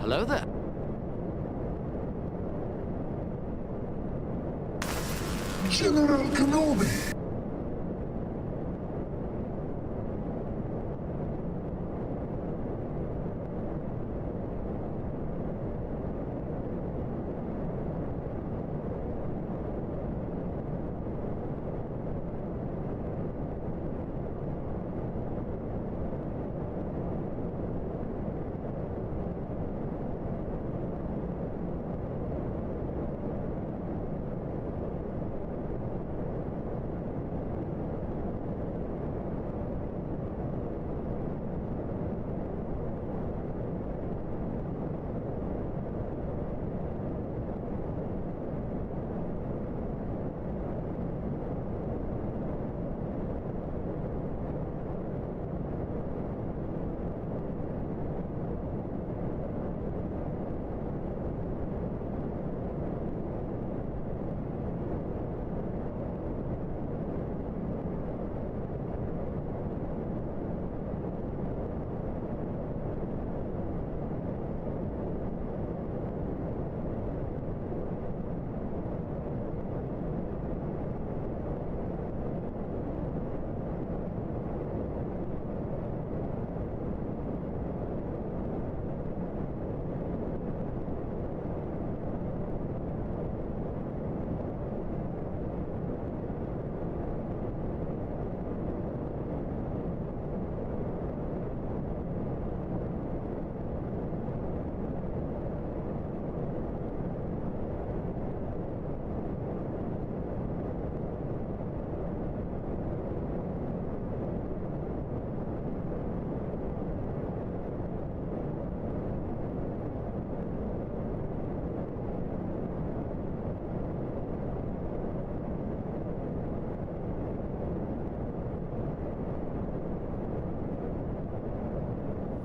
Hello there. General Kenobi!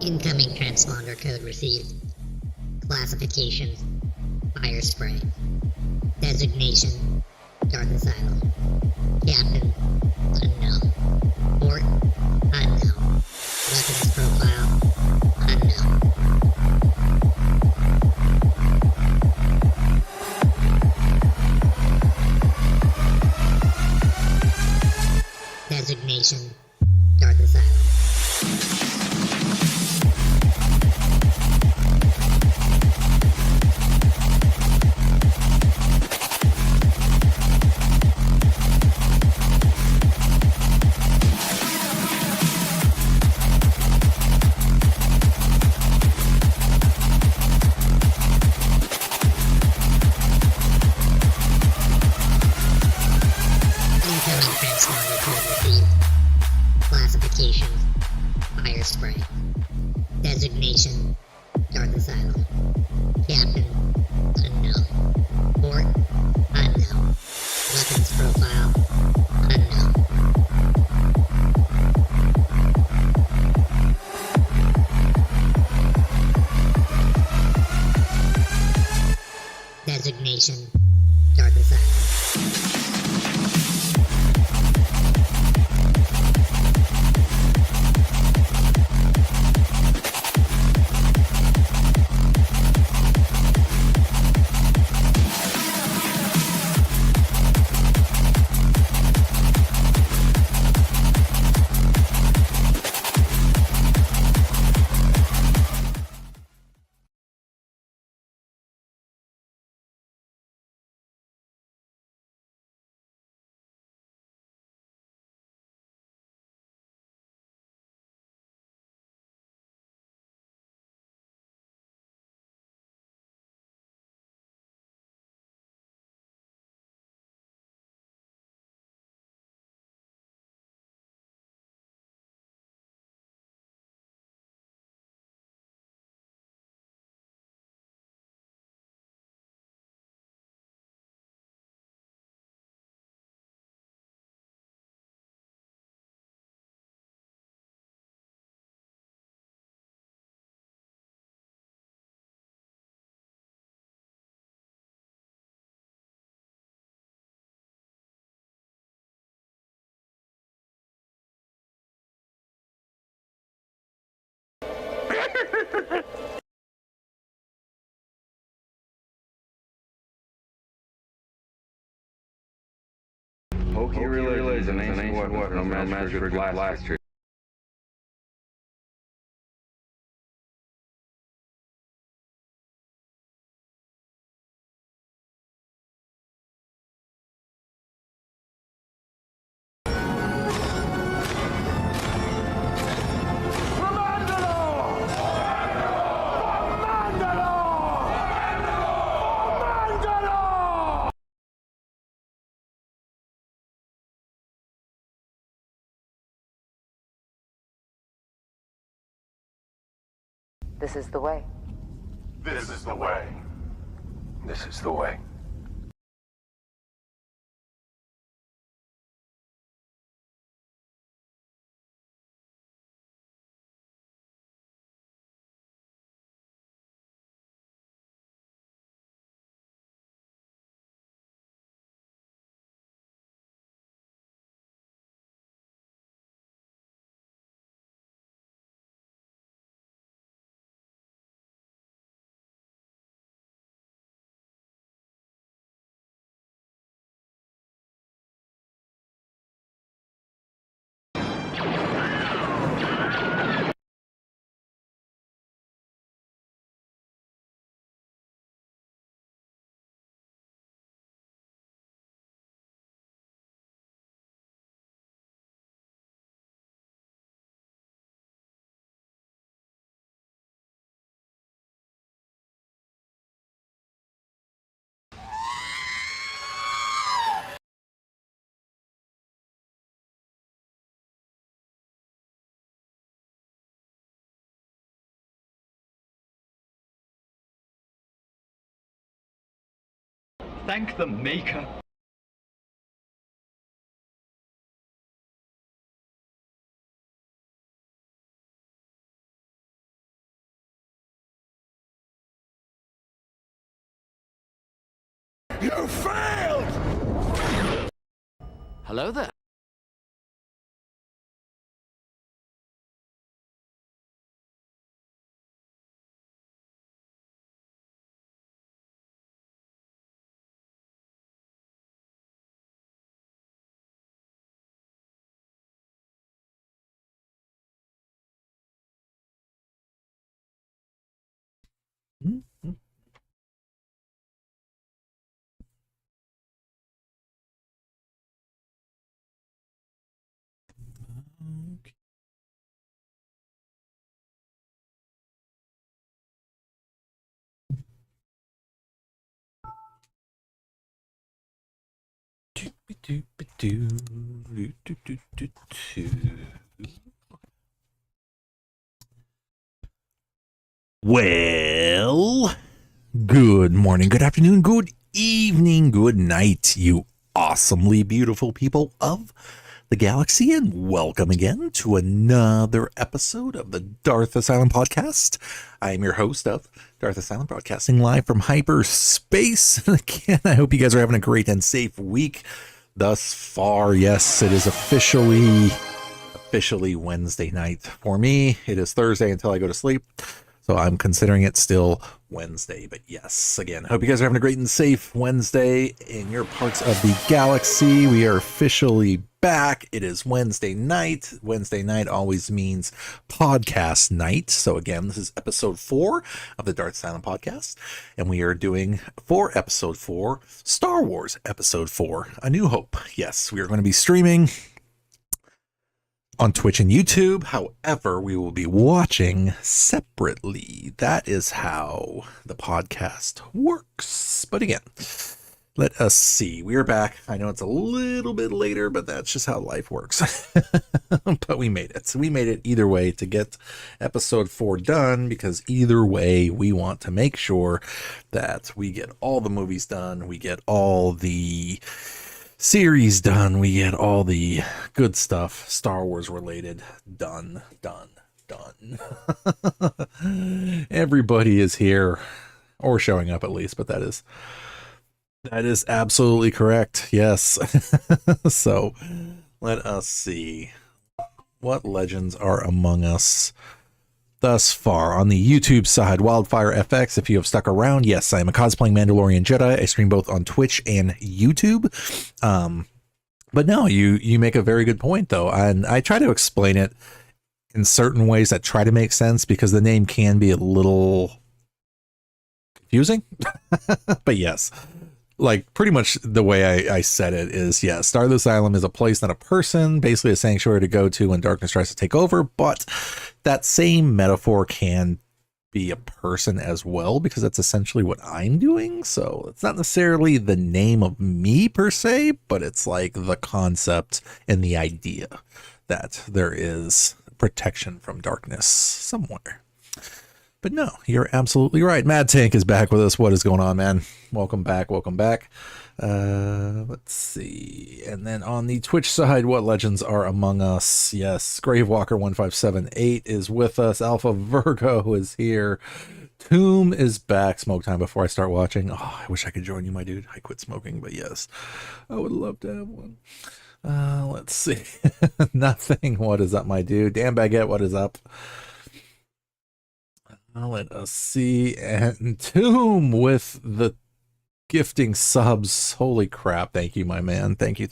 Incoming transponder code received. Classification: fire spray. Designation: Darth Asylum. Captain: unknown. Port: unknown. Weapons profile: unknown. Designation: Darth Asylum. Incoming transponder code received. Classification: fire spray. Designation: Darth Asylum. Captain: unknown. Port: unknown. Weapons profile: unknown. Designation: Darth Asylum. Hokey religion is an ancient weapon, no match for a good blaster. This is the way. This is the way. This is the way. Thank the Maker. You failed! Hello there. Well, good morning, good afternoon, good evening, good night, you awesomely beautiful people of the galaxy, and welcome again to another episode of the Darth Asylum podcast. I am your host of Darth Asylum, broadcasting live from hyperspace. And again, I hope you guys are having a great and safe week thus far. Yes, it is officially Wednesday night for me. It is Thursday until I go to sleep, so I'm considering it still Wednesday. But yes, again, hope you guys are having a great and safe Wednesday in your parts of the galaxy. We are officially back. It is Wednesday night. Wednesday night always means podcast night. So again, this is episode 4 of the Darth Asylum podcast, and we are doing for episode 4 Star Wars episode 4 A New Hope. Yes, we are going to be streaming on Twitch and YouTube. However, we will be watching separately. That is how the podcast works. But again, let us see. We are back. I know it's a little bit later, but that's just how life works. But we made it. So we made it either way to get episode 4 done, because either way, we want to make sure that we get all the movies done. We get all the series done. We get all the good stuff, Star Wars related, done. Everybody is here, or showing up at least, but that is absolutely correct. Yes. So let us see what legends are among us thus far. On the YouTube side, Wildfire FX, if you have stuck around, yes, I am a cosplaying Mandalorian Jedi. I stream both on Twitch and YouTube. But no, you make a very good point though, and I try to explain it in certain ways that try to make sense because the name can be a little confusing. But yes, like pretty much the way I said it is, yes, Darth Asylum is a place, not a person, basically a sanctuary to go to when darkness tries to take over. But that same metaphor can be a person as well, because that's essentially what I'm doing. So it's not necessarily the name of me per se, but it's like the concept and the idea that there is protection from darkness somewhere. But no, you're absolutely right. Mad Tank is back with us. What is going on, man? Welcome back. Welcome back. Let's see. And then on the Twitch side, what legends are among us? Yes, Gravewalker1578 is with us. Alpha Virgo is here. Tomb is back. Smoke time before I start watching. Oh, I wish I could join you, my dude. I quit smoking, but yes, I would love to have one. Let's see. Nothing. What is up, my dude? Dan Baguette, what is up? Let us see. And Tomb with the gifting subs. Holy crap. Thank you, my man. Thank you,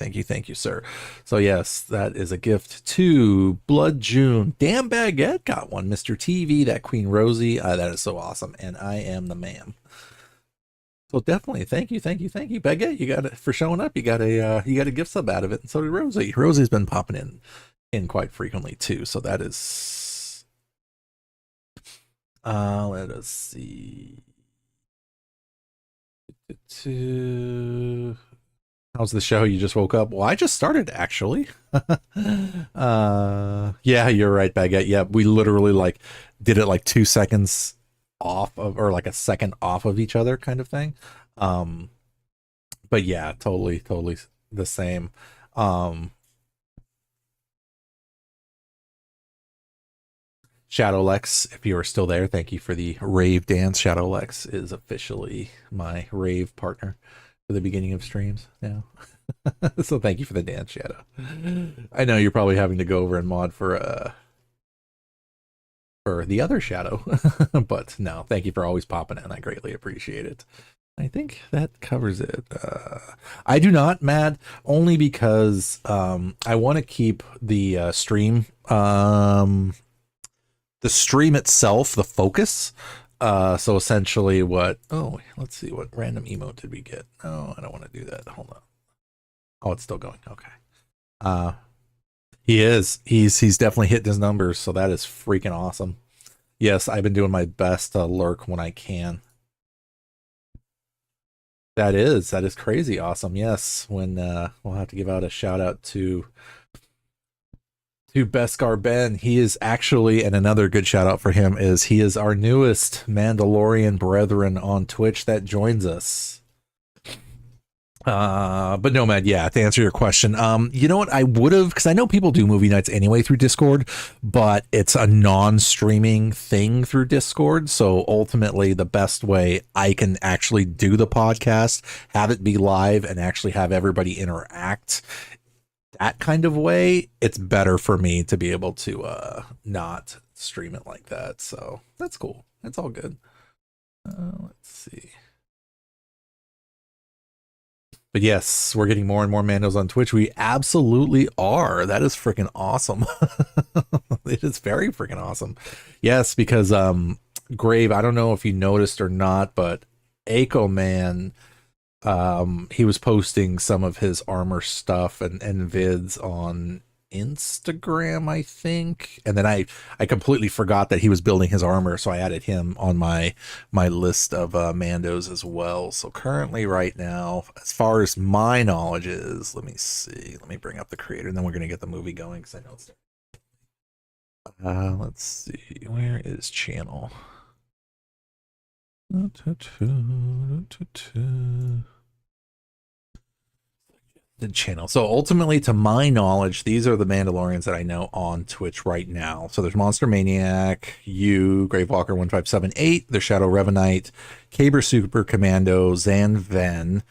sir. So yes, that is a gift to Blood June. Dan Baguette got one. Mr. TV, that Queen Rosie. That is so awesome. And I am the man. So definitely, thank you, Baguette. You got it for showing up. You got a gift sub out of it, and so did Rosie. Rosie's been popping in quite frequently too. So that is. Let us see. How's the show? You just woke up? Well, I just started actually. Yeah, you're right, Baguette. Yeah, we literally like did it like 2 seconds off of, or like a second off of each other kind of thing. But yeah, totally the same. Shadowlex, if you are still there, thank you for the rave dance. Shadowlex is officially my rave partner for the beginning of streams now. So thank you for the dance, Shadow. I know you're probably having to go over and mod for the other Shadow, but no, thank you for always popping in. I greatly appreciate it. I think that covers it. I do not, Mad, only because I want to keep the stream itself the focus. So essentially let's see, what random emote did we get? No, I don't want to do that. Hold on. Oh, it's still going. Okay. He's definitely hitting his numbers, so that is freaking awesome. Yes, I've been doing my best to lurk when I can. That is crazy awesome. Yes, when we'll have to give out a shout out to Beskar Ben. He is actually, and another good shout out for him is he is our newest Mandalorian brethren on Twitch that joins us. But no, man, yeah, to answer your question, you know what, I would have, because I know people do movie nights anyway through Discord, but it's a non-streaming thing through Discord. So ultimately the best way I can actually do the podcast, have it be live and actually have everybody interact that kind of way, it's better for me to be able to not stream it like that. So that's cool. It's all good. Let's see. But yes, we're getting more and more Mandos on Twitch. We absolutely are. That is freaking awesome. It is very freaking awesome. Yes, because Grave, I don't know if you noticed or not, but Echo Man, he was posting some of his armor stuff and vids on Instagram, I think, and then I completely forgot that he was building his armor, so I added him on my list of Mandos as well. So currently right now, as far as my knowledge is, let me see, let me bring up the creator and then we're gonna get the movie going, because I know it's let's see, where is channel? The channel. So ultimately, to my knowledge, these are the Mandalorians that I know on Twitch right now. So there's Monster Maniac, Gravewalker 1578, there's Shadow Revenite, Caber Super Commando, Zan Ven,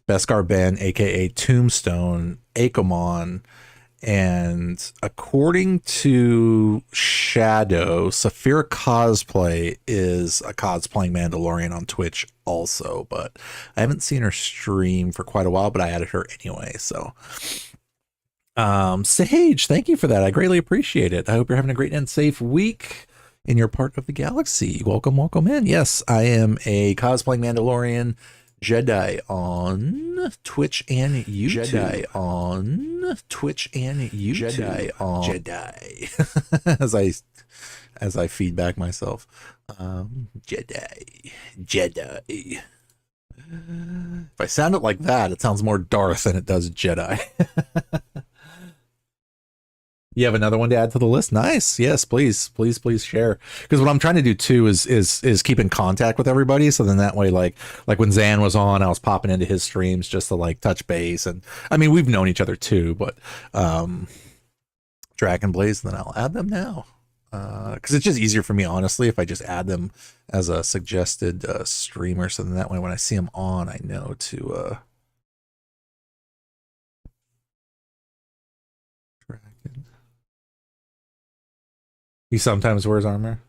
Beskar Ben, aka Tombstone, Akomon, and according to Shadow, Saphira Cosplay is a cosplaying Mandalorian on Twitch also, but I haven't seen her stream for quite a while, but I added her anyway. So Sage, thank you for that. I greatly appreciate it. I hope you're having a great and safe week in your part of the galaxy. Welcome, welcome in. Yes, I am a cosplaying Mandalorian Jedi on Twitch and YouTube. Jedi on Twitch and YouTube. Jedi on Jedi. as I feedback myself. Jedi. If I sound it like that, it sounds more Darth than it does Jedi. You have another one to add to the list? Nice. Yes, please share. Because what I'm trying to do too is keep in contact with everybody. So then that way, like when Zan was on, I was popping into his streams just to like touch base. And I mean, we've known each other too, but Dragon Blaze, then I'll add them now. Because it's just easier for me, honestly, if I just add them as a suggested streamer. So then that way, when I see them on, I know to Dragon. He sometimes wears armor.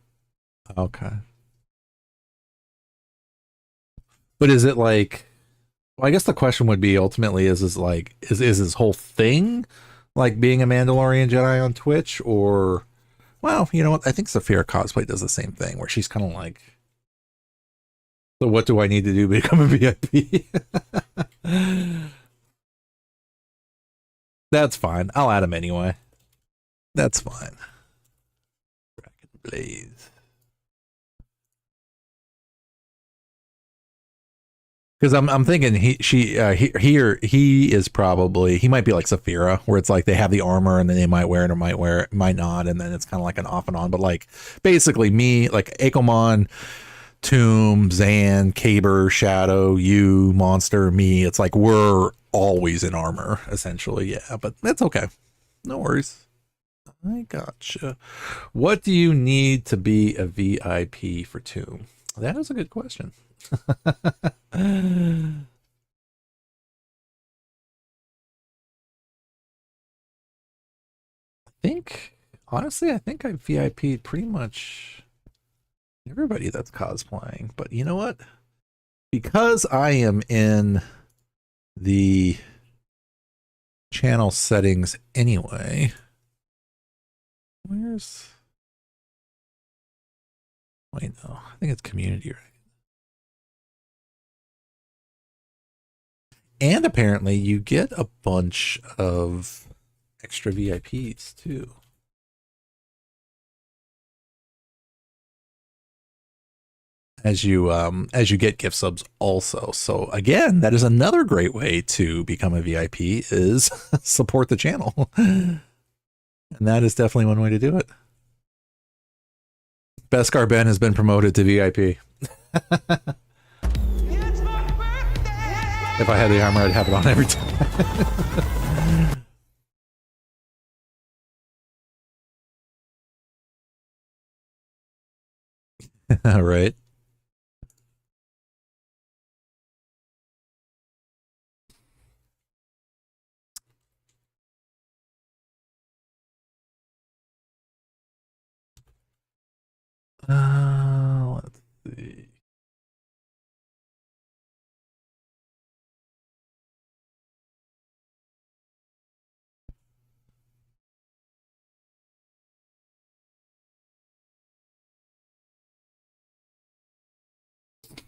Okay. But is it like? Well, I guess the question would be ultimately is his whole thing like being a Mandalorian Jedi on Twitch, or? Well, you know what? I think Saphira Cosplay does the same thing, where she's kind of like, so what do I need to do to become a VIP? That's fine. I'll add him anyway. That's fine. Dragon Blaze. Because I'm thinking he is probably, he might be like Saphira, where it's like they have the armor and then they might wear it or might not, and then it's kind of like an off and on. But like basically me, like Akomon, Tomb, Zan, Kaber, Shadow, you, Monster, me, it's like we're always in armor essentially. Yeah, but that's okay. No worries. I gotcha. What do you need to be a VIP for Tomb? That is a good question. I think, honestly, I think I VIP'd pretty much everybody that's cosplaying. But you know what? Because I am in the channel settings anyway, wait, no, I think it's community, right? And apparently you get a bunch of extra VIPs too. As you get gift subs also. So again, that is another great way to become a VIP is support the channel. And that is definitely one way to do it. Beskar Ben has been promoted to VIP. If I had the armor, I'd have it on every time. All right. Let's see.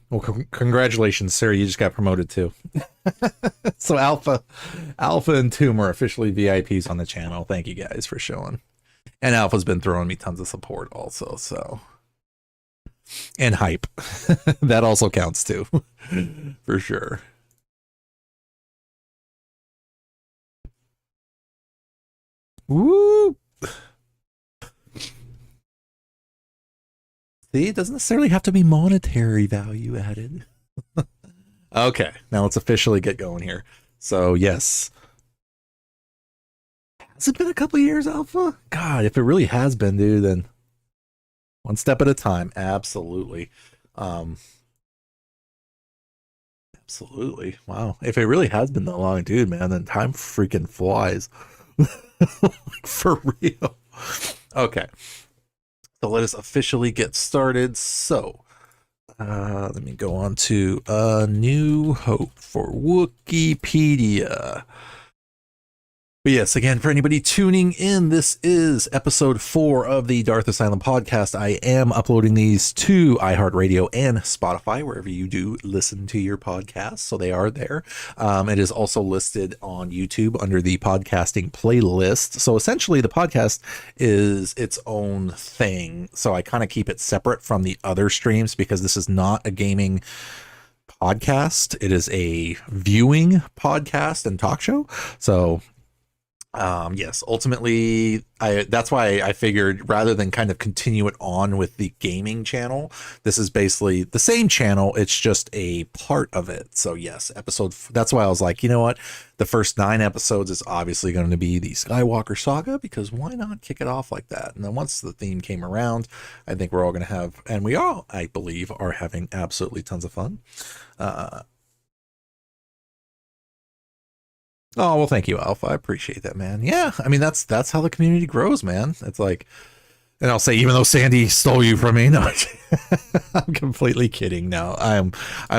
Well, congratulations, Sarah. You just got promoted too. So Alpha and Tomb are officially VIPs on the channel. Thank you guys for showing. And Alpha's been throwing me tons of support also, so. And hype. That also counts too. For sure. Woo! See, it doesn't necessarily have to be monetary value added. Okay, now let's officially get going here. So, yes. Has it been a couple years, Alpha? God, if it really has been, dude, then one step at a time. Absolutely. Absolutely. Wow. If it really has been that long, dude, man, then time freaking flies. For real. Okay. So let us officially get started. So, let me go on to A New Hope for Wikipedia. But yes, again, for anybody tuning in, this is episode 4 of the Darth Asylum podcast. I am uploading these to iHeartRadio and Spotify, wherever you do listen to your podcasts. So they are there. It is also listed on YouTube under the podcasting playlist. So essentially the podcast is its own thing. So I kind of keep it separate from the other streams because this is not a gaming podcast. It is a viewing podcast and talk show. So yes, ultimately, that's why I figured rather than kind of continue it on with the gaming channel, this is basically the same channel. It's just a part of it. So yes, that's why I was like, you know what? The first 9 episodes is obviously going to be the Skywalker saga, because why not kick it off like that? And then once the theme came around, I think we're all going to have, and we all, I believe, are having absolutely tons of fun. Oh, well, thank you, Alpha. I appreciate that, man. Yeah, I mean, that's how the community grows, man. It's like, and I'll say, even though Sandy stole you from me, no, I'm completely kidding. No, I'm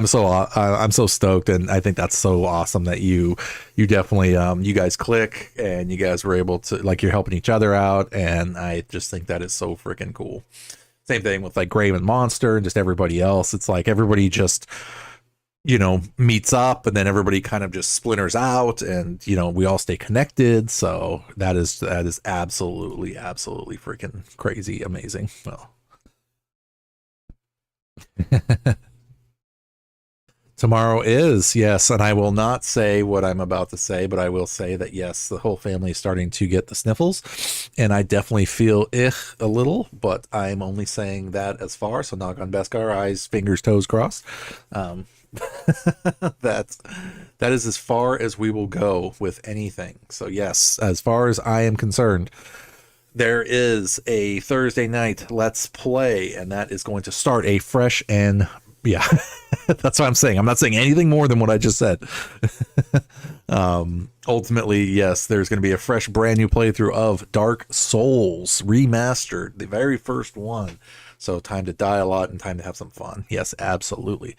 so stoked, and I think that's so awesome that you definitely, you guys click, and you guys were able to, like, you're helping each other out, and I just think that is so freaking cool. Same thing with like Grave and Monster and just everybody else. It's like everybody just, meets up, and then everybody kind of just splinters out, and, we all stay connected. So that is absolutely freaking crazy. Amazing. Well, tomorrow is, yes. And I will not say what I'm about to say, but I will say that, yes, the whole family is starting to get the sniffles, and I definitely feel a little, but I'm only saying that as far. So knock on Beskar, eyes, fingers, toes crossed. That is as far as we will go with anything. So yes, as far as I am concerned, there is a Thursday night Let's Play, and that is going to start a fresh and yeah, that's what I'm saying. I'm not saying anything more than what I just said. Ultimately, yes, there's going to be a fresh, brand new playthrough of Dark Souls Remastered, the very first one. So time to die a lot and time to have some fun. Yes, absolutely.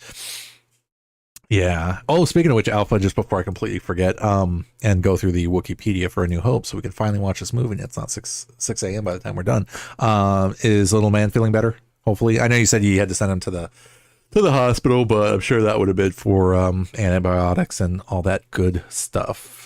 Yeah. Oh, speaking of which, Alpha, just before I completely forget, and go through the Wikipedia for A New Hope so we can finally watch this movie. It's not 6 a.m. by the time we're done. Is little man feeling better? Hopefully. I know you said you had to send him to the hospital, but I'm sure that would have been for antibiotics and all that good stuff.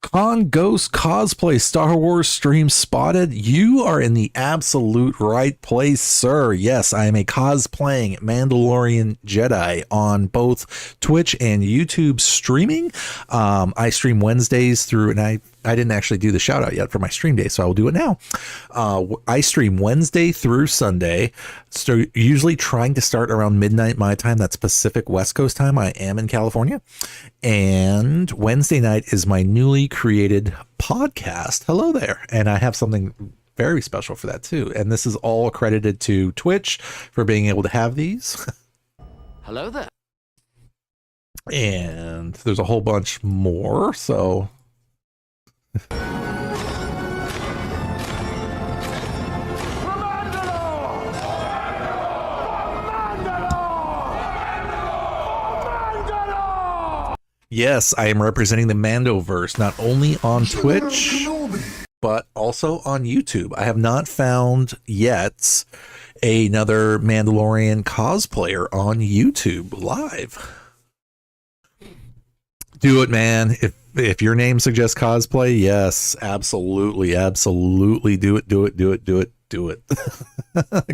Con Ghost Cosplay Star Wars stream spotted. You are in the absolute right place, sir. Yes, I am a cosplaying Mandalorian Jedi on both Twitch and YouTube streaming. I stream Wednesdays through, and I didn't actually do the shout out yet for my stream day, so I will do it now. I stream Wednesday through Sunday, so usually trying to start around midnight my time. That's Pacific West Coast time. I am in California. And Wednesday night is my newly created podcast. Hello there. And I have something very special for that too. And this is all credited to Twitch for being able to have these. Hello there. And there's a whole bunch more, so... Yes, I am representing the Mandoverse, not only on Twitch, but also on YouTube. I have not found yet another Mandalorian cosplayer on YouTube live. Do it, man. If your name suggests cosplay, yes, absolutely do it.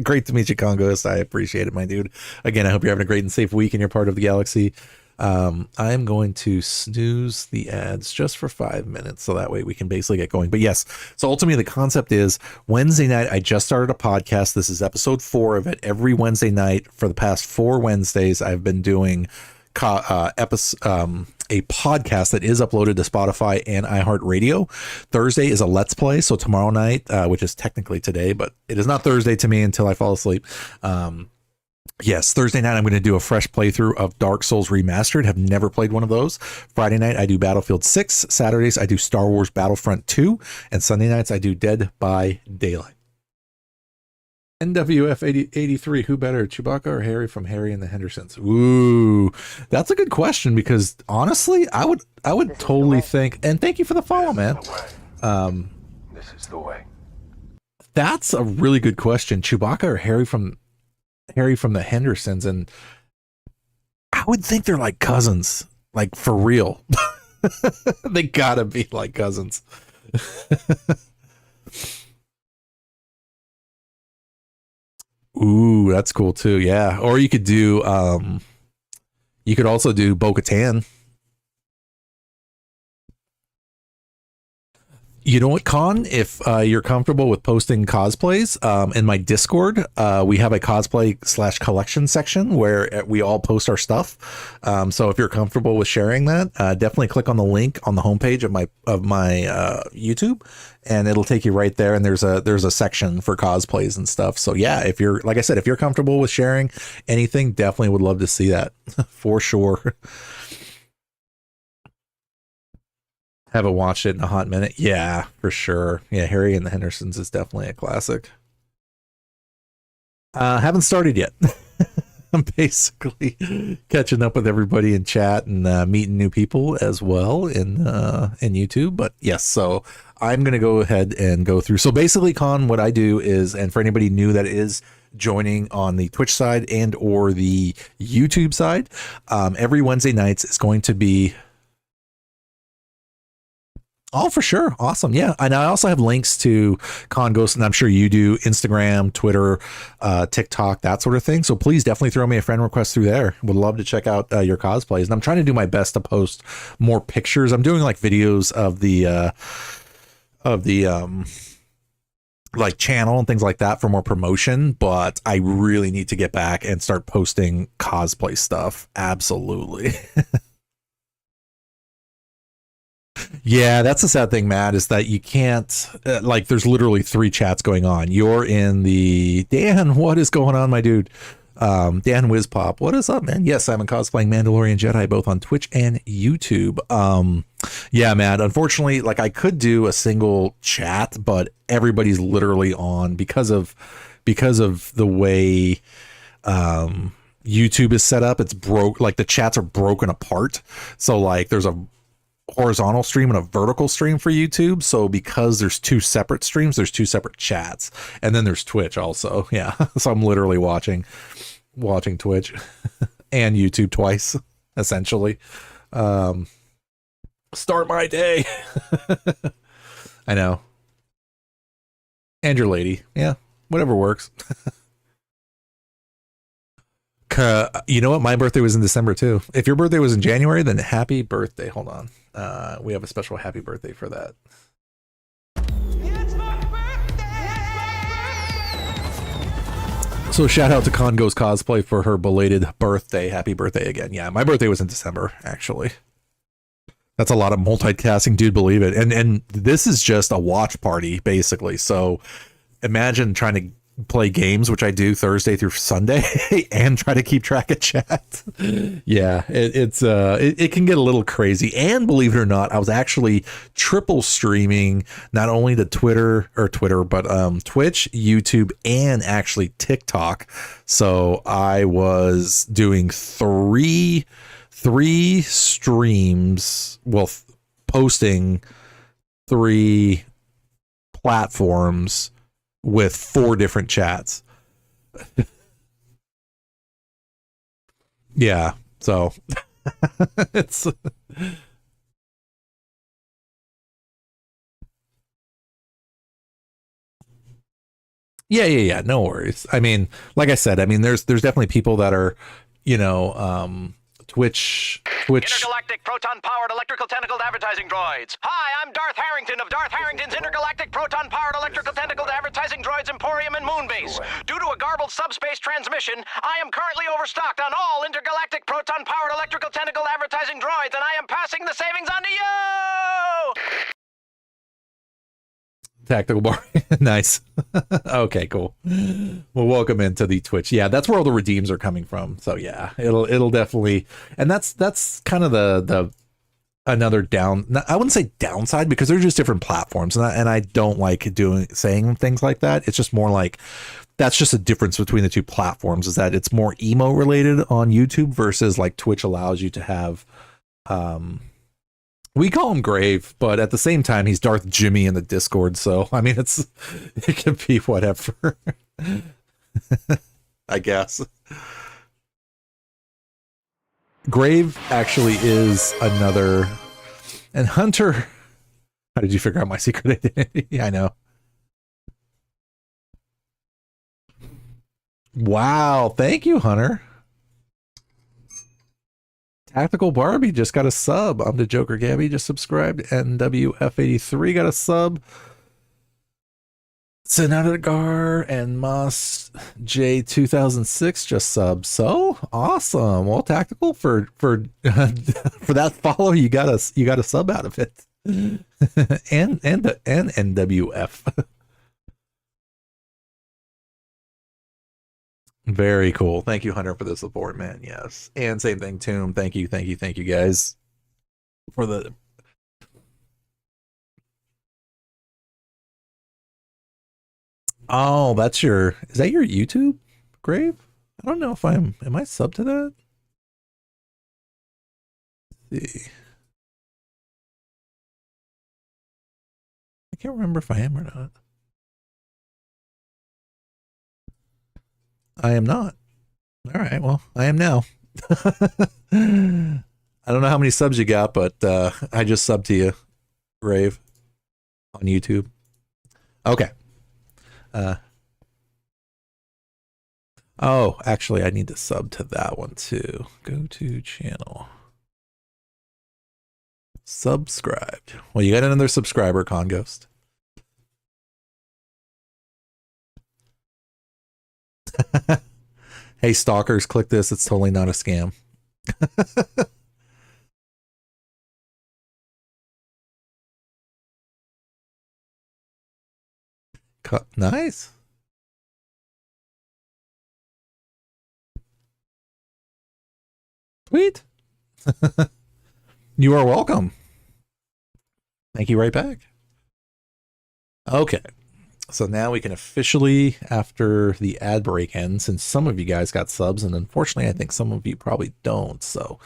Great to meet you, Congos. I appreciate it, my dude. Again, I hope you're having a great and safe week and you're part of the galaxy. I'm going to snooze the ads just for 5 minutes so that way we can basically get going. But yes, so ultimately the concept is Wednesday night, I just started a podcast. This is episode 4 of it. Every Wednesday night for the past 4 Wednesdays, I've been doing a podcast that is uploaded to Spotify and iHeartRadio. Thursday is a Let's Play. So tomorrow night, which is technically today, but it is not Thursday to me until I fall asleep. Yes, Thursday night I'm going to do a fresh playthrough of Dark Souls Remastered. Have never played one of those. Friday night I do Battlefield 6. Saturdays I do Star Wars Battlefront 2. And Sunday nights I do Dead by Daylight. NWF 83, who better, Chewbacca or Harry from Harry and the Hendersons? Ooh, that's a good question, because honestly, I would totally think, and thank you for the follow, man. This is the way. That's a really good question. Chewbacca or Harry from the Hendersons, and I would think they're like cousins, like for real. They gotta be like cousins. Ooh, that's cool too. Yeah. Or you could do you could also do Bo-Katan. You know what, Con? If you're comfortable with posting cosplays, in my Discord, we have a cosplay/collection section where we all post our stuff. So if you're comfortable with sharing that, definitely click on the link on the homepage of my YouTube, and it'll take you right there. And there's a section for cosplays and stuff. So yeah, if you're, like I said, if you're comfortable with sharing anything, definitely would love to see that for sure. Haven't watched it in a hot minute. Yeah, for sure. Yeah, Harry and the Hendersons is definitely a classic. Haven't started yet. I'm basically catching up with everybody in chat and meeting new people as well in YouTube. But yes, so I'm going to go ahead and go through. So basically, Con, what I do is, and for anybody new that is joining on the Twitch side and or the YouTube side, every Wednesday nights is going to be... Oh, for sure. Awesome. Yeah. And I also have links to Con Ghost, and I'm sure you do, Instagram, Twitter, TikTok, that sort of thing. So please definitely throw me a friend request through there. Would love to check out your cosplays. And I'm trying to do my best to post more pictures. I'm doing like videos of the like channel and things like that for more promotion, but I really need to get back and start posting cosplay stuff. Absolutely. Yeah, that's the sad thing, Matt, is that you can't, like, there's literally 3 chats going on. You're in the, Dan, what is going on, my dude? Dan Wizpop, what is up, man? Yes, I'm cosplaying Mandalorian Jedi, both on Twitch and YouTube. Yeah, Matt, unfortunately, like, I could do a single chat, but everybody's literally on because of the way, YouTube is set up. It's broke, like, the chats are broken apart. So, like, there's a horizontal stream and a vertical stream for YouTube. So because there's 2 separate streams, there's 2 separate chats, and then there's Twitch also. Yeah. So I'm literally watching Twitch and YouTube twice, essentially. Start my day. I know. And your lady. Yeah. Whatever works. You know what? My birthday was in December too. If your birthday was in January, then happy birthday. Hold on. We have a special happy birthday for that. It's my birthday! So shout out to Congo's Cosplay for her belated birthday. Happy birthday again. Yeah, my birthday was in December, actually. That's a lot of multitasking, dude, believe it. And this is just a watch party, basically. So imagine trying to play games, which I do Thursday through Sunday, and try to keep track of chat. Yeah, it can get a little crazy. And believe it or not, I was actually triple streaming not only to Twitter, but Twitch, YouTube, and actually TikTok. So I was doing three streams, well, posting 3 platforms with 4 different chats. Yeah, so it's yeah, no worries. I mean, like I said, I mean, there's definitely people that are, you know, Twitch. Intergalactic proton-powered electrical tentacled advertising droids. Hi, I'm Darth Harrington of Darth Harrington's Intergalactic proton-powered electrical tentacled advertising droids Emporium and Moonbase. Due to a garbled subspace transmission, I am currently overstocked on all intergalactic proton-powered electrical tentacled advertising droids, and I am passing the savings on to you! Tactical bar. Nice. Okay, cool. Well, welcome into the Twitch. Yeah, that's where all the redeems are coming from. So yeah, it'll definitely, and that's kind of the another down, I wouldn't say downside, because they're just different platforms, and I don't like saying things like that. It's just more like that's just a difference between the two platforms, is that it's more emo related on YouTube versus like Twitch allows you to have, we call him Grave, but at the same time, he's Darth Jimmy in the Discord. So, I mean, it can be whatever, I guess. Grave actually is another, and Hunter, how did you figure out my secret identity? I know. Wow. Thank you, Hunter. Tactical Barbie just got a sub. I'm the Joker Gabby just subscribed. NWF83 got a sub. Senadgar and Moss J2006 just sub. So awesome. Well, Tactical, for for that follow, you got a sub out of it. and NWF. Very cool. Thank you, Hunter, for the support, man. Yes. And same thing, Tomb. Thank you guys for the. Oh, is that your YouTube, Grave? I don't know if am I subbed to that? Let's see. I can't remember if I am or not. I am not. All right, well, I am now. I don't know how many subs you got, but I just subbed to you, Grave, on YouTube. Okay. Oh, actually, I need to sub to that one too. Go to channel. Subscribed. Well, you got another subscriber, Conghost. Hey, stalkers, click this. It's totally not a scam. Nice. Sweet. You are welcome. Thank you right back. Okay. So now we can officially, after the ad break ends, since some of you guys got subs, and unfortunately, I think some of you probably don't. So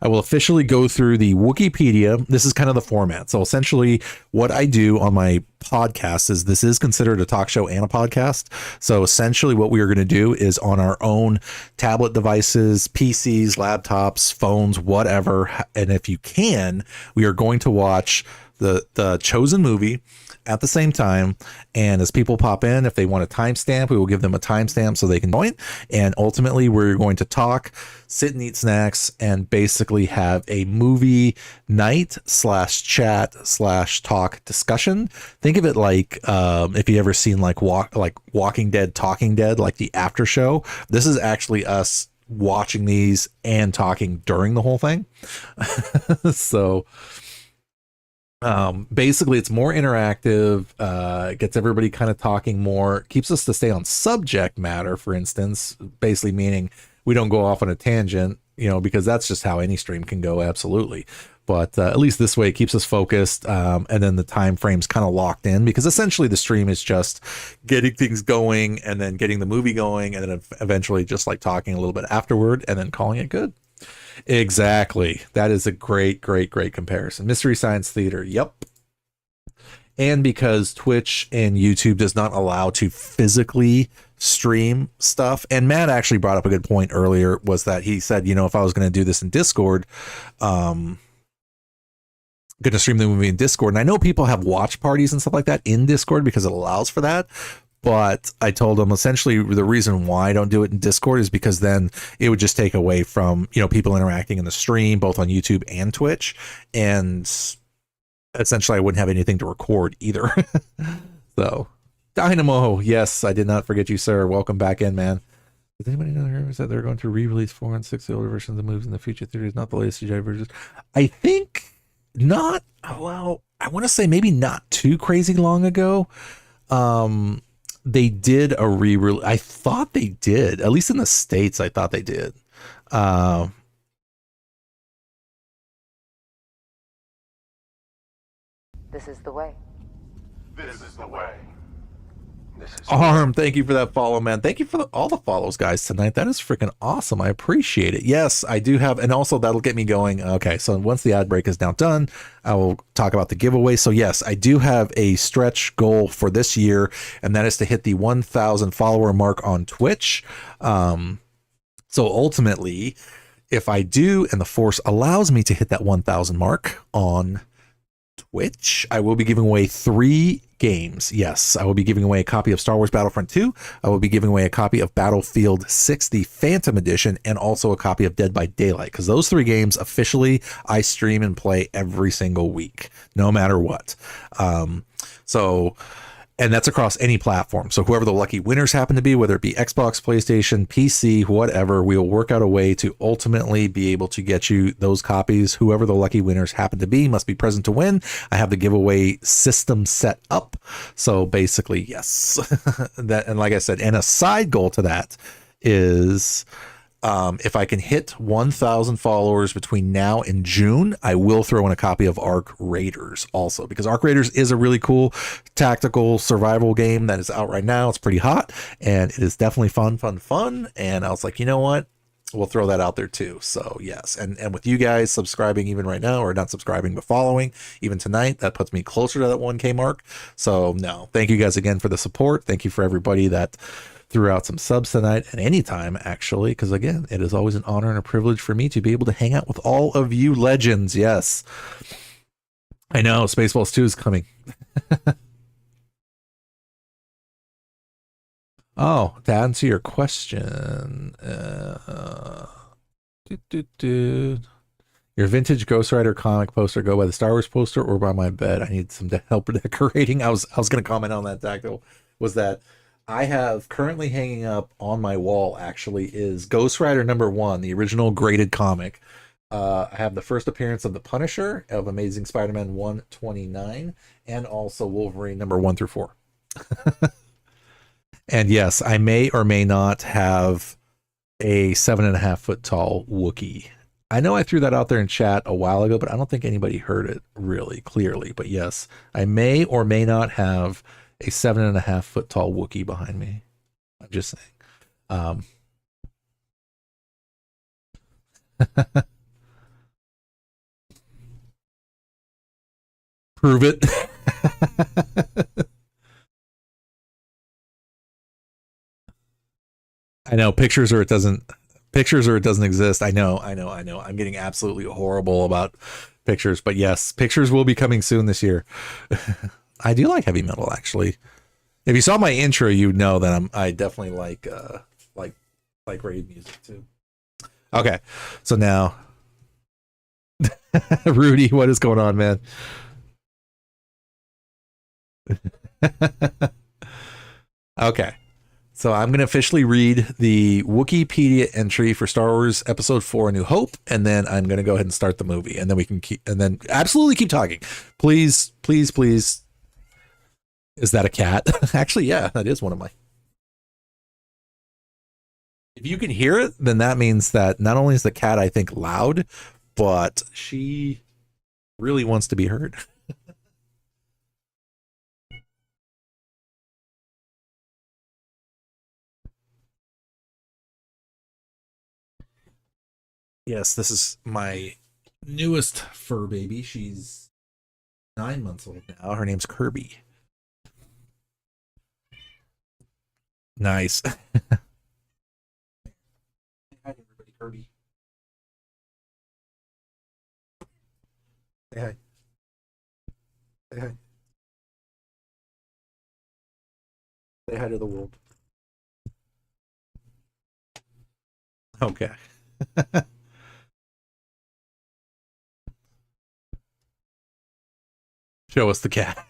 I will officially go through the Wikipedia. This is kind of the format. So essentially, what I do on my podcast is this is considered a talk show and a podcast. So essentially, what we are going to do is on our own tablet devices, PCs, laptops, phones, whatever. And if you can, we are going to watch the chosen movie at the same time, and as people pop in, if they want a timestamp, we will give them a timestamp so they can join. And ultimately, we're going to talk, sit and eat snacks, and basically have a movie night / chat / talk discussion. Think of it like if you ever seen like Walking Dead, Talking Dead, like the after show. This is actually us watching these and talking during the whole thing. So basically it's more interactive, gets everybody kind of talking more, keeps us to stay on subject matter, for instance, basically meaning we don't go off on a tangent, because that's just how any stream can go. Absolutely. But at least this way it keeps us focused, and then the time frame's kind of locked in, because essentially the stream is just getting things going and then getting the movie going, and then eventually just like talking a little bit afterward and then calling it good. Exactly. That is a great comparison. Mystery Science Theater. Yep. And because Twitch and YouTube does not allow to physically stream stuff, and Matt actually brought up a good point earlier, was that he said, if I was going to do this in Discord, going to stream the movie in Discord. And I know people have watch parties and stuff like that in Discord because it allows for that. But I told them essentially the reason why I don't do it in Discord is because then it would just take away from, people interacting in the stream, both on YouTube and Twitch. And essentially I wouldn't have anything to record either. So Dynamo. Yes, I did not forget you, sir. Welcome back in, man. Does anybody know the rumors that they're going to re-release 4 and 6 the older versions of the movies in the future theaters, not the latest CGI versions? I think not. Well, I want to say maybe not too crazy long ago. They did a re-release. I thought they did, at least in the States. I thought they did. This is the way. This is the way. Arm, thank you for that follow, man. Thank you for all the follows, guys, tonight. That is freaking awesome. I appreciate it. Yes, I do have, and also that'll get me going. Okay, so once the ad break is now done, I will talk about the giveaway. So yes, I do have a stretch goal for this year, and that is to hit the 1,000 follower mark on Twitch. So ultimately, if I do, and the Force allows me to hit that 1,000 mark on Twitch, I will be giving away 3 games. Yes, I will be giving away a copy of Star Wars Battlefront 2. I will be giving away a copy of Battlefield 6, the Phantom Edition, and also a copy of Dead by Daylight, because those 3 games officially I stream and play every single week, no matter what. And that's across any platform. So whoever the lucky winners happen to be, whether it be Xbox, PlayStation, PC, whatever, we will work out a way to ultimately be able to get you those copies. Whoever the lucky winners happen to be must be present to win. I have the giveaway system set up. So basically, yes. And like I said, and a side goal to that is if I can hit 1,000 followers between now and June, I will throw in a copy of Arc Raiders also, because Arc Raiders is a really cool tactical survival game that is out right now. It's pretty hot, and it is definitely fun. And I was like, you know what? We'll throw that out there too. So yes, and with you guys subscribing even right now, or not subscribing but following even tonight, that puts me closer to that 1K mark. So no, thank you guys again for the support. Thank you for everybody that threw out some subs tonight, and anytime actually, because again, it is always an honor and a privilege for me to be able to hang out with all of you legends. Yes, I know Spaceballs 2 is coming. Oh, to answer your question, your vintage Ghost Rider comic poster go by the Star Wars poster or by my bed? I need some help decorating. I was going to comment on that, Tactical. Was that I have currently hanging up on my wall actually is Ghost Rider #1, the original graded comic. I have the first appearance of the Punisher of Amazing Spider-Man 129, and also Wolverine #1 through 4. And yes, I may or may not have a 7.5 foot tall Wookiee. I know I threw that out there in chat a while ago, but I don't think anybody heard it really clearly. But yes, I may or may not have a 7.5 foot tall Wookiee behind me. I'm just saying. Prove it. I know, pictures or it doesn't exist. I know. I'm getting absolutely horrible about pictures, but yes, pictures will be coming soon this year. I do like heavy metal, actually. If you saw my intro, you'd know that I definitely like rave music too. Okay, so now, Rudy, what is going on, man? Okay, so I'm going to officially read the Wikipedia entry for Star Wars Episode 4: A New Hope, and then I'm going to go ahead and start the movie, and then we can absolutely keep talking. Please. Is that a cat? Actually, yeah, that is one of my. If you can hear it, then that means that not only is the cat, I think, loud, but she really wants to be heard. Yes, this is my newest fur baby. She's 9 months old now. Her name's Kirby. Nice. Hi, everybody. Kirby. Say hi. Say hi. Say hi to the world. Okay. Show us the cat.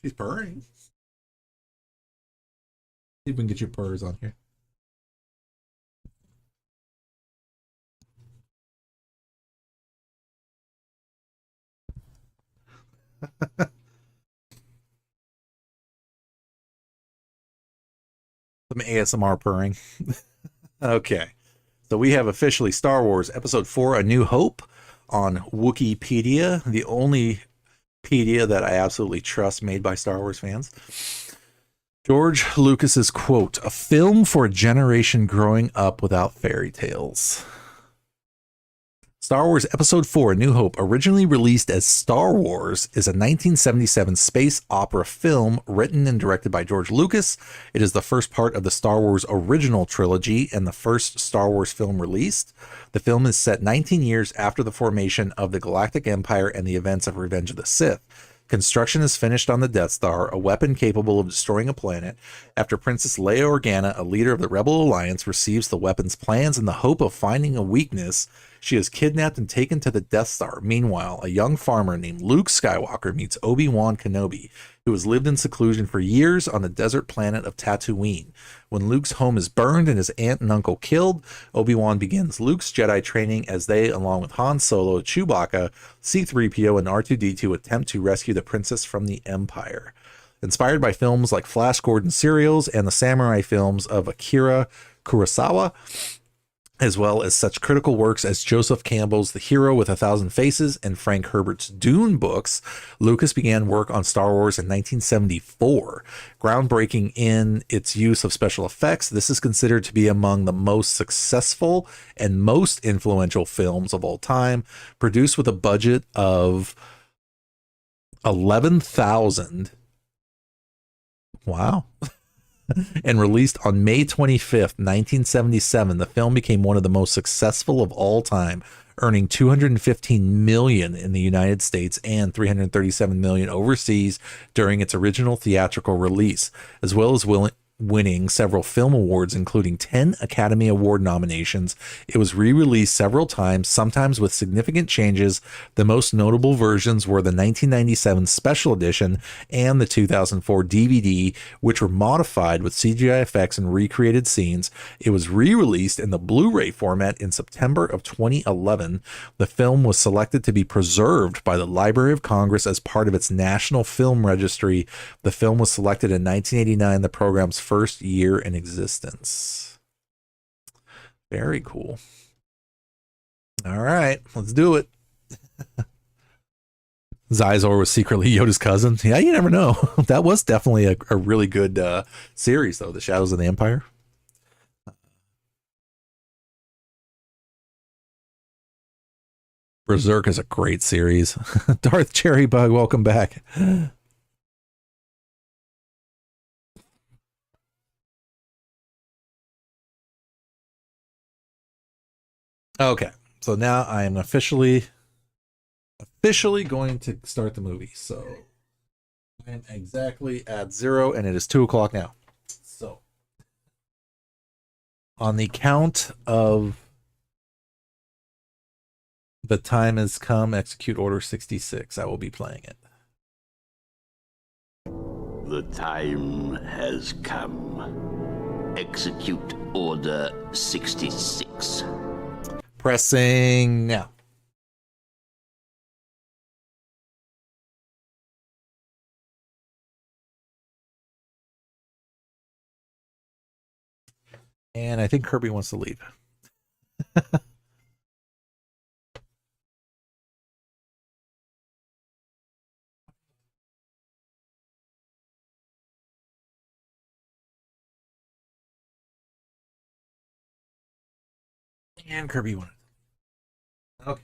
She's purring. See if we can get your purrs on here. Some ASMR purring. Okay. So we have officially Star Wars Episode 4: A New Hope on Wikipedia, the only pedia that I absolutely trust made by Star Wars fans. George Lucas's quote, "A film for a generation growing up without fairy tales." Star Wars Episode 4, A New Hope, originally released as Star Wars, is a 1977 space opera film written and directed by George Lucas. It is the first part of the Star Wars original trilogy and the first Star Wars film released. The film is set 19 years after the formation of the Galactic Empire and the events of Revenge of the Sith. Construction is finished on the Death Star, a weapon capable of destroying a planet, after Princess Leia Organa, a leader of the Rebel Alliance, receives the weapon's plans in the hope of finding a weakness. She is kidnapped and taken to the Death Star. Meanwhile, a young farmer named Luke Skywalker meets Obi-Wan Kenobi, who has lived in seclusion for years on the desert planet of Tatooine. When Luke's home is burned and his aunt and uncle killed, Obi-Wan begins Luke's Jedi training as they, along with Han Solo, Chewbacca, C-3PO, and R2-D2, attempt to rescue the princess from the Empire. Inspired by films like Flash Gordon serials and the samurai films of Akira Kurosawa, as well as such critical works as Joseph Campbell's The Hero with a Thousand Faces and Frank Herbert's Dune books, Lucas began work on Star Wars in 1974. Groundbreaking in its use of special effects, this is considered to be among the most successful and most influential films of all time, produced with a budget of 11,000. Wow. And released on May 25th, 1977, the film became one of the most successful of all time, earning $215 million in the United States and $337 million overseas during its original theatrical release, as well as winning several film awards, including 10 Academy Award nominations. It was re-released several times, sometimes with significant changes. The most notable versions were the 1997 Special Edition and the 2004 DVD, which were modified with CGI effects and recreated scenes. It was re-released in the Blu-ray format in September of 2011. The film was selected to be preserved by the Library of Congress as part of its National Film Registry. The film was selected in 1989, the program's first year in existence. Very cool. All right, let's do it. Zizor was secretly Yoda's cousin. Yeah, you never know. That was definitely a really good series, though, The Shadows of the Empire. Berserk is a great series. Darth Cherrybug, welcome back. Okay, so now I am officially going to start the movie. So I am exactly at 0, and it is 2:00 now. So on the count of the time has come, execute order 66. I will be playing it. The time has come. Execute order 66. Pressing now. And I think Kirby wants to leave. And Kirby wanted. Okay.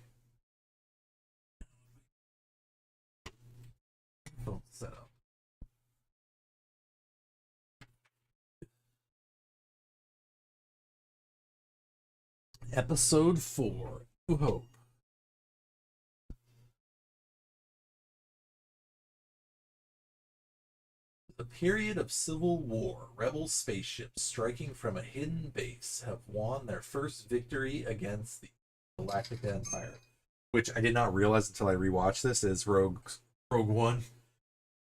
Phone set up. Episode 4, New Hope. The period of civil war, rebel spaceships striking from a hidden base have won their first victory against the Galactic Empire, which I did not realize until I rewatched this as Rogue One.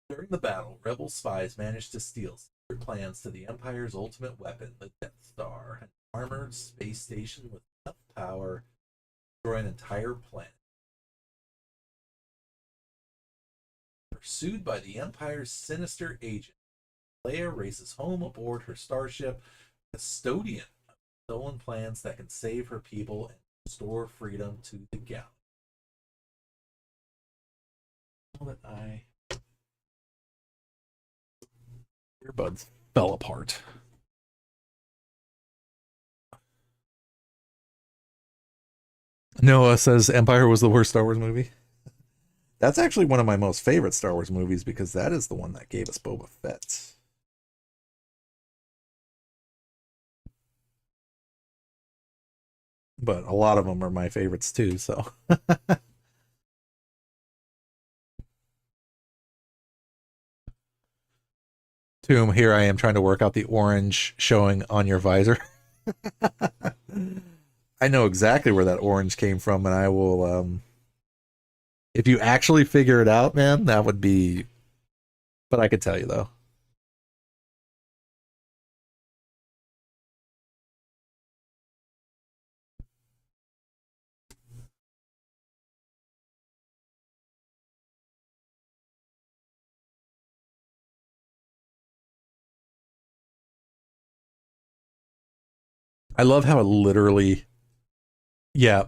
During the battle, rebel spies managed to steal secret plans to the Empire's ultimate weapon, the Death Star, an armored space station with enough power to destroy an entire planet. Pursued by the Empire's sinister agent, Leia races home aboard her starship, custodian of stolen plans that can save her people and restore freedom to the galaxy. Now that earbuds fell apart. Noah says Empire was the worst Star Wars movie. That's actually one of my most favorite Star Wars movies because that is the one that gave us Boba Fett. But a lot of them are my favorites too, so. Tomb, here I am trying to work out the orange showing on your visor. I know exactly where that orange came from, and I will, if you actually figure it out, man, that would be, but I could tell you though. I love how it literally, yeah,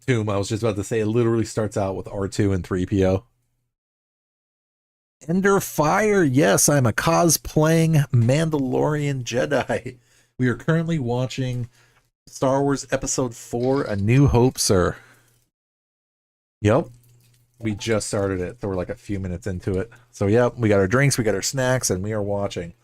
Tomb, I was just about to say, it literally starts out with R2 and 3PO. Ender Fire, yes, I'm a cosplaying Mandalorian Jedi. We are currently watching Star Wars Episode 4, A New Hope, sir. Yep. We just started it, so we're like a few minutes into it. So, yep, we got our drinks, we got our snacks, and we are watching.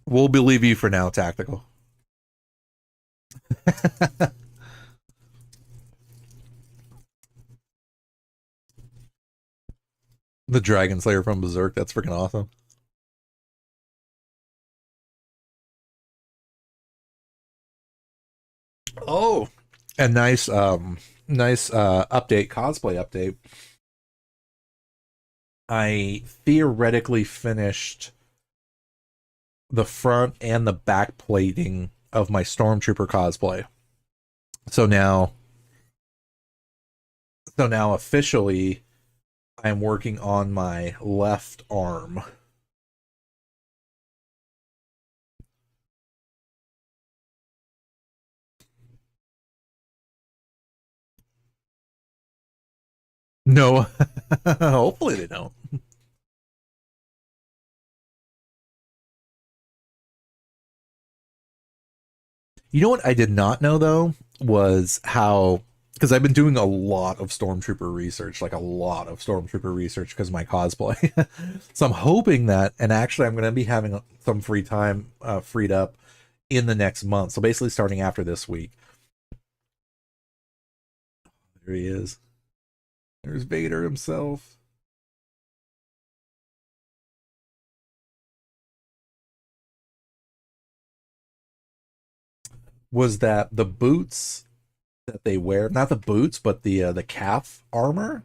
We'll believe you for now, Tactical. The Dragon Slayer from Berserk, that's freaking awesome. Oh, a nice update, cosplay update. I theoretically finished the front and the back plating of my Stormtrooper cosplay. So now officially I'm working on my left arm. No, hopefully they don't. You know what I did not know though was how, because I've been doing a lot of Stormtrooper research, like a lot of Stormtrooper research because of my cosplay. So I'm hoping that, and actually I'm going to be having some free time freed up in the next month. So basically starting after this week. There he is. There's Vader himself. Was that the boots that they wear, not the boots, but the calf armor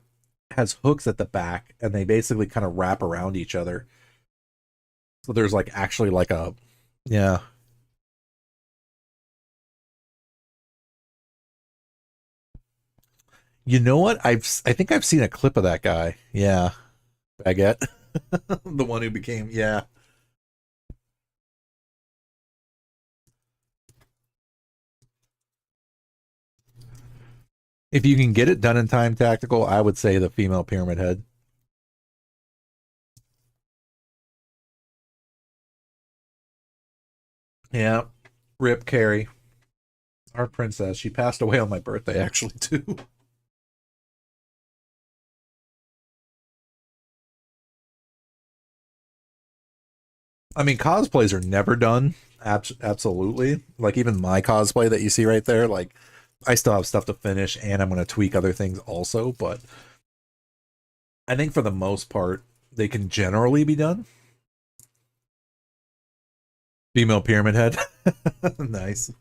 has hooks at the back, and they basically kind of wrap around each other. So there's like actually like a, yeah. You know what? I think I've seen a clip of that guy. Yeah, Baguette, the one who became, yeah. If you can get it done in time, Tactical, I would say the female Pyramid Head. Yeah, Rip Carrie, our princess. She passed away on my birthday, actually, too. I mean, cosplays are never done. Absolutely. Like, even my cosplay that you see right there, like, I still have stuff to finish, and I'm going to tweak other things also, but I think for the most part, they can generally be done. Female Pyramid Head. Nice.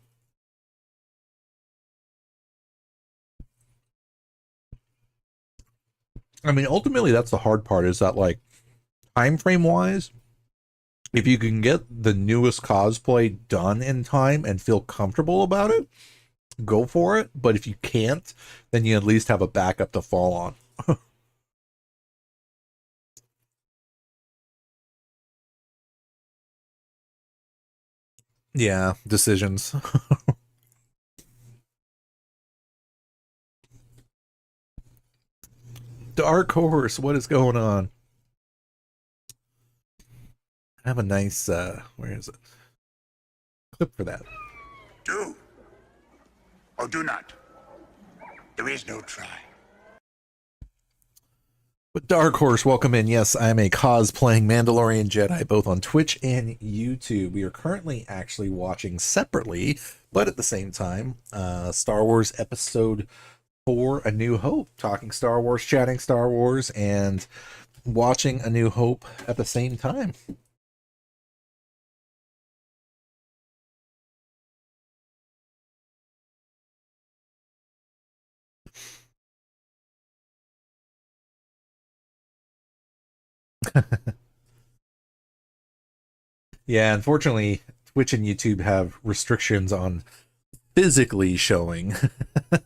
I mean, ultimately, that's the hard part, is that, like, time frame wise, if you can get the newest cosplay done in time and feel comfortable about it, go for it. But if you can't, then you at least have a backup to fall on. Yeah, decisions. Dark Horse, what is going on? I have a nice, where is it? Clip for that. Do or do not. There is no try. But Dark Horse, welcome in. Yes, I'm a cosplaying Mandalorian Jedi, both on Twitch and YouTube. We are currently actually watching separately, but at the same time, Star Wars Episode 4, A New Hope. Talking Star Wars, chatting Star Wars, and watching A New Hope at the same time. Yeah, unfortunately, Twitch and YouTube have restrictions on physically showing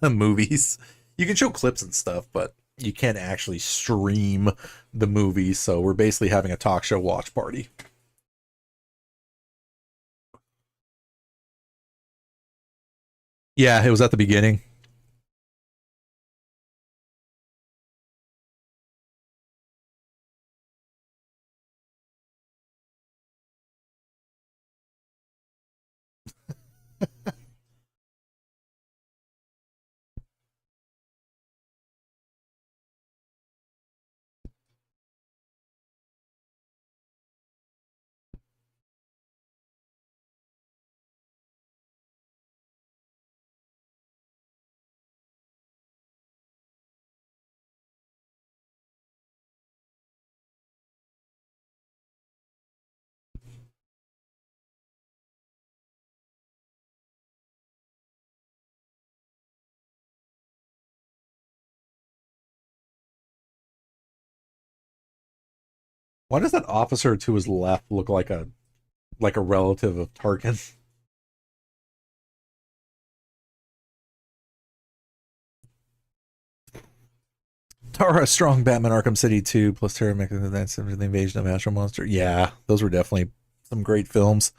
movies. You can show clips and stuff, but you can't actually stream the movie, so we're basically having a talk show watch party. Yeah, it was at the beginning. Why does that officer to his left look like a relative of Tarkin? Tara Strong, Batman Arkham City 2, plus Terra Mechanism, the Invasion of Astro Monster. Yeah, those were definitely some great films.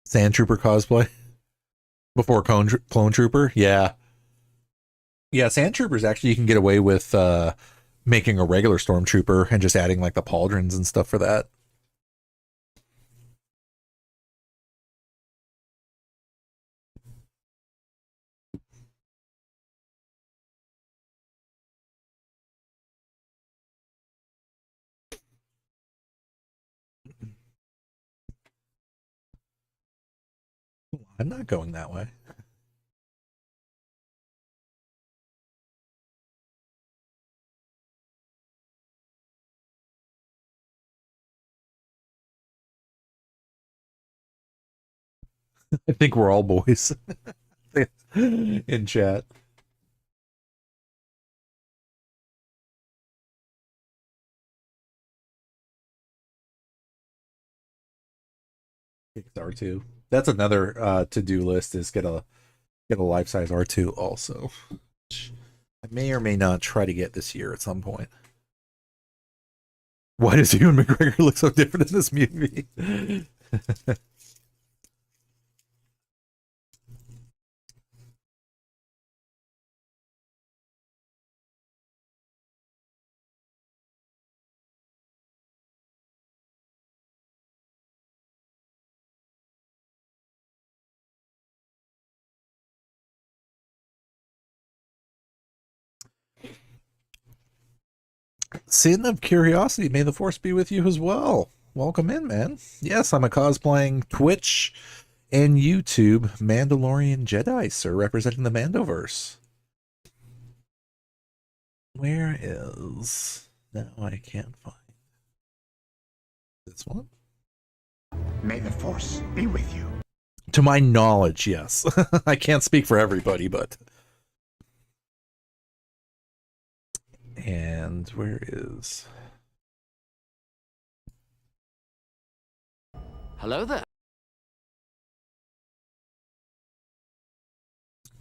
Sand Trooper cosplay before Clone Trooper. Yeah. Yeah, Sand Troopers actually you can get away with making a regular Stormtrooper and just adding like the pauldrons and stuff for that. I'm not going that way. I think we're all boys in chat. It's R2. That's another to-do list is get a life-size R2 also. I may or may not try to get this year at some point. Why does Ewan McGregor look so different in this movie? Sin of Curiosity, may the Force be with you as well. Welcome in, man. Yes, I'm a cosplaying Twitch and YouTube Mandalorian Jedi, sir, representing the Mandoverse. Where is... Now I can't find this one. May the Force be with you. To my knowledge, yes. I can't speak for everybody, but... And where is... Hello there.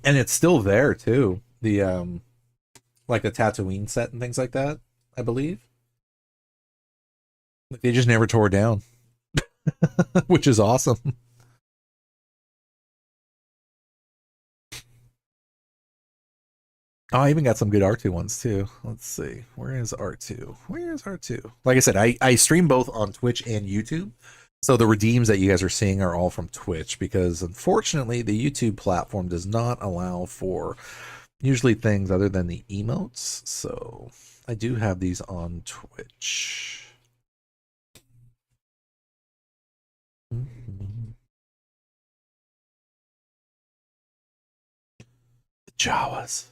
And it's still there, too. The, like the Tatooine set and things like that, I believe. Like they just never tore it down. which is awesome. Oh, I even got some good R2 ones too. Let's see. Where is R2? Where is R2? Like I said, I stream both on Twitch and YouTube. So the redeems that you guys are seeing are all from Twitch because unfortunately the YouTube platform does not allow for usually things other than the emotes. So I do have these on Twitch. The Jawas.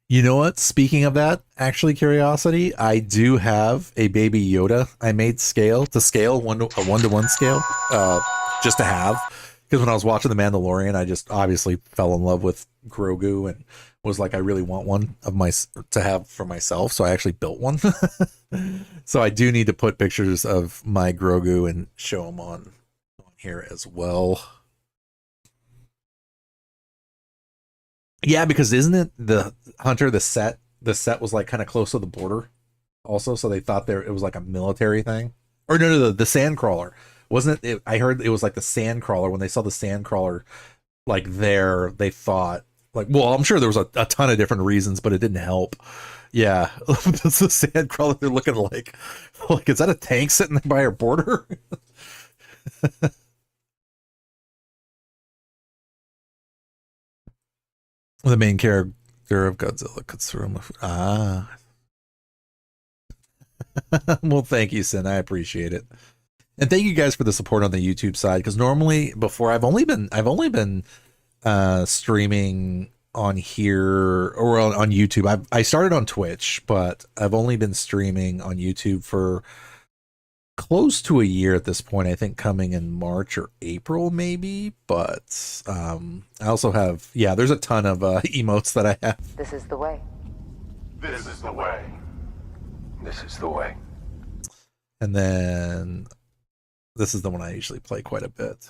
You know what? Speaking of that, actually, curiosity, I do have a baby Yoda. I made to scale a 1-to-1 scale, just to have. Because when I was watching The Mandalorian, I just obviously fell in love with Grogu and was like, I really want one to have for myself. So I actually built one. So I do need to put pictures of my Grogu and show them on here as well. Yeah, because isn't it the Hunter, the set was like kind of close to the border also, so they thought it was like a military thing. Or no, the Sandcrawler. Wasn't it, I heard it was like the Sandcrawler. When they saw the Sandcrawler like there, they thought like, well, I'm sure there was a ton of different reasons, but it didn't help. Yeah, that's the Sandcrawler. They're looking like is that a tank sitting there by our border? The main character of Godzilla Katsura. Well, thank you, Sin. I appreciate it, and thank you guys for the support on the YouTube side. Because normally, before I've only been streaming on here or on YouTube. I started on Twitch, but I've only been streaming on YouTube for close to a year at this point. I think coming in March or April maybe, but I also have there's a ton of emotes that I have. This is the way. This is the way. This is the way. And then this is the one I usually play quite a bit.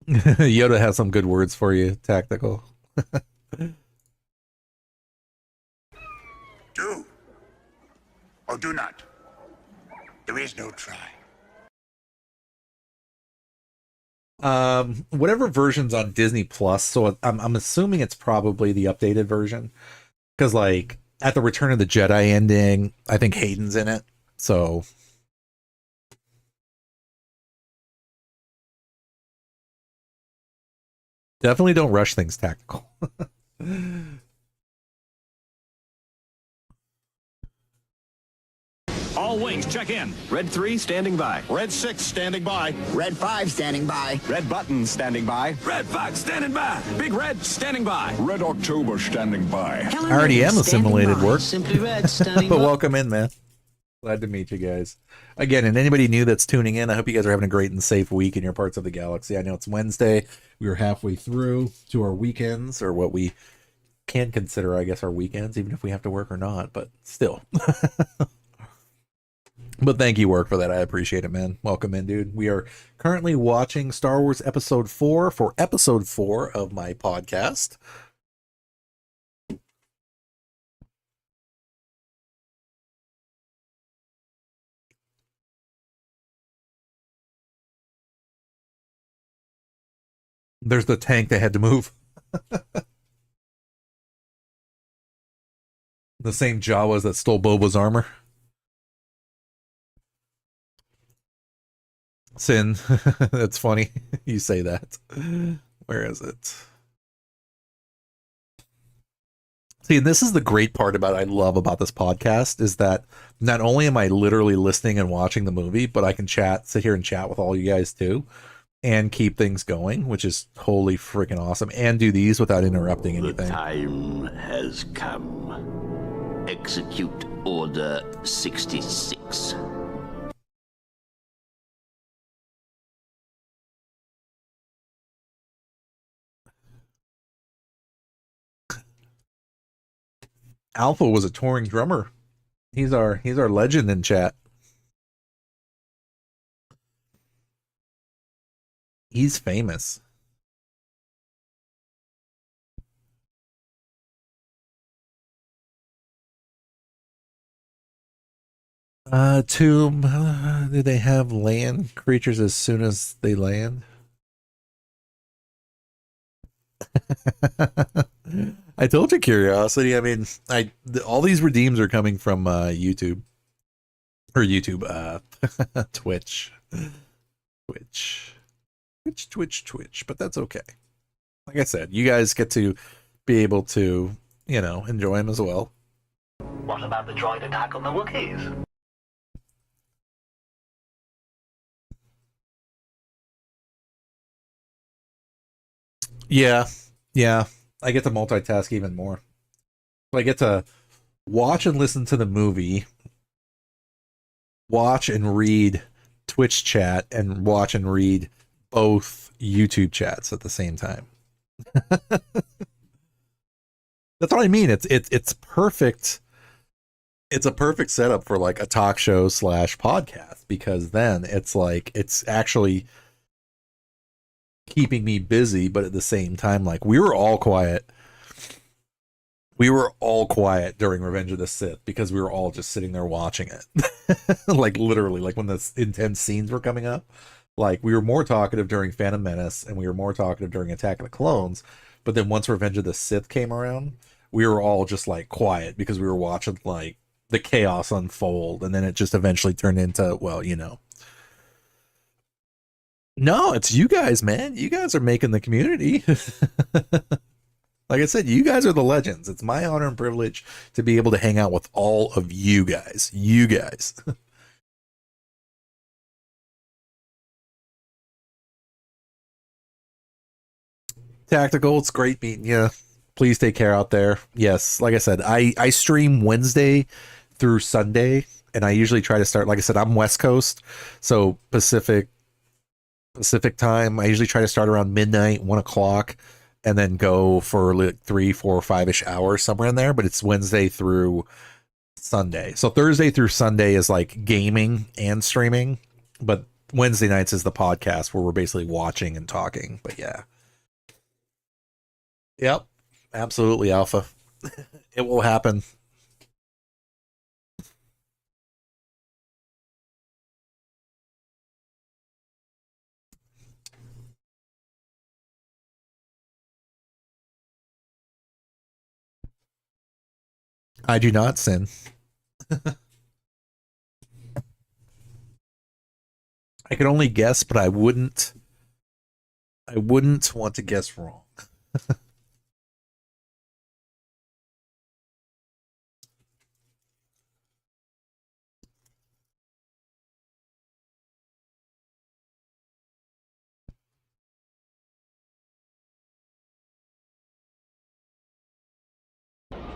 Yoda has some good words for you, Tactical. Do or do not. There is no try. Whatever version's on Disney Plus, so I'm assuming it's probably the updated version. Because like at the Return of the Jedi ending, I think Hayden's in it. So definitely don't rush things, Tactical. All wings, check in. Red 3 standing by. Red 6 standing by. Red 5 standing by. Red button standing by. Red Fox standing by. Big Red standing by. Red October standing by. I already am assimilated work. Simply Red standing But by. welcome in, man. Glad to meet you guys. Again, and anybody new that's tuning in, I hope you guys are having a great and safe week in your parts of the galaxy. I know it's Wednesday. We are halfway through to our weekends, or what we can consider, I guess, our weekends, even if we have to work or not, but still. But thank you, Work, for that. I appreciate it, man. Welcome in, dude. We are currently watching Star Wars Episode 4 for Episode 4 of my podcast. There's the tank they had to move. The same Jawas that stole Boba's armor. Sin. That's funny. You say that. Where is it? See, and this is the great part I love about this podcast is that not only am I literally listening and watching the movie, but I can sit here and chat with all you guys too and keep things going, which is totally freaking awesome, and do these without interrupting anything. The time has come. Execute Order 66. Alpha was a touring drummer. He's our legend in chat. He's famous. Tomb, do they have land creatures as soon as they land? I told you, curiosity. I mean, all these redeems are coming from YouTube or YouTube, Twitch. But that's okay. Like I said, you guys get to be able to, enjoy them as well. What about the droid attack on the Wookiees? Yeah. I get to multitask even more. I get to watch and listen to the movie, watch and read Twitch chat, and watch and read both YouTube chats at the same time. That's what I mean. It's perfect. It's a perfect setup for like a talk show / podcast, because then it's actually keeping me busy, but at the same time, like we were all quiet during Revenge of the Sith because we were all just sitting there watching it. Like literally, like when the intense scenes were coming up, like we were more talkative during Phantom Menace and we were more talkative during Attack of the Clones. But then once Revenge of the Sith came around, we were all just like quiet because we were watching like the chaos unfold, and then it just eventually turned into, well, No, it's you guys, man. You guys are making the community. Like I said, you guys are the legends. It's my honor and privilege to be able to hang out with all of you guys. Tactical, it's great meeting you. Please take care out there. Yes, like I said, I stream Wednesday through Sunday, and I usually try to start, like I said, I'm West Coast, so Pacific time. I usually try to start around midnight, 1 o'clock, and then go for like 3, 4, 5-ish hours, somewhere in there. But it's Wednesday through Sunday. So Thursday through Sunday is like gaming and streaming, but Wednesday nights is the podcast where we're basically watching and talking. But yeah. Yep. Absolutely, Alpha. It will happen. I do not sin. I could only guess, but I wouldn't want to guess wrong.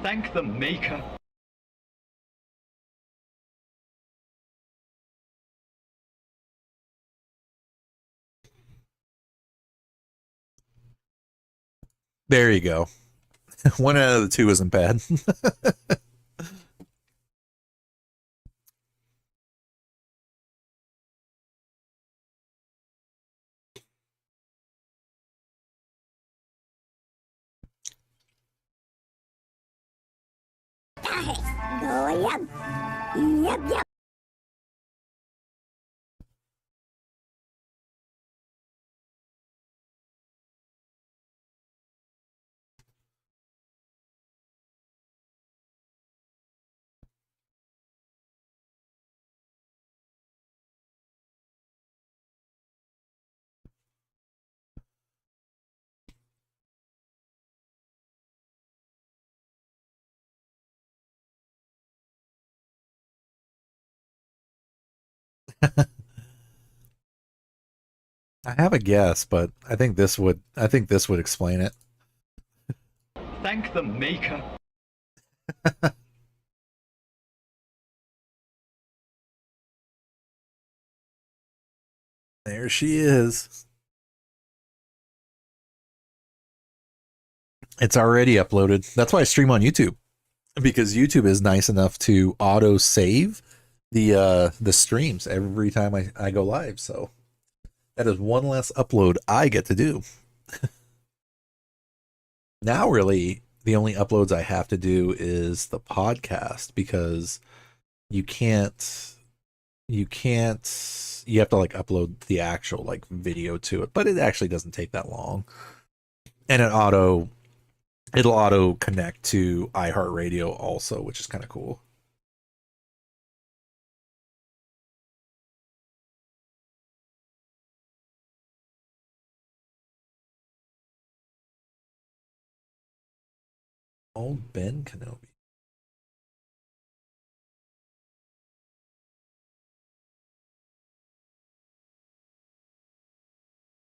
Thank the Maker. There you go. One out of the two isn't bad. Yep. I have a guess, but I think this would explain it. Thank the Maker. There she is. It's already uploaded. That's why I stream on YouTube. because YouTube is nice enough to auto save the streams every time I go live. So that is one less upload I get to do. Now, really, the only uploads I have to do is the podcast, because you have to like upload the actual like video to it, but it actually doesn't take that long. And it'll auto connect to iHeartRadio also, which is kind of cool. Old Ben Kenobi.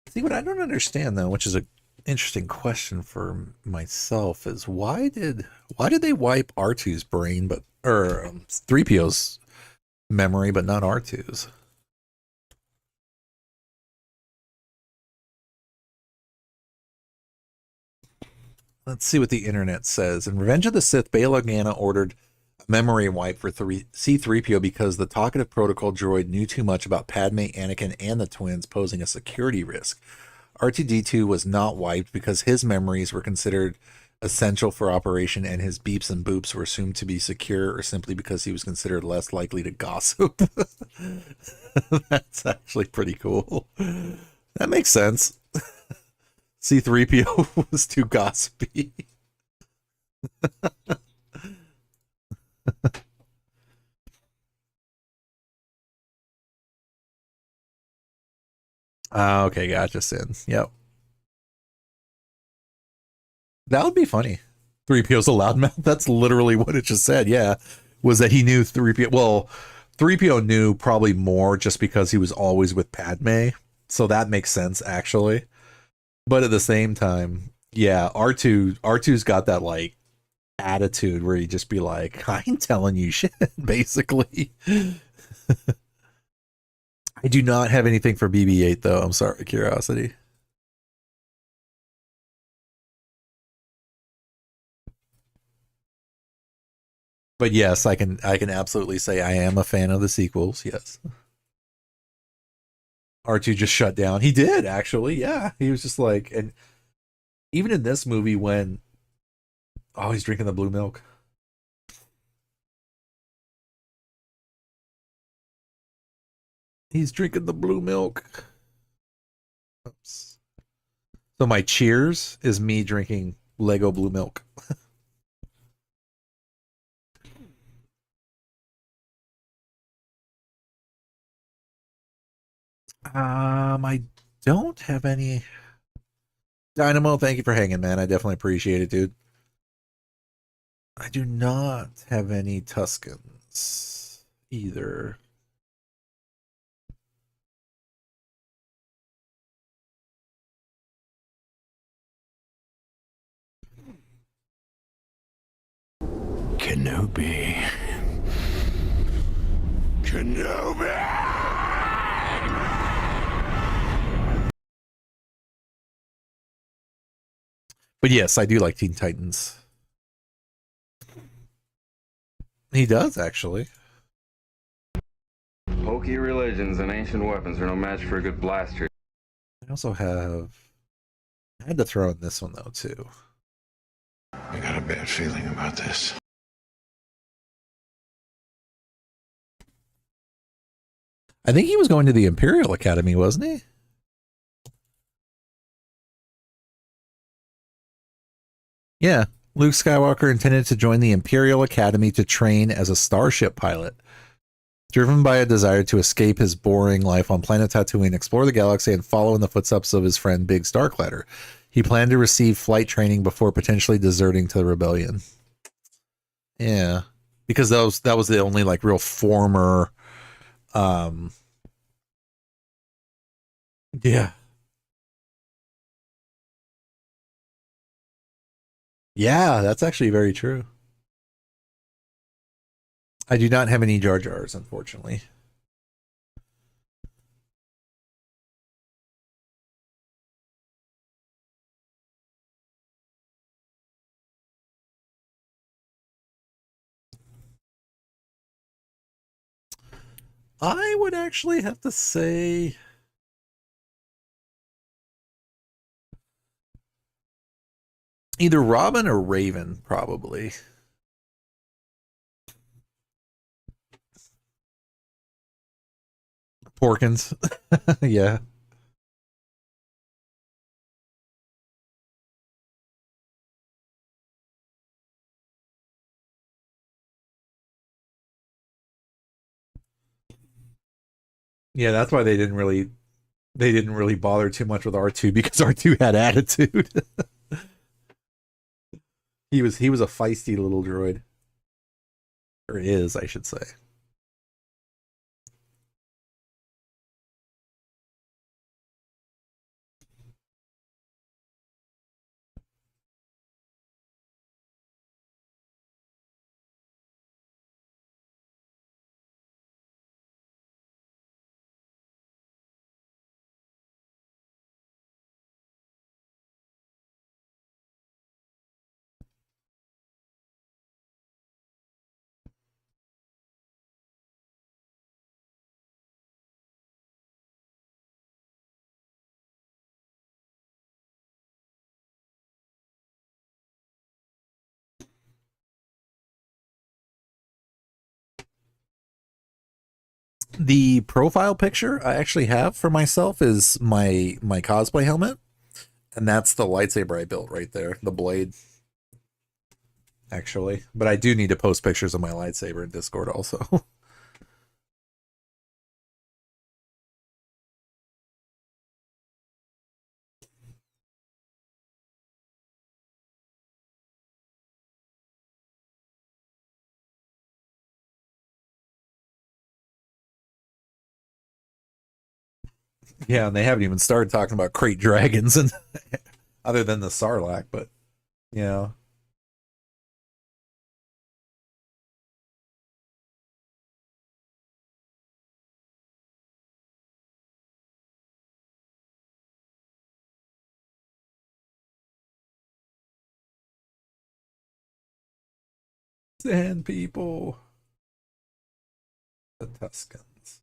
See, what I don't understand though, which is a interesting question for myself, is why did they wipe R2's brain, but 3PO's memory, but not R2's? Let's see what the internet says. In Revenge of the Sith, Bail Organa ordered a memory wipe for C-3PO because the talkative protocol droid knew too much about Padme, Anakin, and the twins, posing a security risk. R2-D2 was not wiped because his memories were considered essential for operation, and his beeps and boops were assumed to be secure, or simply because he was considered less likely to gossip. That's actually pretty cool. That makes sense. C-3PO was too gossipy. Okay, gotcha, Sin. Yep. That would be funny. 3PO's a loudmouth. That's literally what it just said. Yeah. Was that he knew 3PO. Well, 3PO knew probably more just because he was always with Padme. So that makes sense, actually. But at the same time, yeah, R2's got that like attitude where he just be like, I ain't telling you shit, basically. I do not have anything for BB-8 though. I'm sorry, Curiosity. But yes, I can absolutely say I am a fan of the sequels. Yes. R2 just shut down. He did, actually. Yeah. He was just like, and even in this movie when he's drinking the blue milk. He's drinking the blue milk. Oops. So my cheers is me drinking Lego blue milk. I don't have any. Dynamo, thank you for hanging, man. I definitely appreciate it, dude. I do not have any Tuscans either. Kenobi. But yes, I do like Teen Titans. He does, actually. Hokey religions and ancient weapons are no match for a good blaster. I also have. I had to throw in this one though too. I got a bad feeling about this. I think he was going to the Imperial Academy, wasn't he? Yeah. Luke Skywalker intended to join the Imperial Academy to train as a starship pilot. Driven by a desire to escape his boring life on planet Tatooine, explore the galaxy, and follow in the footsteps of his friend Big Starkladder, he planned to receive flight training before potentially deserting to the rebellion. Yeah, because that was the only like real former. Yeah. Yeah, that's actually very true. I do not have any Jar Jars, unfortunately. I would actually have to say either Robin or Raven, probably. Porkins. Yeah. Yeah, that's why they didn't really bother too much with R2 because R2 had attitude. he was a feisty little droid. Or is, I should say. The profile picture I actually have for myself is my cosplay helmet, and that's the lightsaber I built right there, the blade. Actually, but I do need to post pictures of my lightsaber in Discord also. Yeah, and they haven't even started talking about crate dragons and other than the Sarlacc, but yeah. Sand people. The Tuscans.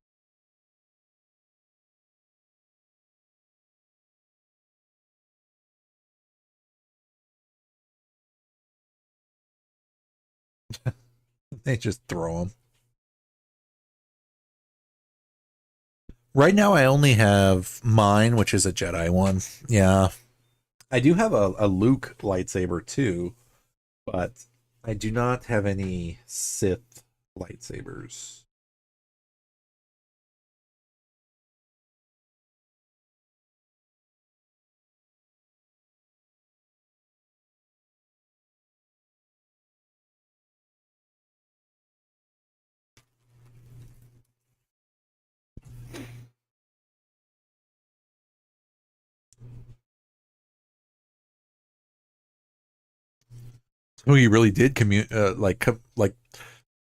They just throw them. Right now, I only have mine, which is a Jedi one. Yeah. I do have a Luke lightsaber too, but I do not have any Sith lightsabers. Who he really did like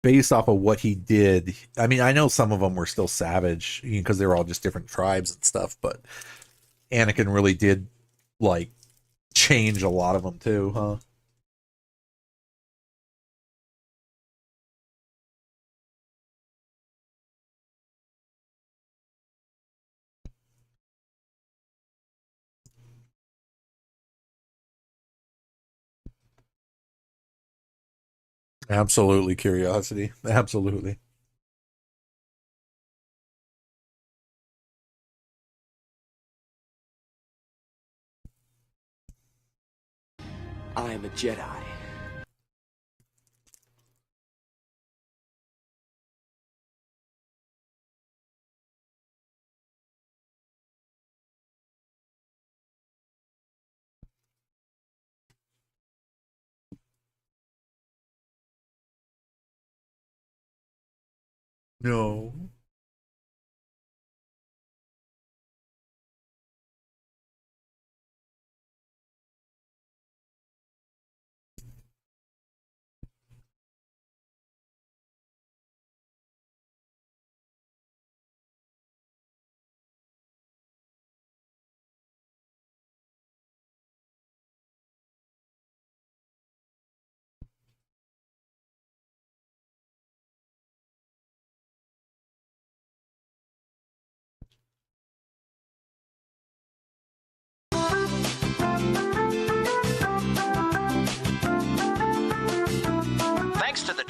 based off of what he did. I mean, I know some of them were still savage because they were all just different tribes and stuff, but Anakin really did like change a lot of them too, huh? Absolutely curiosity. Absolutely. I am a Jedi. No.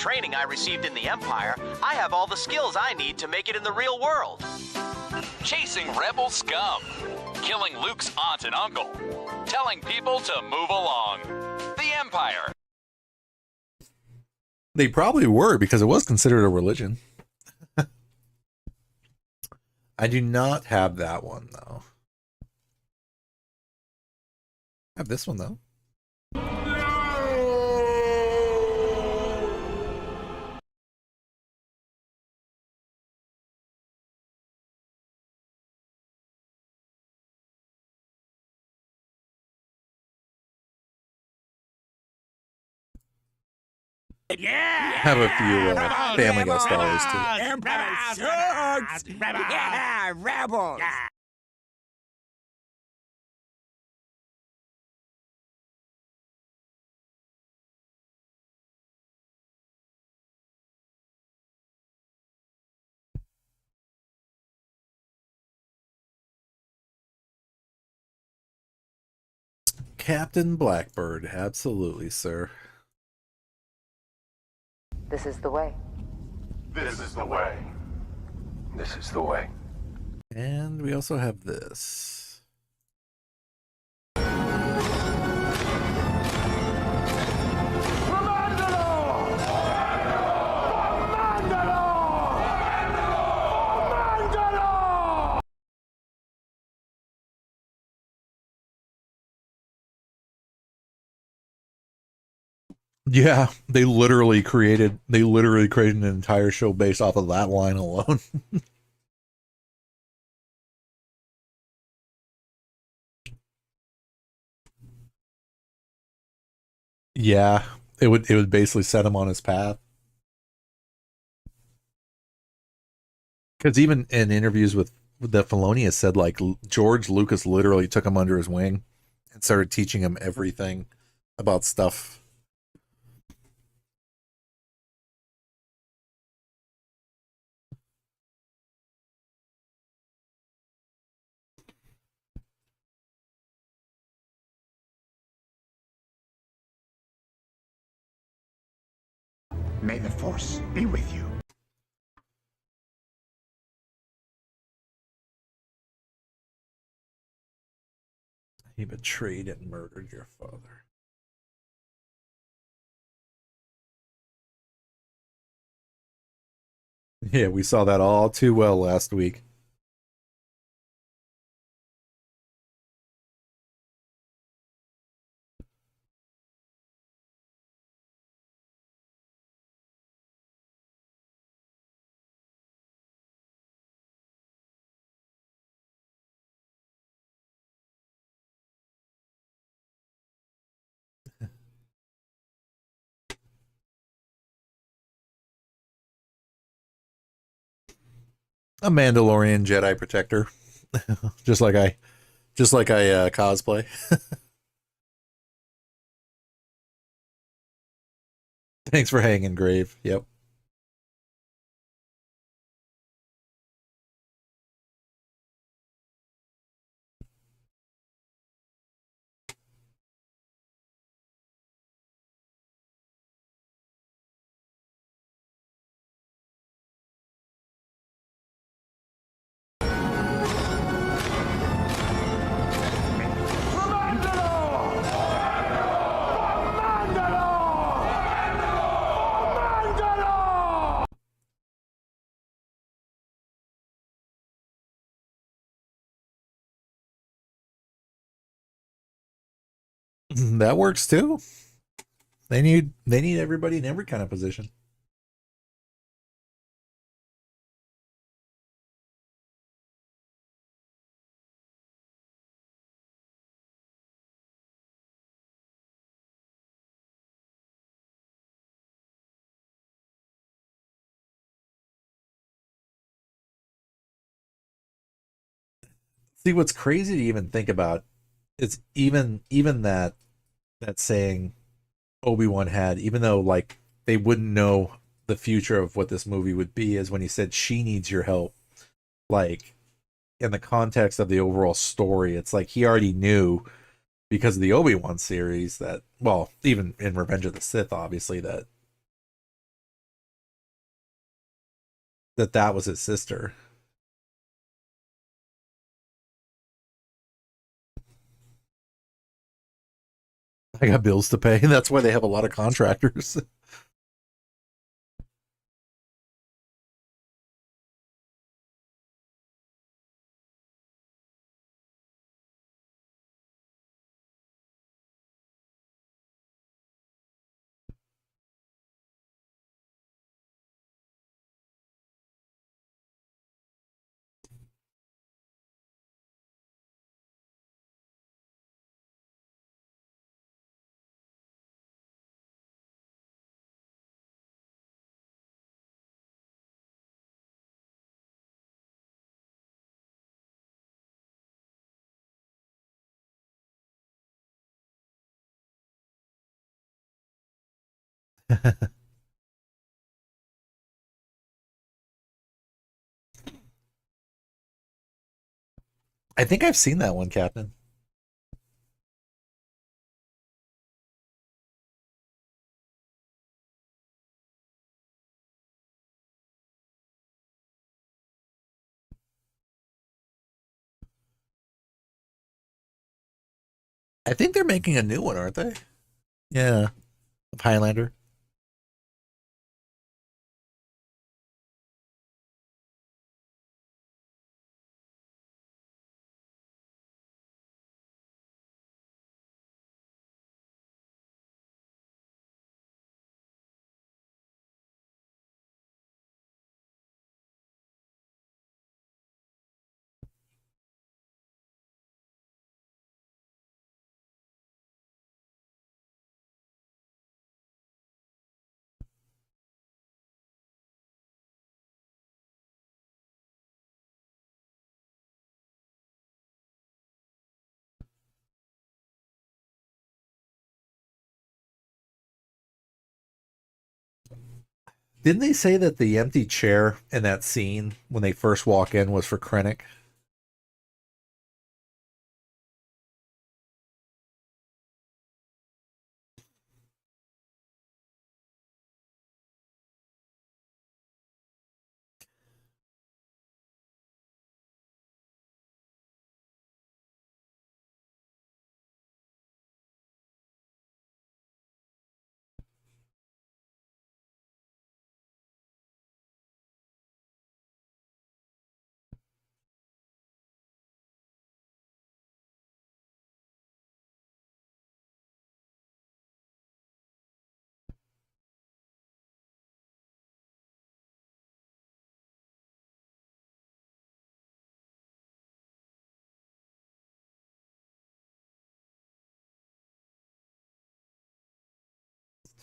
training I received in the Empire, I have all the skills I need to make it in the real world. Chasing rebel scum. Killing Luke's aunt and uncle. Telling people to move along. The Empire. They probably were, because it was considered a religion. I do not have that one, though. I have this one, though. Yeah! Have a few Family Guy stars, too. Yeah, rebels! Captain Blackbird, absolutely, sir. This is the way. This is the way. This is the way. And we also have this. Yeah, they literally created an entire show based off of that line alone. Yeah, it would basically set him on his path. Because even in interviews with the Filoni said, like, George Lucas literally took him under his wing and started teaching him everything about stuff. May the Force be with you. He betrayed and murdered your father. Yeah, we saw that all too well last week. A Mandalorian Jedi protector. just like I cosplay. Thanks for hanging, Grave. Yep. That works too. They need everybody in every kind of position. See, what's crazy to even think about is even that saying Obi-Wan had, even though like they wouldn't know the future of what this movie would be, is when he said she needs your help. Like, in the context of the overall story, it's like he already knew because of the Obi-Wan series that, well, even in Revenge of the Sith, obviously, that that was his sister. I got bills to pay, and that's why they have a lot of contractors. I think I've seen that one, Captain. I think they're making a new one, aren't they? Yeah, of Highlander. Didn't they say that the empty chair in that scene when they first walk in was for Krennic?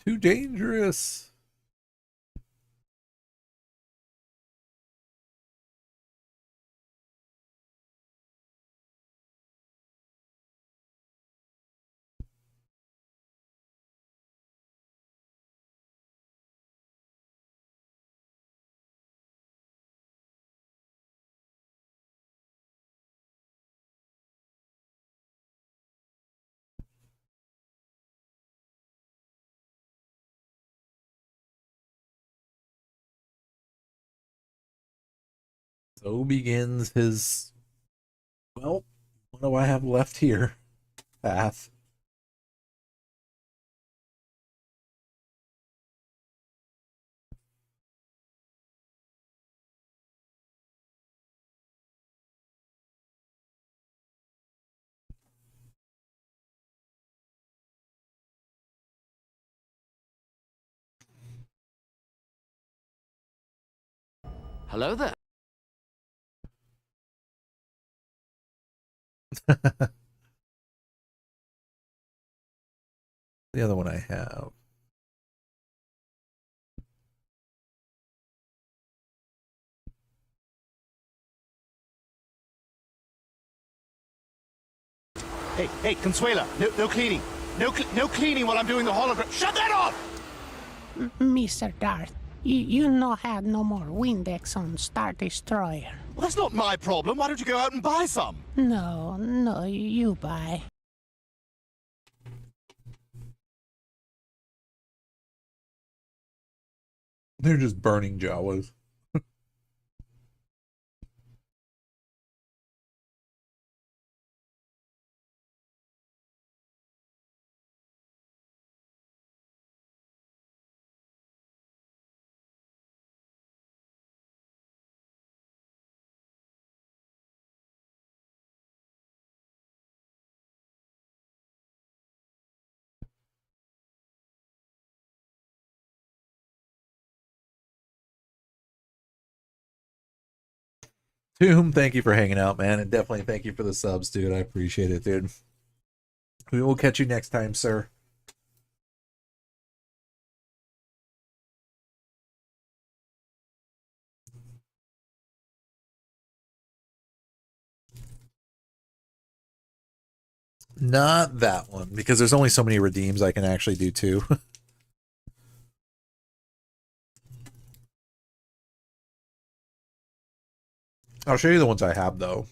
Too dangerous. So begins his, well, what do I have left here? Path. Hello there. The other one I have. Hey, Consuela, no cleaning. No cleaning while I'm doing the hologram. Shut that off! Mr. Darth, you no have no more Windex on Star Destroyer. Well, that's not my problem. Why don't you go out and buy some? No, you buy. They're just burning Jawas. Tomb, thank you for hanging out, man, and definitely thank you for the subs, dude. I appreciate it, dude. We will catch you next time, sir. Not that one, because there's only so many redeems I can actually do too. I'll show you the ones I have, though.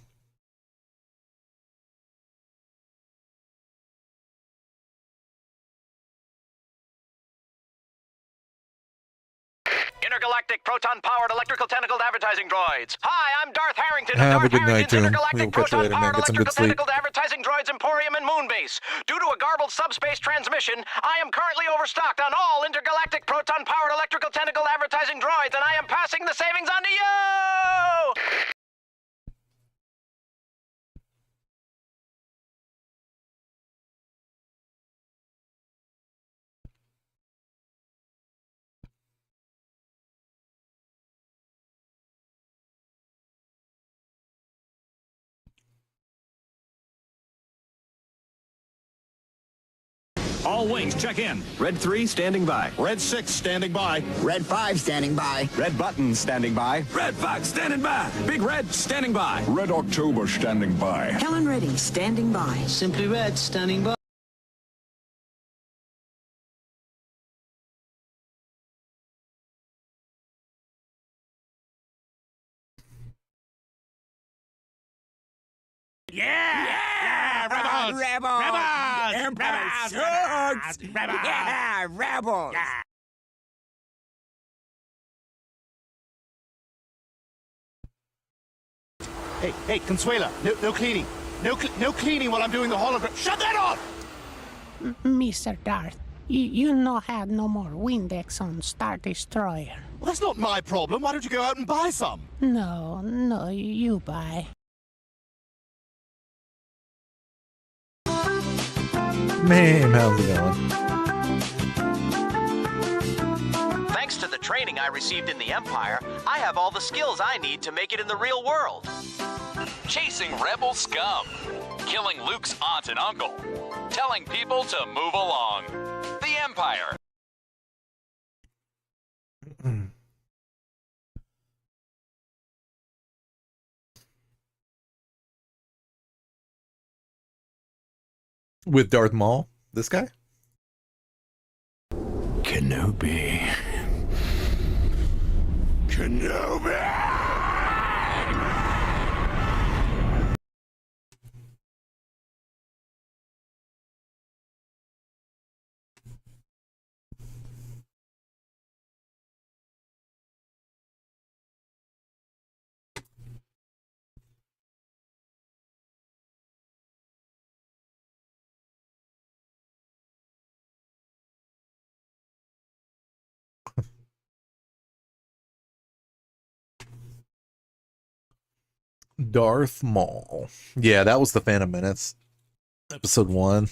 Intergalactic proton-powered electrical tentacled advertising droids. Hi, I'm Darth Harrington Have of a Darth good night, Harrington's Tomb. Intergalactic We'll catch you later, man. proton-powered Get some good electrical sleep. tentacled advertising droids Emporium and Moonbase. Due to a garbled subspace transmission, I am currently overstocked on all intergalactic proton-powered electrical tentacled advertising droids, and I am passing the savings on to you! All wings, check in. Red 3 standing by. Red 6 standing by. Red 5 standing by. Red button standing by. Red Fox standing by. Big Red standing by. Red October standing by. Helen Reddy standing by. Simply Red standing by. Yeah! Rebels! Rebels! Rebels! Yeah! Rebels! Hey, Consuela, no cleaning. No cleaning while I'm doing the hologram. Shut that off! Mr. Darth, you no had no more Windex on Star Destroyer. Well, that's not my problem. Why don't you go out and buy some? No, you buy. Man, how's it going? Thanks to the training I received in the Empire, I have all the skills I need to make it in the real world. Chasing rebel scum. Killing Luke's aunt and uncle. Telling people to move along. The Empire. With Darth Maul, this guy? Kenobi. Darth Maul. Yeah, that was the Phantom Menace. Episode 1.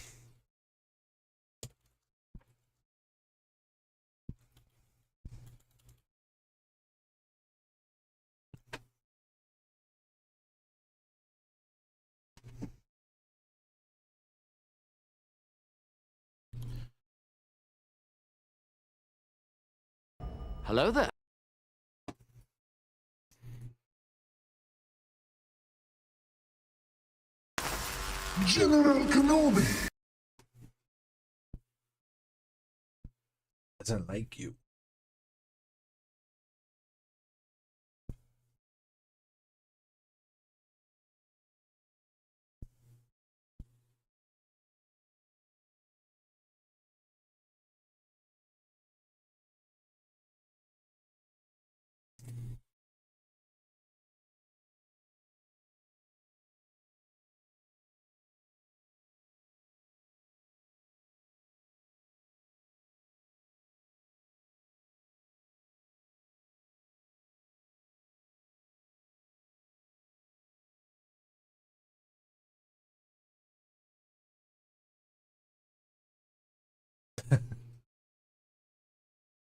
Hello there. General Kenobi. Doesn't like you.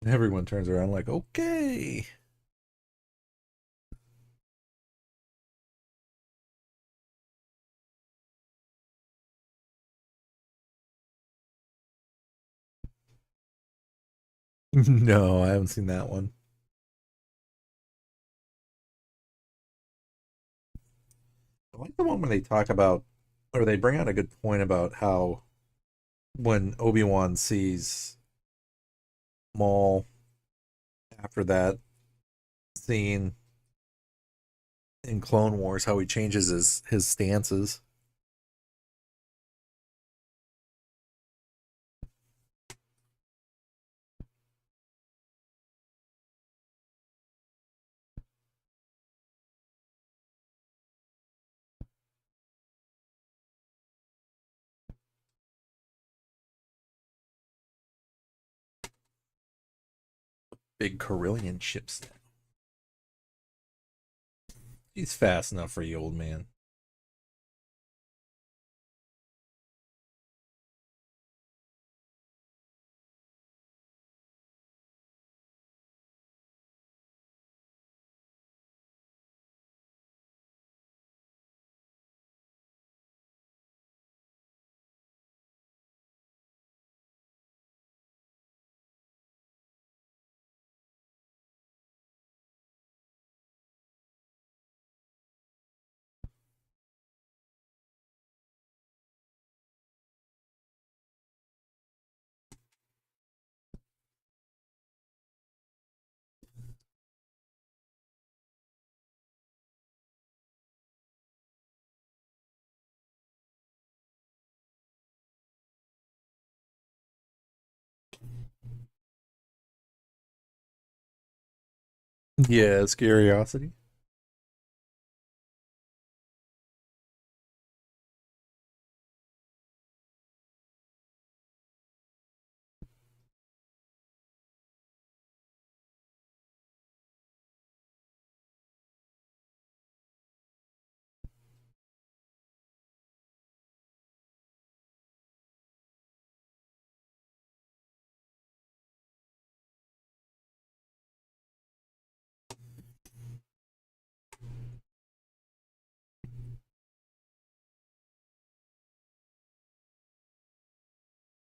Everyone turns around like, okay. No, I haven't seen that one. I like the one when they talk about, or they bring out a good point about how when Obi-Wan sees Maul after that scene in Clone Wars, how he changes his stances. Big Corellian ships now. He's fast enough for you, old man. Yeah, it's curiosity.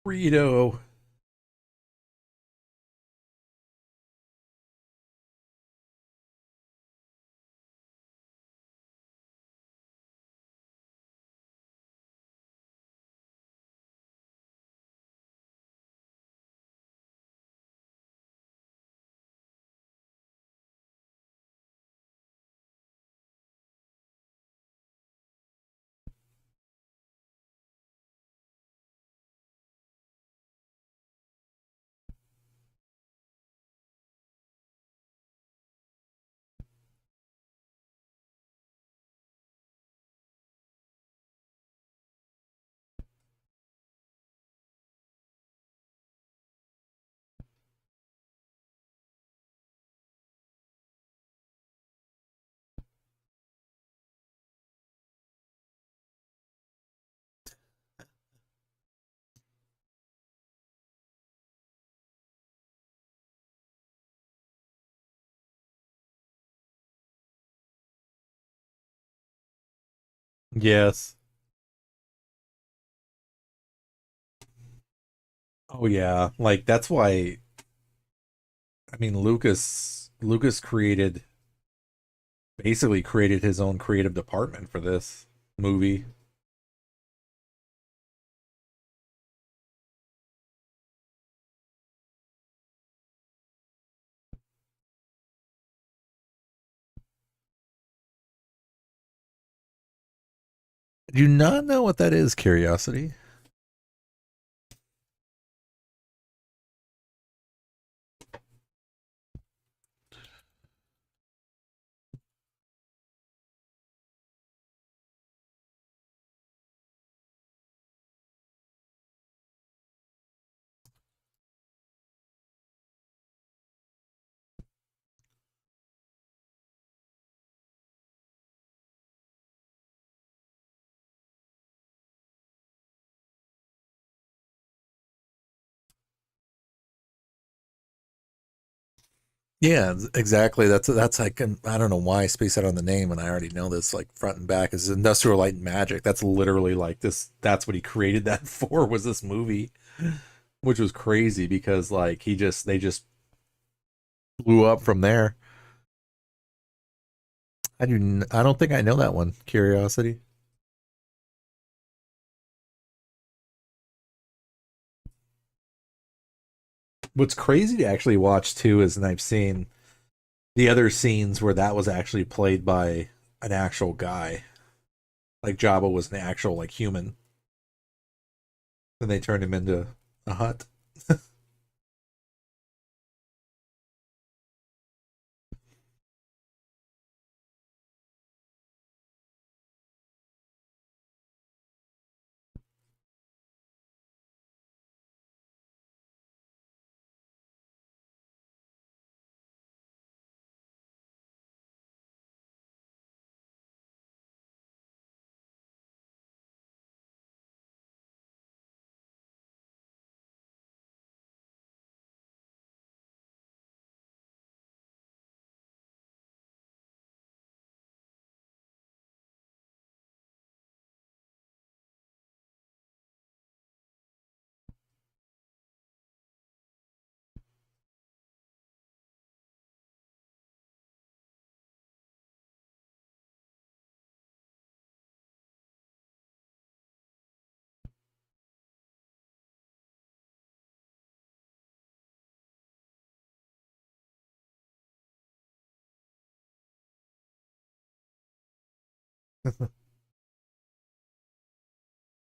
Rito. Yes. Oh yeah, like that's why I mean Lucas created basically created his own creative department for this movie. I do not know what that is, curiosity. Yeah, exactly. That's like I don't know why I spaced out on the name, and I already know this like front and back is Industrial Light and Magic. That's literally like this. That's what he created that for was this movie, which was crazy because like they just blew up from there. I don't think I know that one. Curiosity. What's crazy to actually watch too is, and I've seen the other scenes where that was actually played by an actual guy. Like Jabba was an actual like human. Then they turned him into a hut.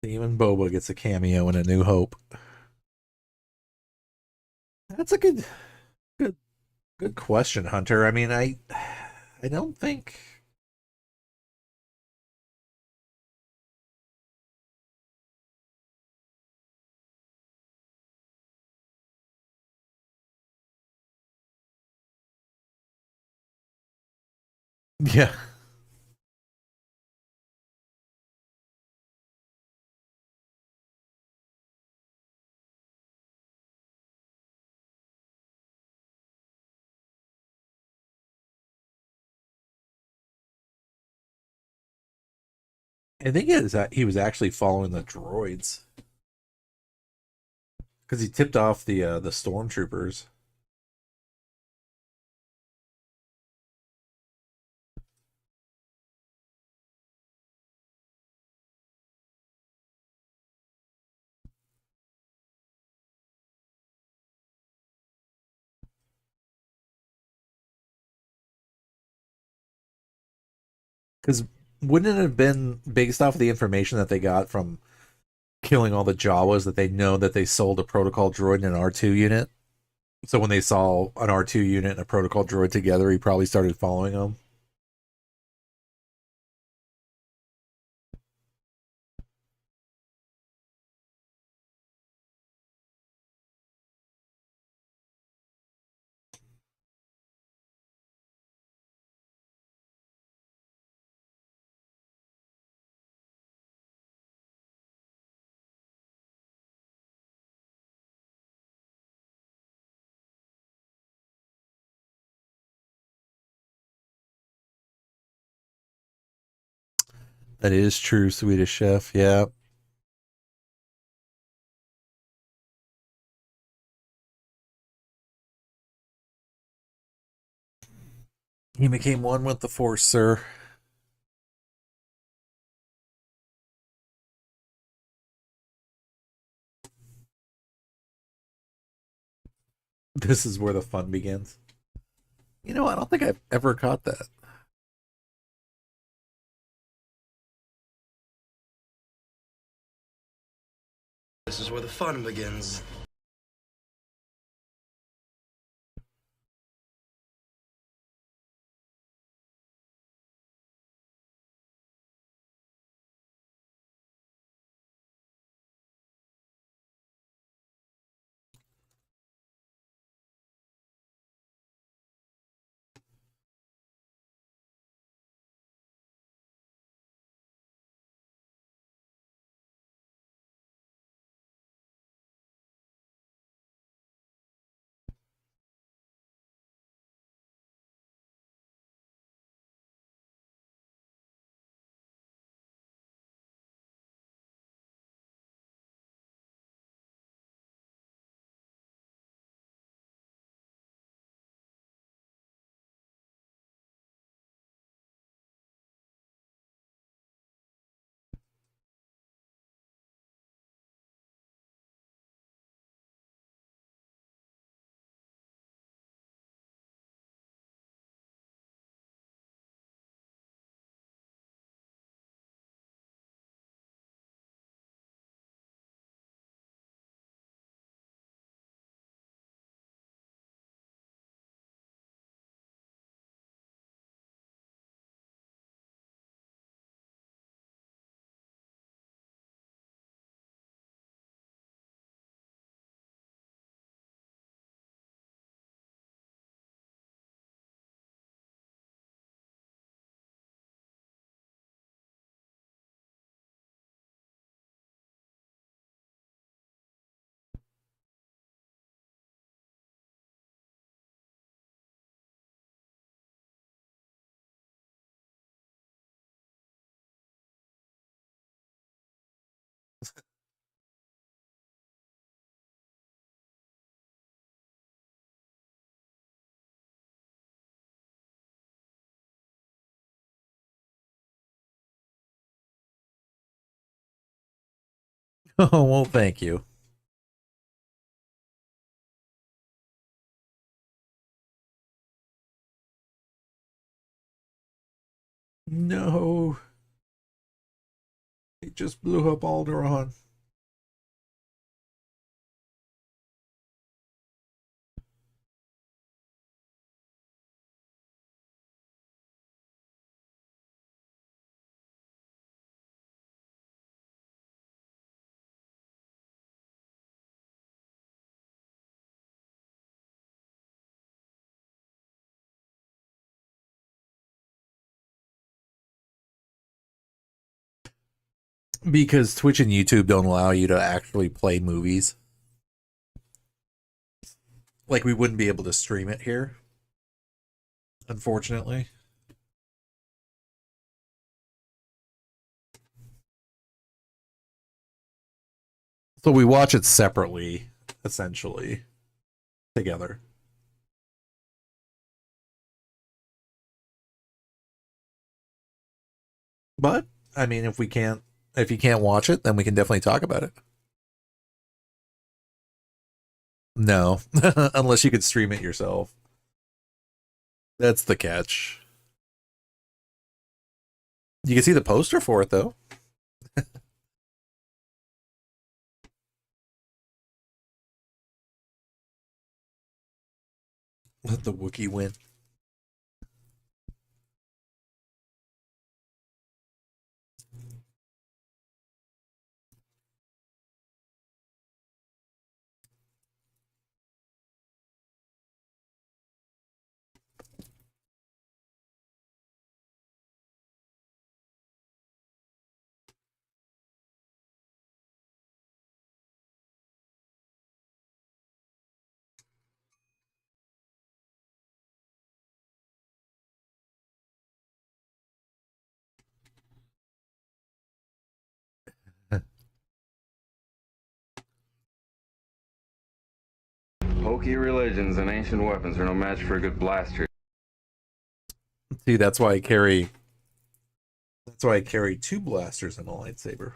Even Boba gets a cameo in A New Hope. That's a good question, Hunter. I mean, I don't think. Yeah. I think it is that he was actually following the droids because he tipped off the stormtroopers. Because wouldn't it have been based off of the information that they got from killing all the Jawas that they know that they sold a protocol droid and an R2 unit? So when they saw an R2 unit and a protocol droid together, he probably started following them. That is true, Swedish Chef. Yeah. He became one with the Force, sir. This is where the fun begins. You know, I don't think I've ever caught that. This is where the fun begins. Oh, well, thank you. No. He just blew up Alderaan. Because Twitch and YouTube don't allow you to actually play movies. Like, we wouldn't be able to stream it here, unfortunately. So we watch it separately, essentially, together. But, I mean, if you can't watch it, then we can definitely talk about it. No, unless you could stream it yourself. That's the catch. You can see the poster for it, though. Let the Wookiee win. Hokey religions and ancient weapons are no match for a good blaster. See, that's why I carry two blasters and a lightsaber.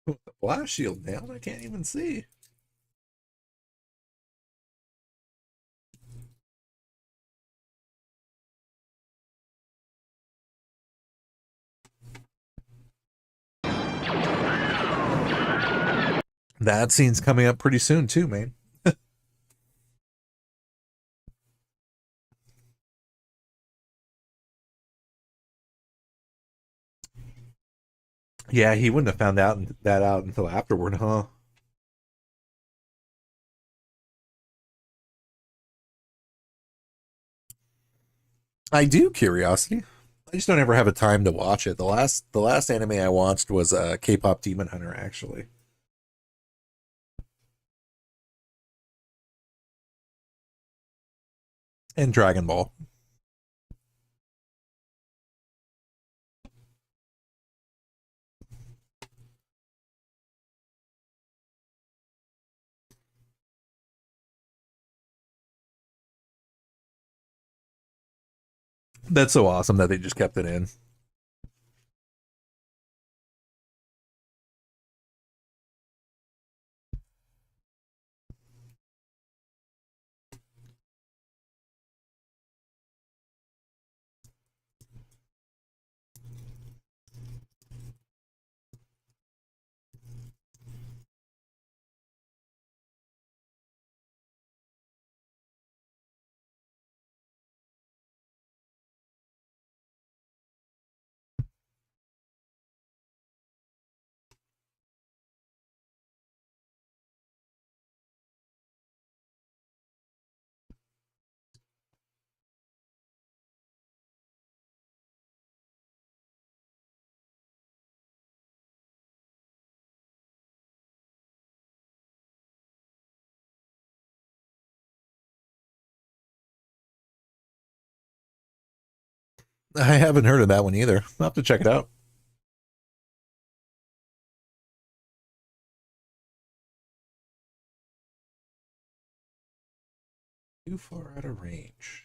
Put the blast shield down, I can't even see. That scene's coming up pretty soon too, man. Yeah, he wouldn't have found that out until afterward, huh? I do, Curiosity. I just don't ever have a time to watch it. The last anime I watched was K-pop Demon Hunter, actually. And Dragon Ball. That's so awesome that they just kept it in. I haven't heard of that one either. I'll have to check it out. Too far out of range.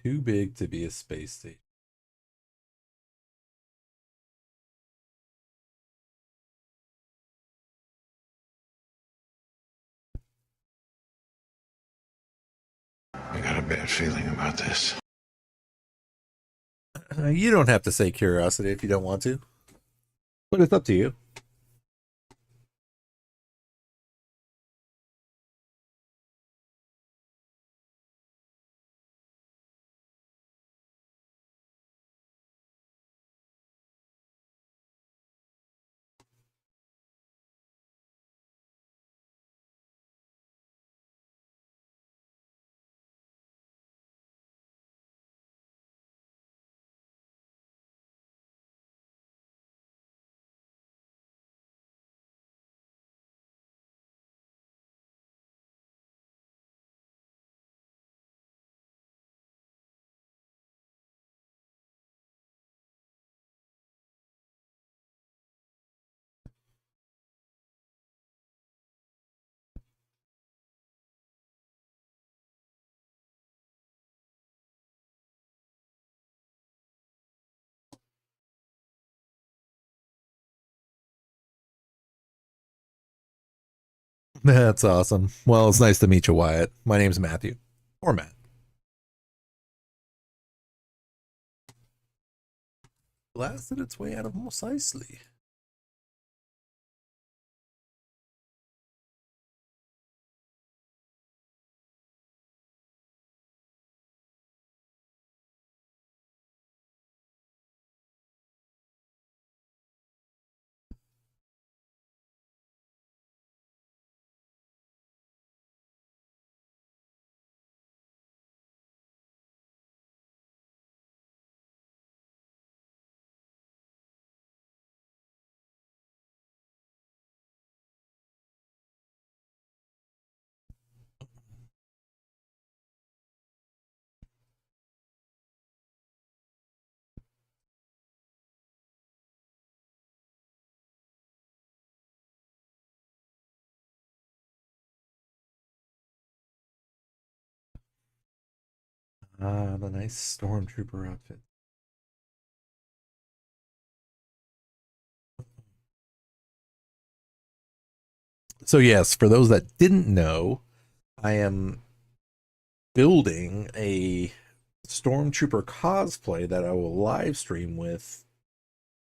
Too big to be a space station. I got a bad feeling about this. You don't have to say curiosity if you don't want to, but it's up to you. That's awesome. Well, it's nice to meet you, Wyatt. My name's Matthew. Or Matt. Blasted its way out of Mos Eisley. Ah, the nice stormtrooper outfit. So yes, for those that didn't know, I am building a stormtrooper cosplay that I will live stream with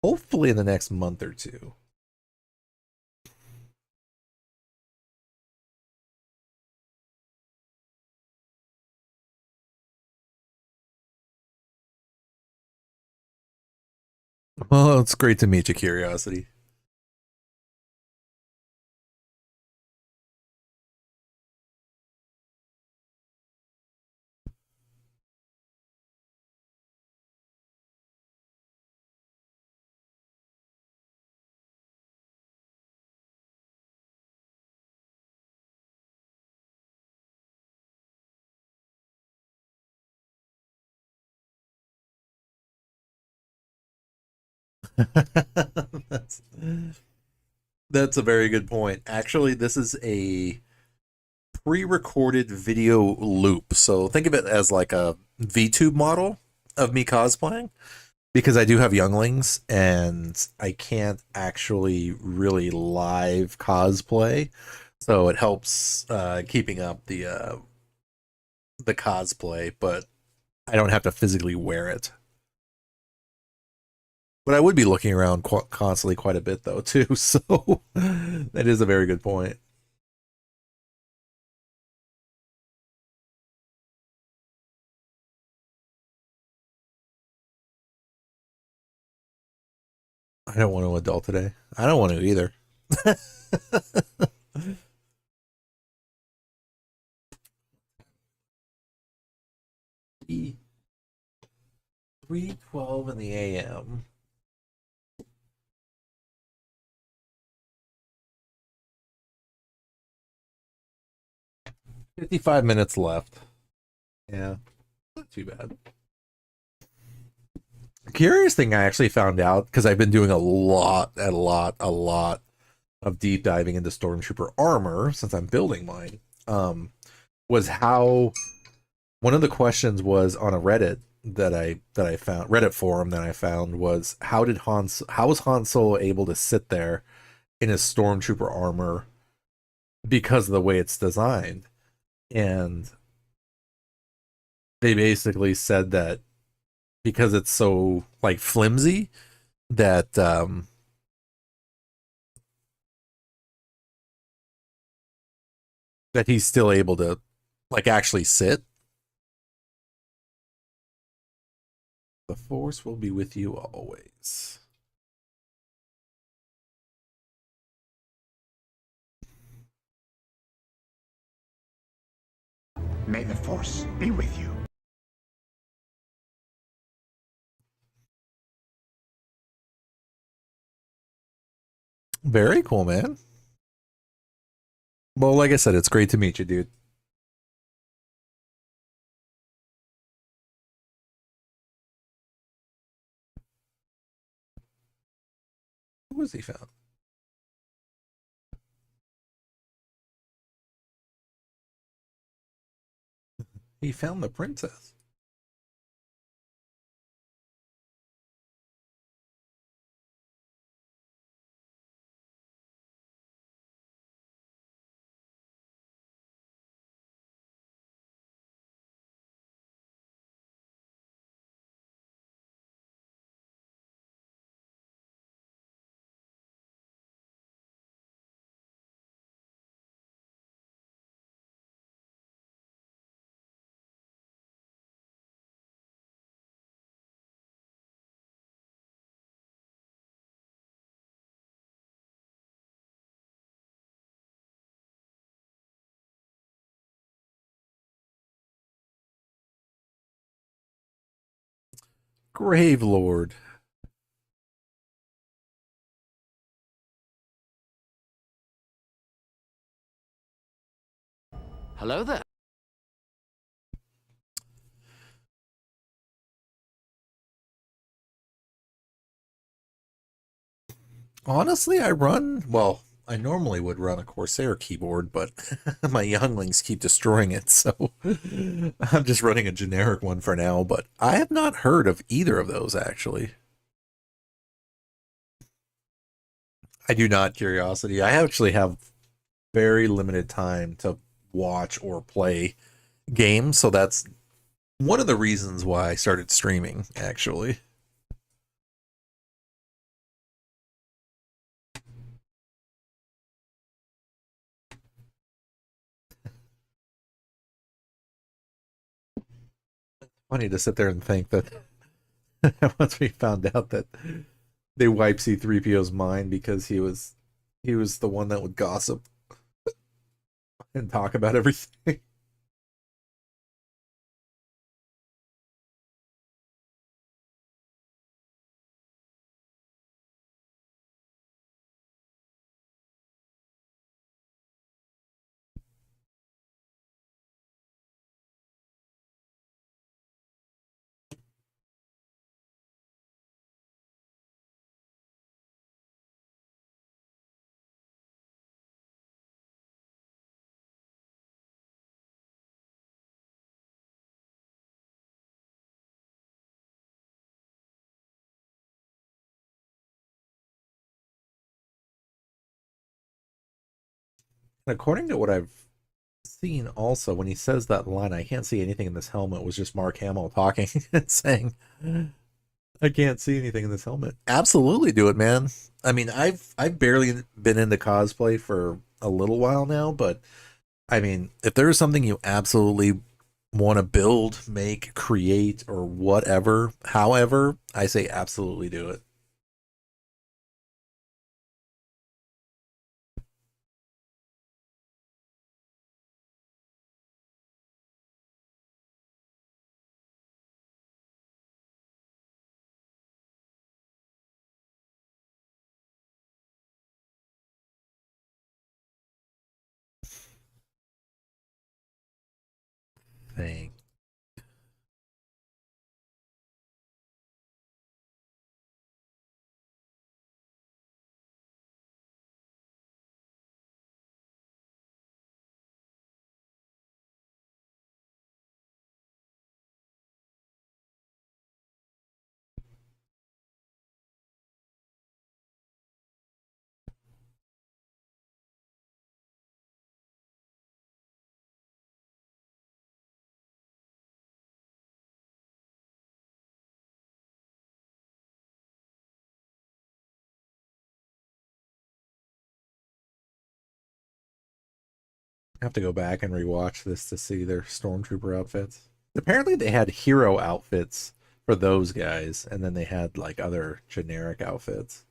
hopefully in the next month or two. Well, it's great to meet you, Curiosity. That's a very good point. Actually, this is a pre-recorded video loop. So think of it as like a VTube model of me cosplaying, because I do have younglings and I can't actually really live cosplay. So it helps keeping up the cosplay, but I don't have to physically wear it. But I would be looking around constantly quite a bit, though, too. So that is a very good point. I don't want to adult today. I don't want to either. 3:12 in the AM. $55 left. Yeah, not too bad. Curious thing I actually found out, because I've been doing a lot of deep diving into Stormtrooper armor since I'm building mine, was how one of the questions was on a Reddit that I found, Reddit forum that I found, was how was Han Solo able to sit there in his Stormtrooper armor because of the way it's designed? And they basically said that because it's so like flimsy that that he's still able to like actually sit. The Force will be with you always. May the Force be with you. Very cool, man. Well, like I said, it's great to meet you, dude. Who was he found? He found the princess. Grave Lord. Hello there. Honestly, I normally would run a Corsair keyboard, but my younglings keep destroying it, so I'm just running a generic one for now, but I have not heard of either of those, actually. I do not, Curiosity. I actually have very limited time to watch or play games, so that's one of the reasons why I started streaming, actually. Funny to sit there and think that once we found out that they wiped C-3PO's mind because he was the one that would gossip and talk about everything. According to what I've seen also, when he says that line, I can't see anything in this helmet, was just Mark Hamill talking and saying, I can't see anything in this helmet. Absolutely do it, man. I mean, I've barely been into cosplay for a little while now, but I mean, if there's something you absolutely want to build, make, create, or whatever, however, I say absolutely do it. Thing. I have to go back and rewatch this to see their stormtrooper outfits. Apparently they had hero outfits for those guys, and then they had like other generic outfits.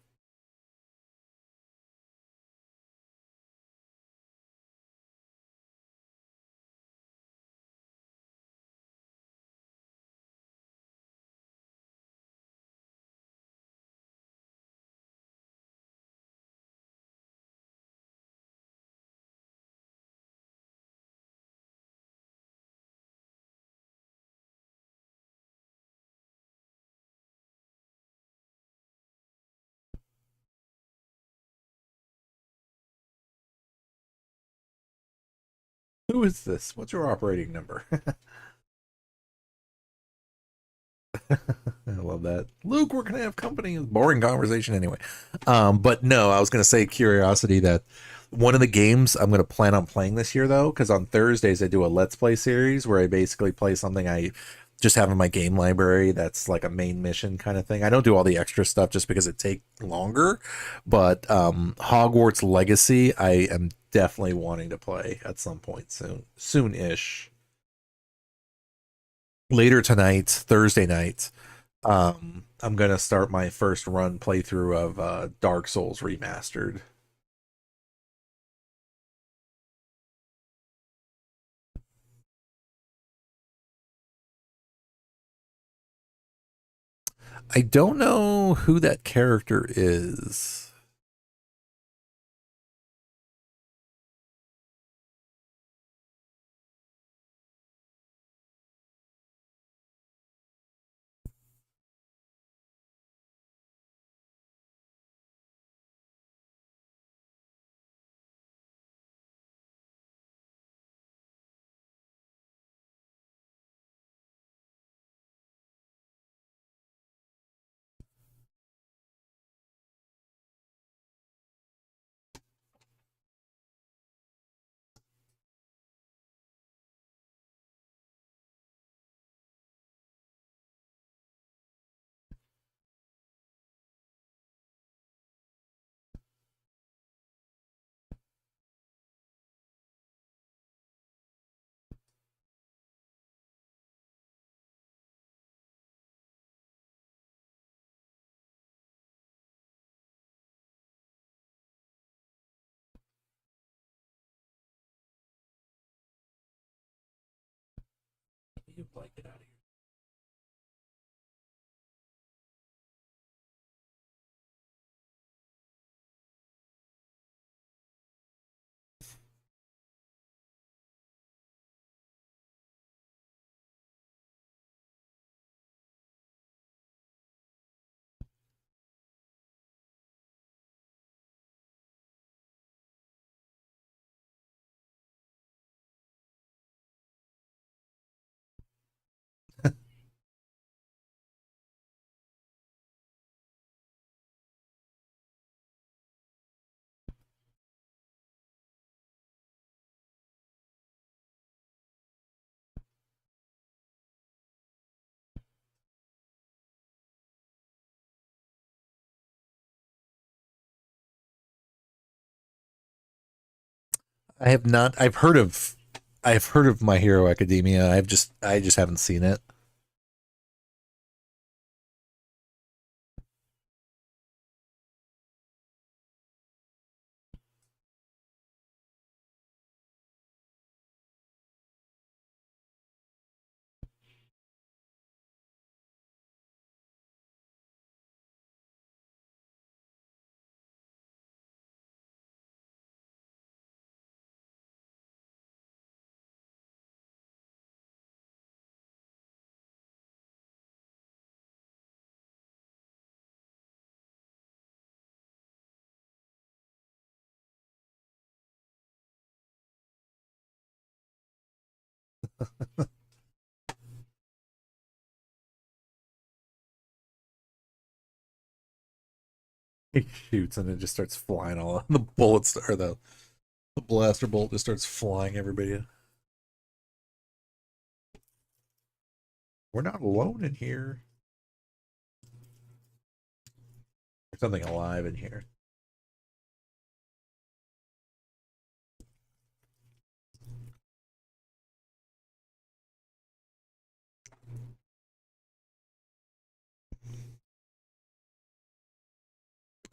Who is this? What's your operating number? I love that. Luke, we're gonna have company. Boring conversation anyway. But no, I was gonna say curiosity that one of the games I'm gonna plan on playing this year though, because on Thursdays I do a Let's Play series where I basically play something I just have in my game library that's like a main mission kind of thing. I don't do all the extra stuff just because it takes longer. But Hogwarts Legacy I am definitely wanting to play at some point soon-ish. Later tonight, Thursday night, I'm gonna start my first run playthrough of Dark Souls Remastered. I don't know who that character is. You like it out of here. I have not. I've heard of My Hero Academia. I just haven't seen it. He shoots and it just starts flying all the bullets, or the blaster bolt just starts flying everybody. We're not alone in here. There's something alive in here.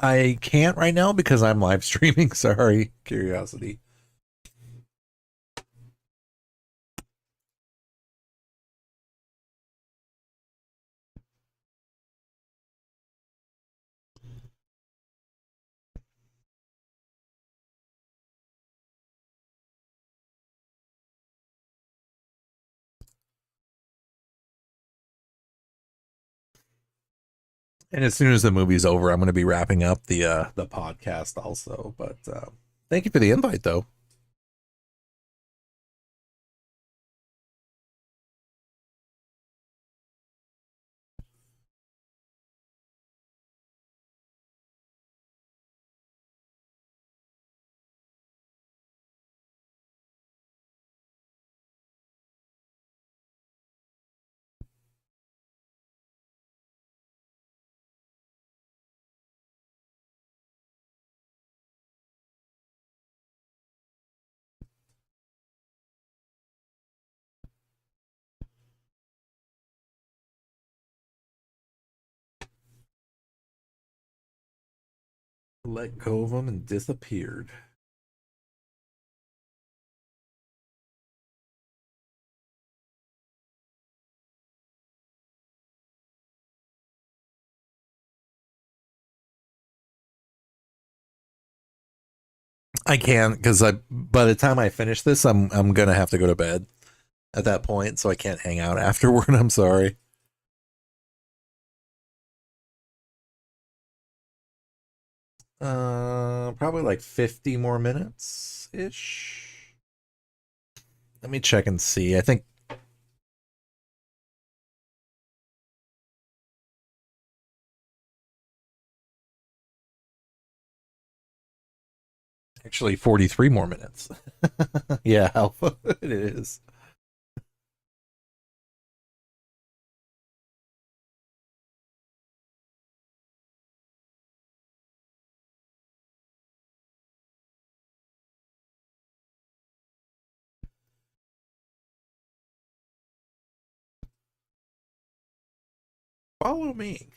I can't right now because I'm live streaming. Sorry, Curiosity. And as soon as the movie's over, I'm going to be wrapping up the podcast also. But thank you for the invite, though. Let go of him and disappeared. I can't because by the time I finish this, I'm gonna have to go to bed at that point, so I can't hang out afterward. I'm sorry. Probably like 50 more minutes ish. Let me check and see. I think actually 43 more minutes. Yeah, Alpha, it is. Follow me.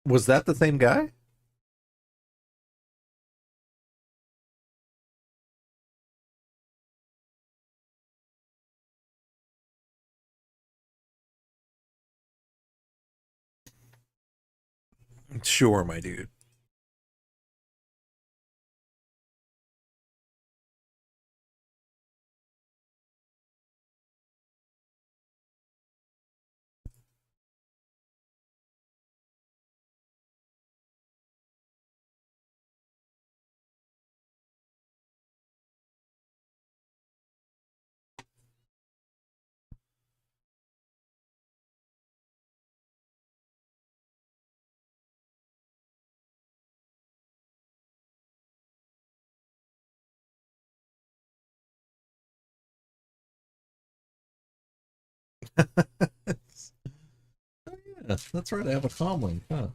Was that the same guy? Sure, my dude. Yeah, that's right. I have a comlink, huh?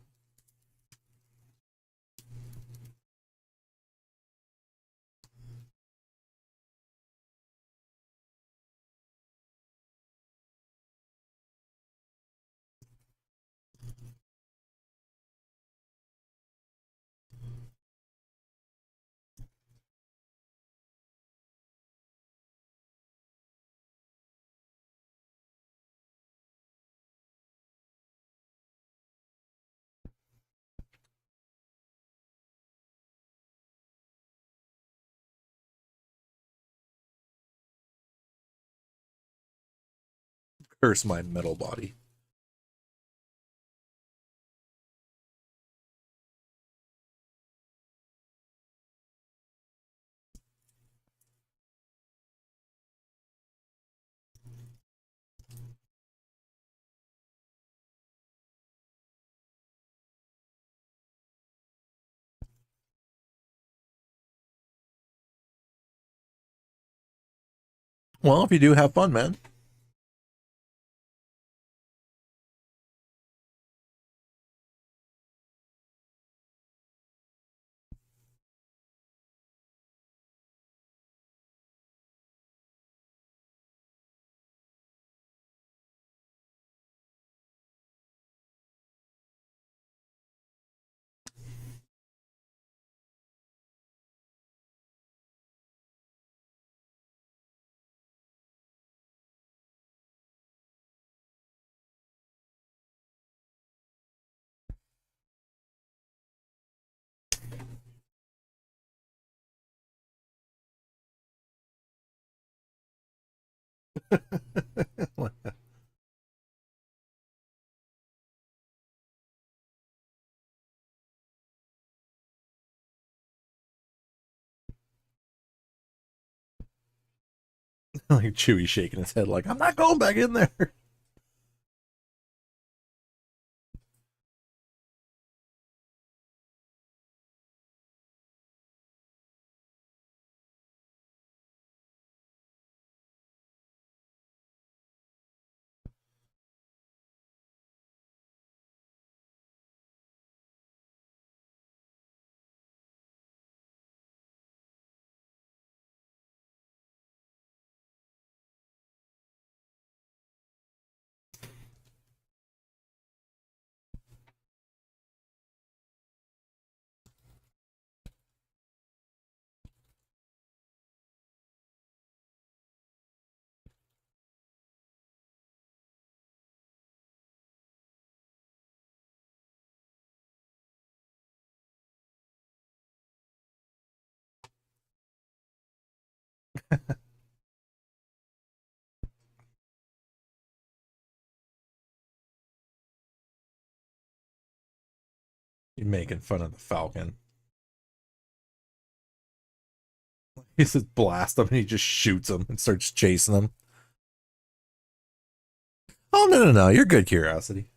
Curse my metal body. Well, if you do, have fun, man. Like Chewie shaking his head like, I'm not going back in there. You're making fun of the Falcon. He says blast him and he just shoots him and starts chasing him. Oh, no. You're good, Curiosity.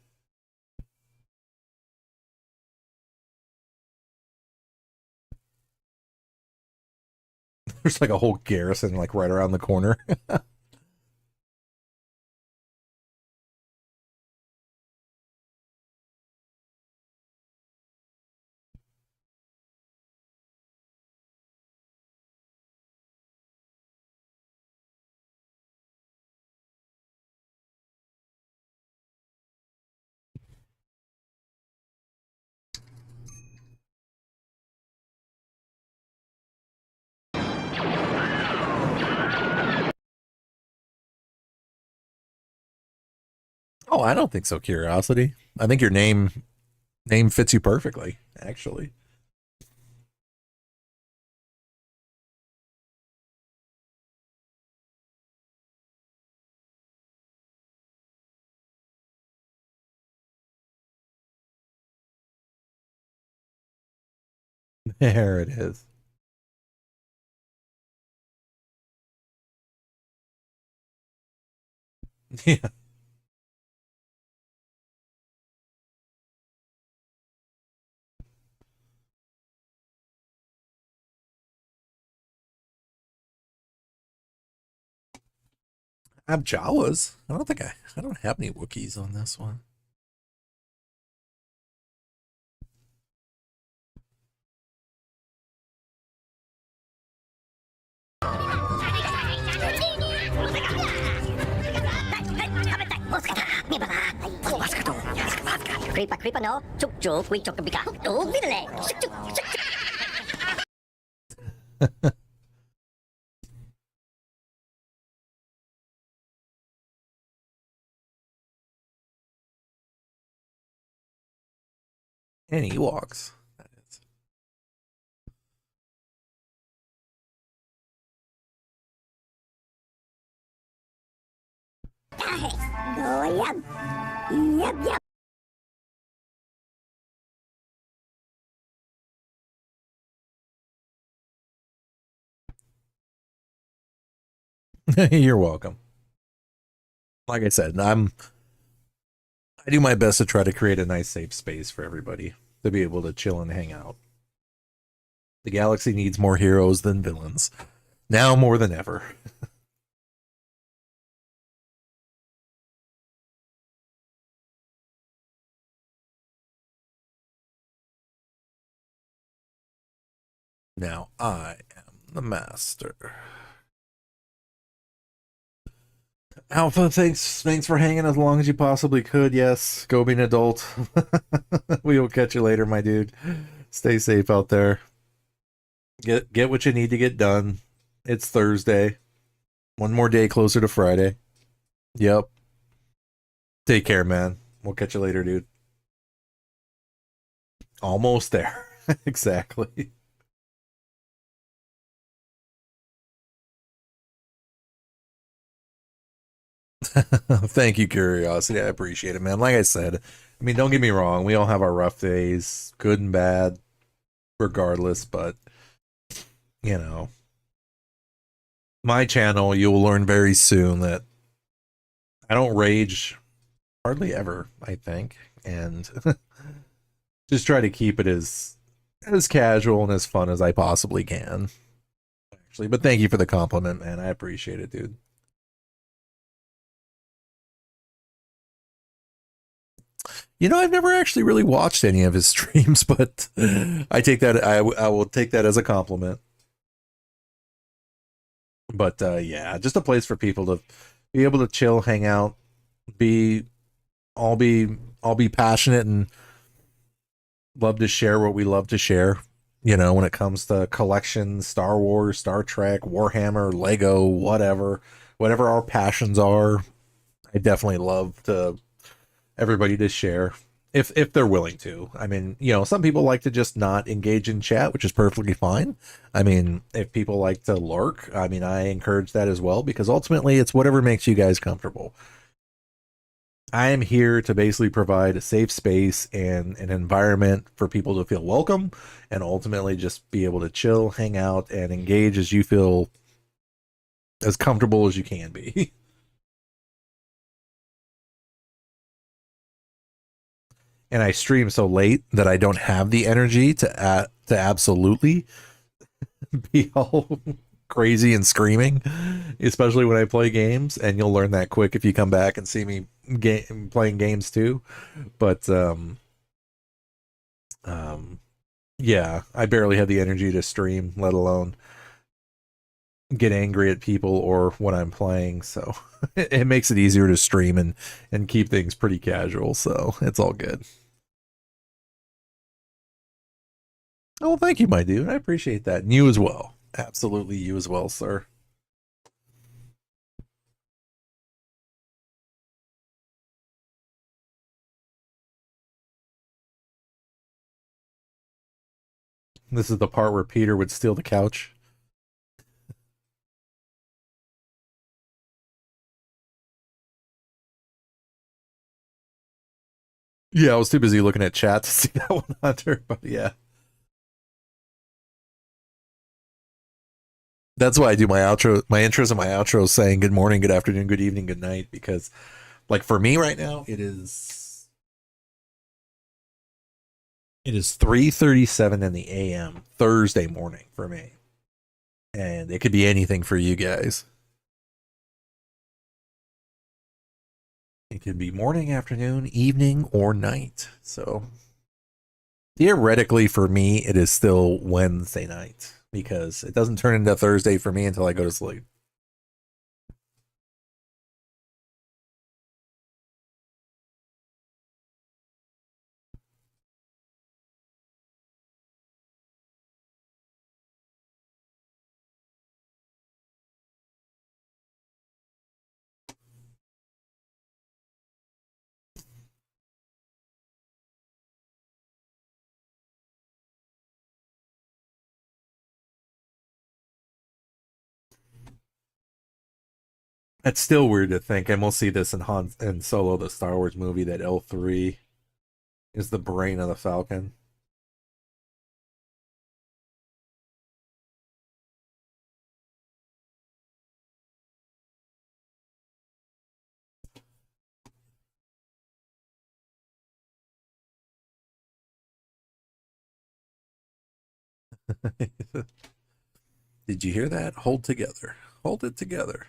There's like a whole garrison like right around the corner. Oh, I don't think so, Curiosity. I think your name fits you perfectly, actually. There it is. Yeah. I have Jawas. I don't have any Wookiees on this one. Creeper no, chúc chúc quy chúc bika. Oh, vidale. And Ewoks. That is. Yep. You're welcome. Like I said, I do my best to try to create a nice safe space for everybody to be able to chill and hang out. The galaxy needs more heroes than villains. Now more than ever. Now I am the master. Alpha, thanks for hanging as long as you possibly could. Yes, go be an adult. We will catch you later, my dude. Stay safe out there. Get what you need to get done. It's Thursday. One more day closer to Friday. Yep. Take care, man. We'll catch you later, dude. Almost there. Exactly. Thank you, Curiosity. I appreciate it, man. Like I said, I mean, don't get me wrong. We all have our rough days, good and bad, regardless. But, you know, my channel, you will learn very soon that I don't rage hardly ever, I think. And just try to keep it as casual and as fun as I possibly can. Actually, but thank you for the compliment, man. I appreciate it, dude. You know, I've never actually really watched any of his streams, but I take that I will take that as a compliment. But yeah, just a place for people to be able to chill, hang out, be all be passionate and love to share what we love to share. You know, when it comes to collections, Star Wars, Star Trek, Warhammer, Lego, whatever our passions are, I definitely love to everybody to share if they're willing to. I mean, you know, some people like to just not engage in chat, which is perfectly fine. I mean, if people like to lurk, I mean, I encourage that as well, because ultimately it's whatever makes you guys comfortable. I am here to basically provide a safe space and an environment for people to feel welcome and ultimately just be able to chill, hang out, and engage as you feel as comfortable as you can be. And I stream so late that I don't have the energy to absolutely be all crazy and screaming, especially when I play games. And you'll learn that quick if you come back and see me playing games too. But yeah, I barely have the energy to stream, let alone get angry at people or when I'm playing. So it makes it easier to stream and keep things pretty casual. So it's all good. Oh, thank you, my dude. I appreciate that. And you as well. Absolutely, you as well, sir. This is the part where Peter would steal the couch. Yeah, I was too busy looking at chat to see that one, Hunter, but yeah. That's why I do my outro, my intros and my outros saying good morning, good afternoon, good evening, good night, because like for me right now, it is 3:37 in the AM Thursday morning for me. And it could be anything for you guys. It could be morning, afternoon, evening, or night. So theoretically for me, it is still Wednesday night because it doesn't turn into Thursday for me until I go to sleep. It's still weird to think, and we'll see this in Solo, the Star Wars movie, that L3 is the brain of the Falcon. Did you hear that? Hold together. Hold it together.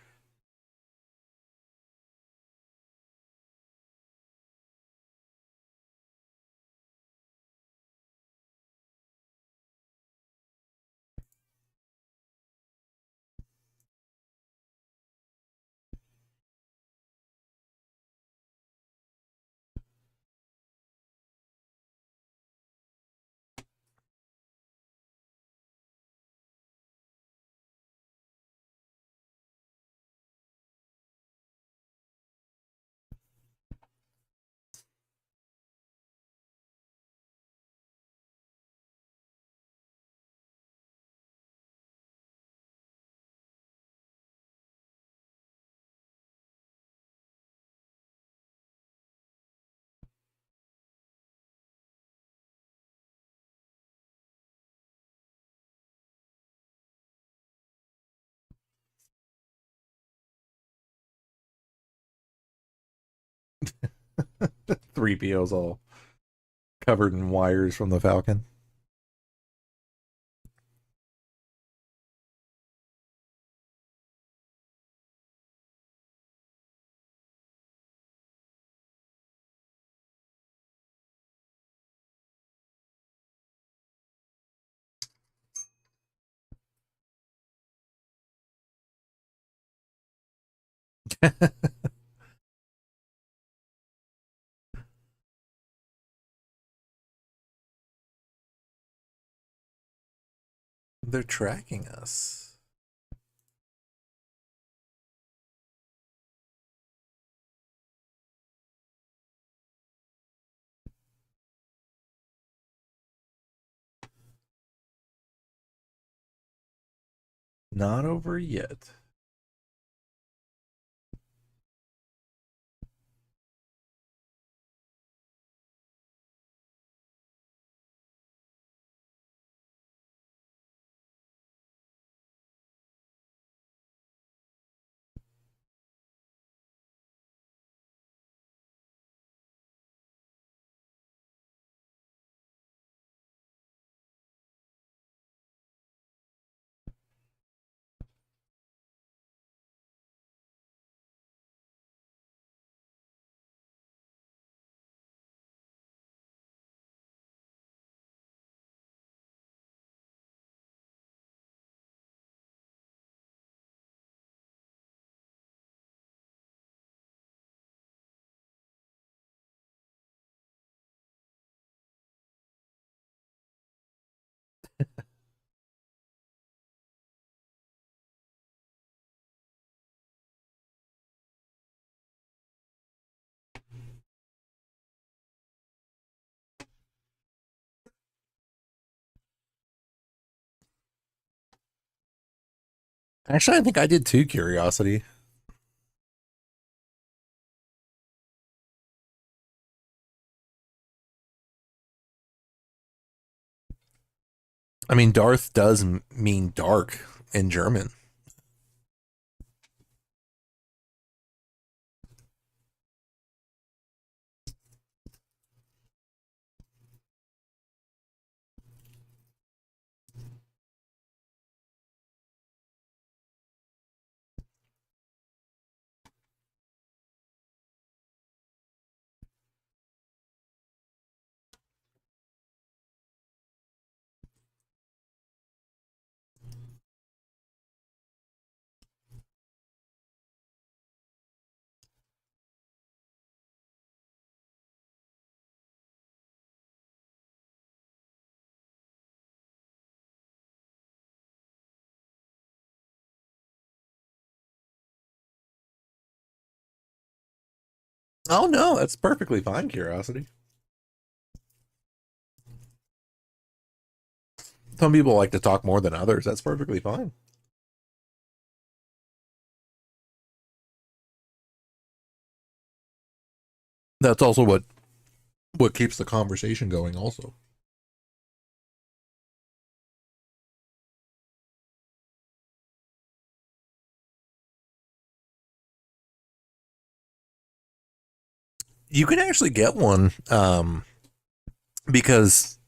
Three PO's all covered in wires from the Falcon. They're tracking us. Not over yet. Actually, I think I did too, Curiosity. I mean, Darth does mean dark in German. Oh no, that's perfectly fine, Curiosity. Some people like to talk more than others. That's perfectly fine. That's also what keeps the conversation going also. You can actually get one because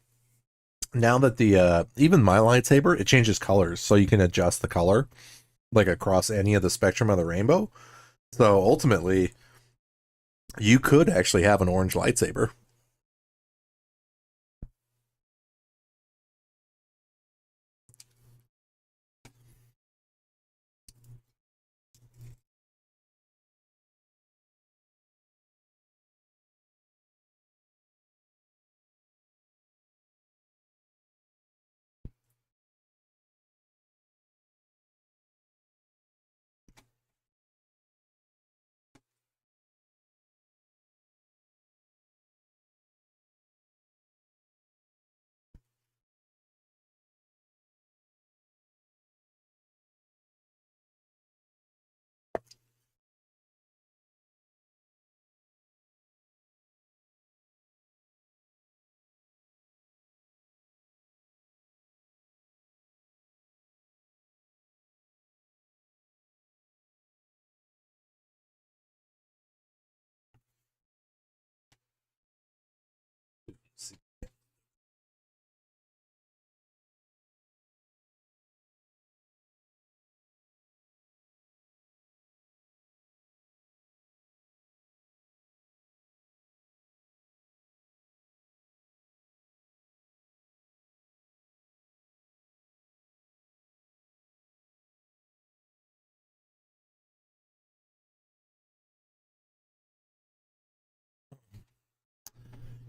now that the even my lightsaber, it changes colors, so you can adjust the color like across any of the spectrum of the rainbow. So ultimately, you could actually have an orange lightsaber.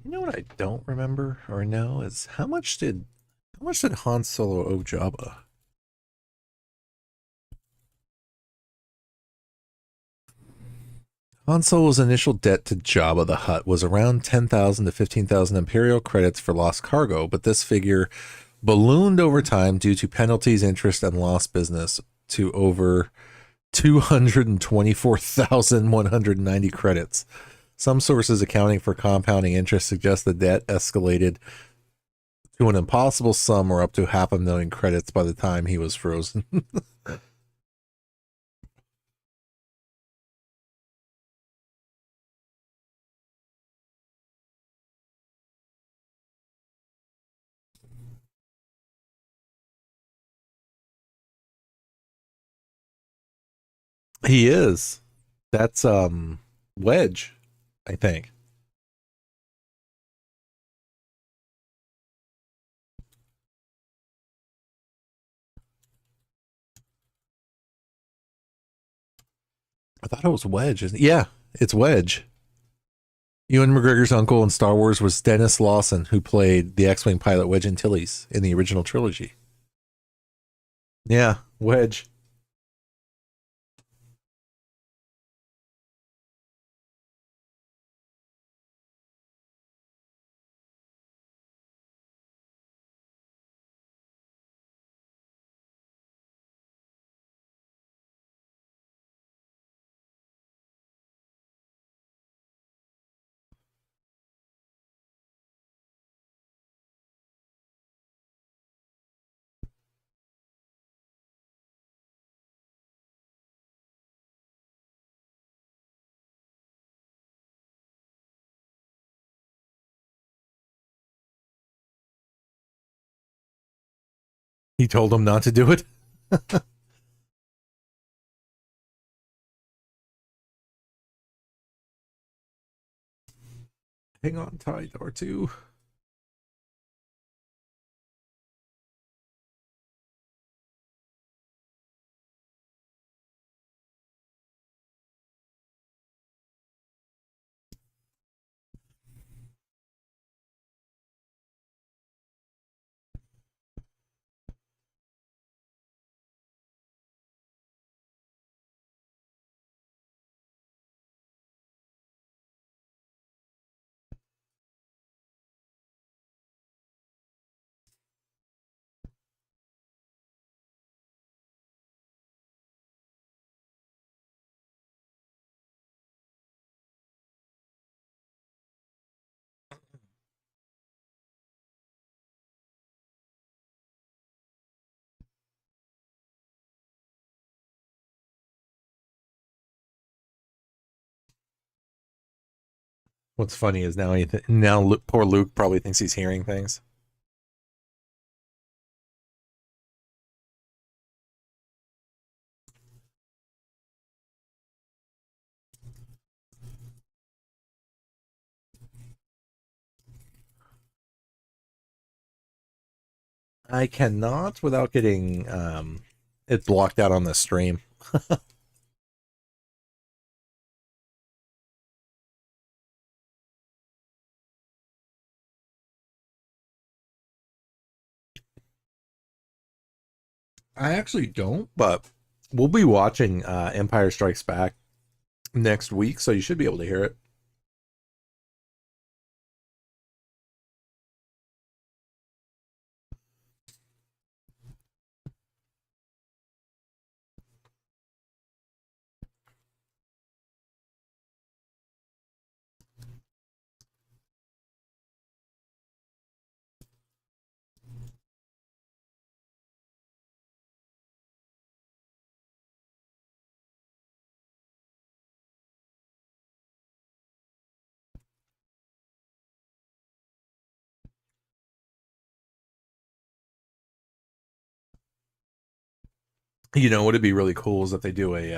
You know what I don't remember or know is how much did Han Solo owe Jabba? Han Solo's initial debt to Jabba the Hutt was around 10,000 to 15,000 Imperial credits for lost cargo, but this figure ballooned over time due to penalties, interest, and lost business to over 224,190 credits. Some sources accounting for compounding interest suggest the debt escalated to an impossible sum or up to 500,000 credits by the time he was frozen. He is. That's Wedge, I think. I thought it was Wedge. Yeah, it's Wedge. Ewan McGregor's uncle in Star Wars was Dennis Lawson, who played the X-Wing pilot Wedge Antilles in the original trilogy. Yeah, Wedge. He told him not to do it. Hang on tight, R2. What's funny is now poor Luke probably thinks he's hearing things. I cannot without getting it blocked out on the stream. I actually don't, but we'll be watching Empire Strikes Back next week, so you should be able to hear it. You know, what'd be really cool is that they do a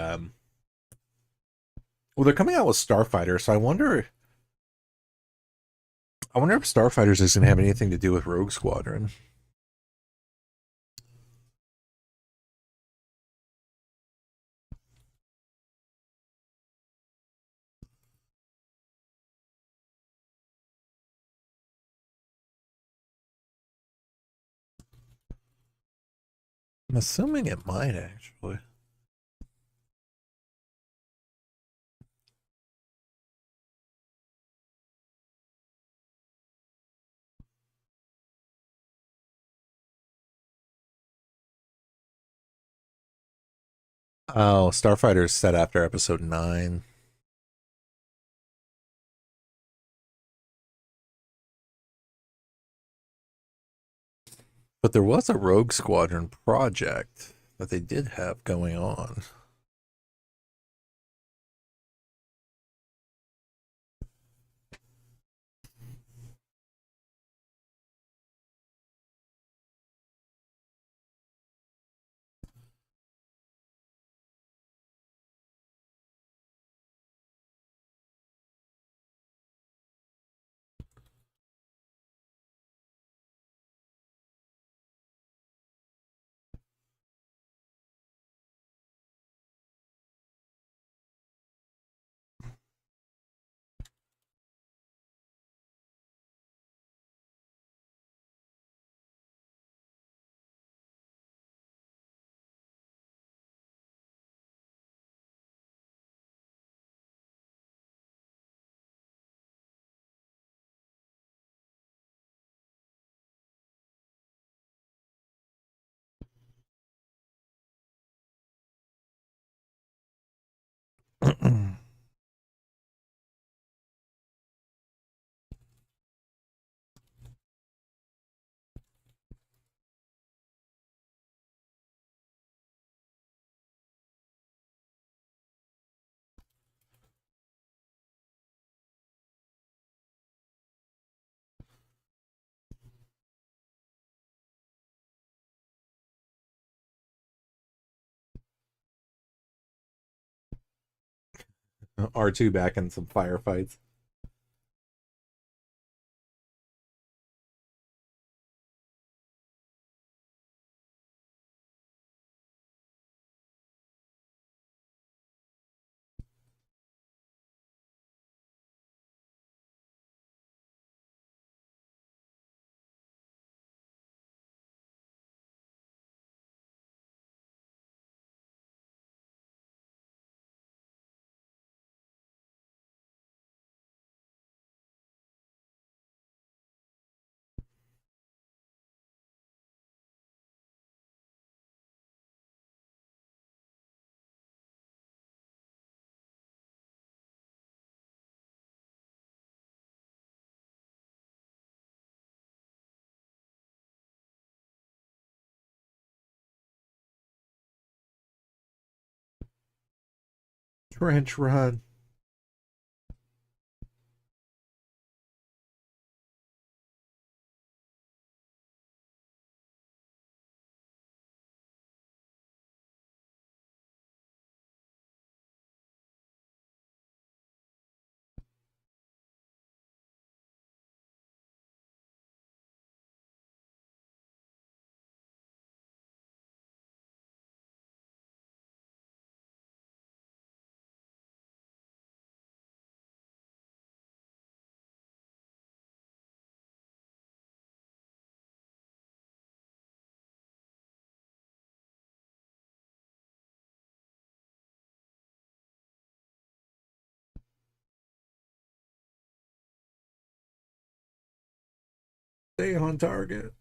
well, they're coming out with Starfighter, so I wonder if Starfighters is going to have anything to do with Rogue Squadron. I'm assuming it might actually. Oh, Starfighter's set after episode 9. But there was a Rogue Squadron project that they did have going on. R2 back in some firefights. Trench run. Stay on target.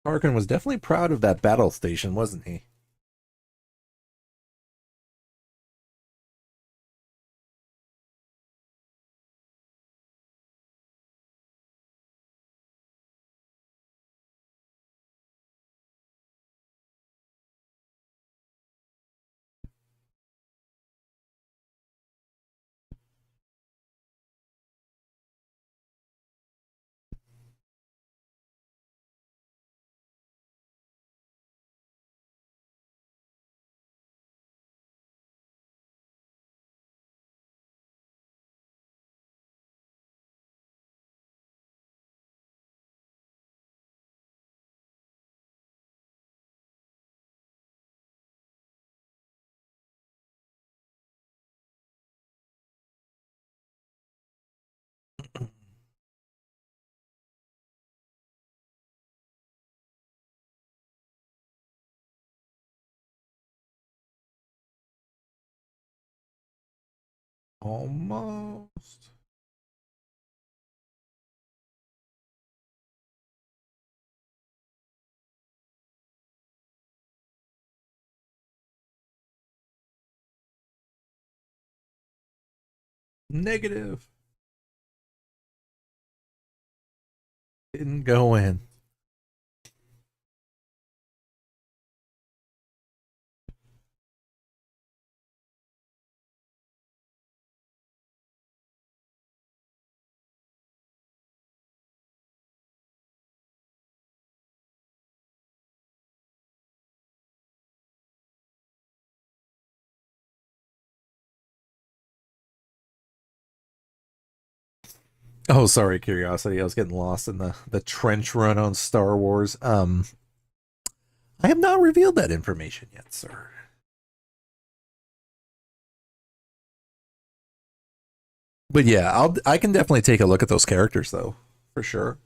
Tarkin was definitely proud of that battle station, wasn't he? Almost. Negative. Didn't go in. Oh, sorry, curiosity. I was getting lost in the trench run on Star Wars. I have not revealed that information yet, sir. But yeah, I can definitely take a look at those characters though, for sure.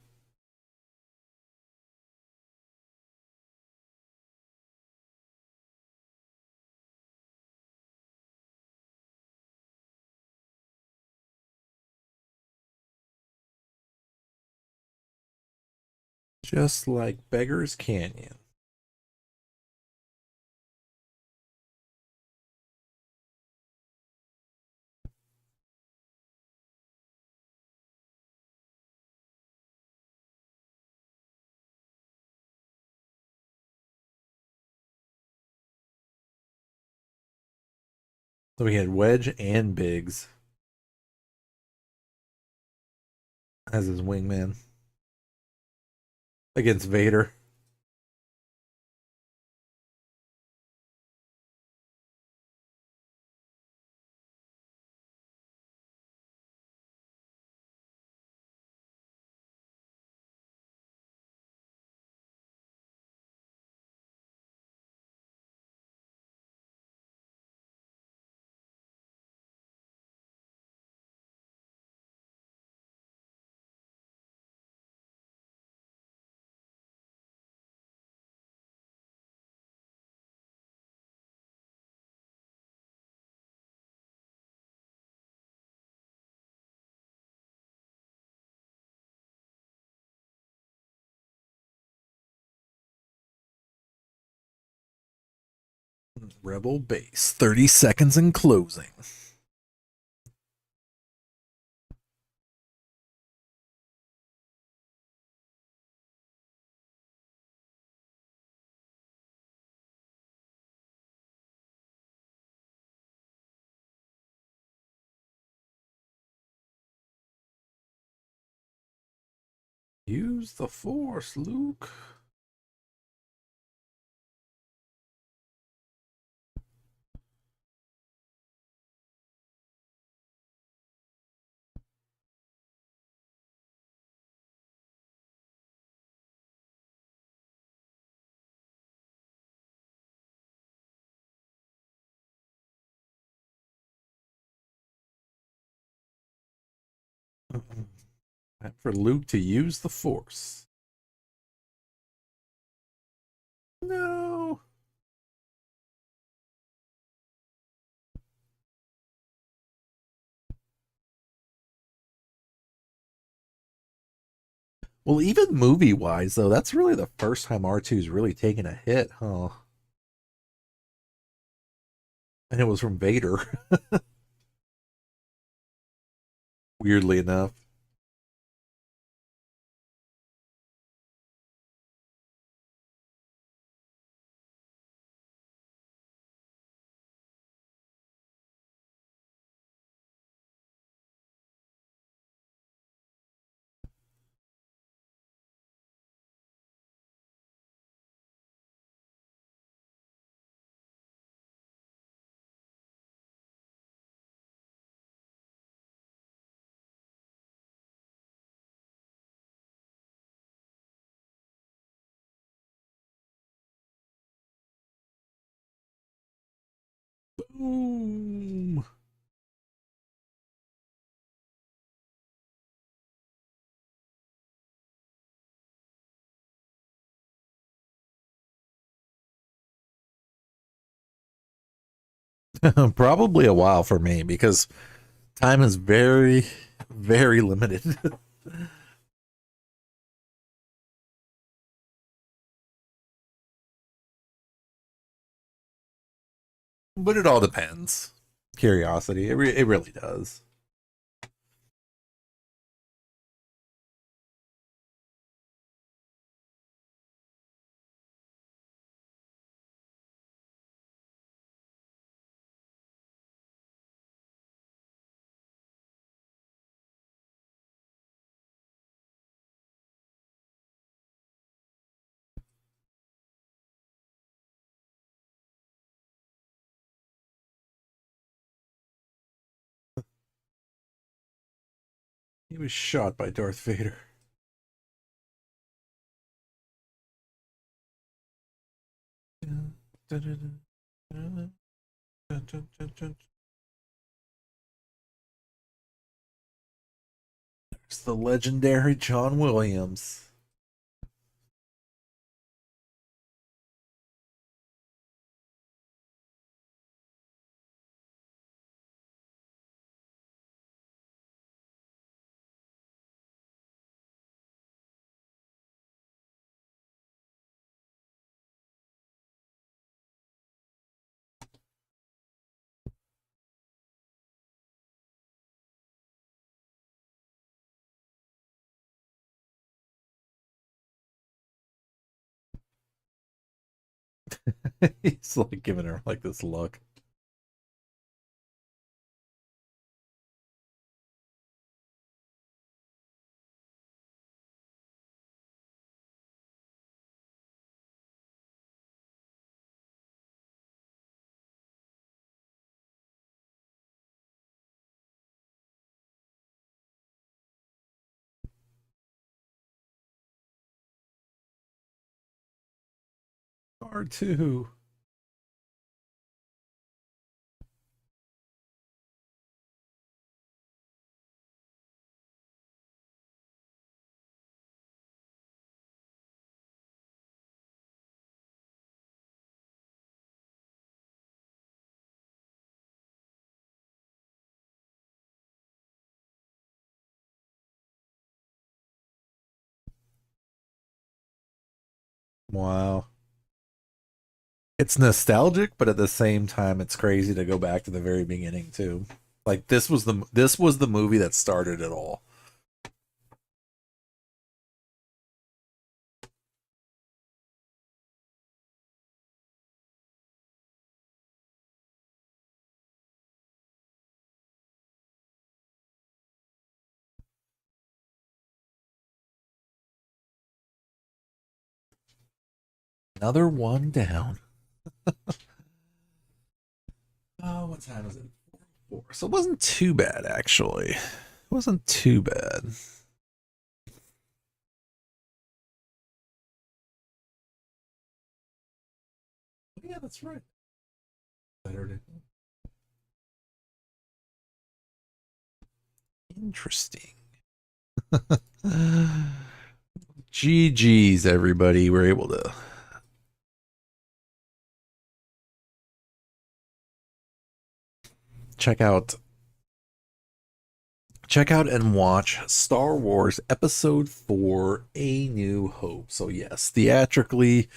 Just like Beggar's Canyon. So we had Wedge and Biggs as his wingman against Vader. Rebel base. 30 seconds in closing. Use the Force, Luke. Time for Luke to use the Force. No. Well, even movie-wise, though, that's really the first time R2's really taken a hit, huh? And it was from Vader. Weirdly enough. Boom. Probably a while for me because time is very, very limited. But it all depends. Curiosity. It really does. He was shot by Darth Vader. There's the legendary John Williams. He's like giving her like this look. R2. Wow. It's nostalgic, but at the same time it's crazy to go back to the very beginning too. Like this was the movie that started it all. Another one down. Oh, what time is it? 4. So it wasn't too bad, actually. It wasn't too bad. Yeah, that's right. Saturday. Interesting. GG's, everybody. We're able to check out and watch Star Wars Episode 4, A New Hope. So yes, theatrically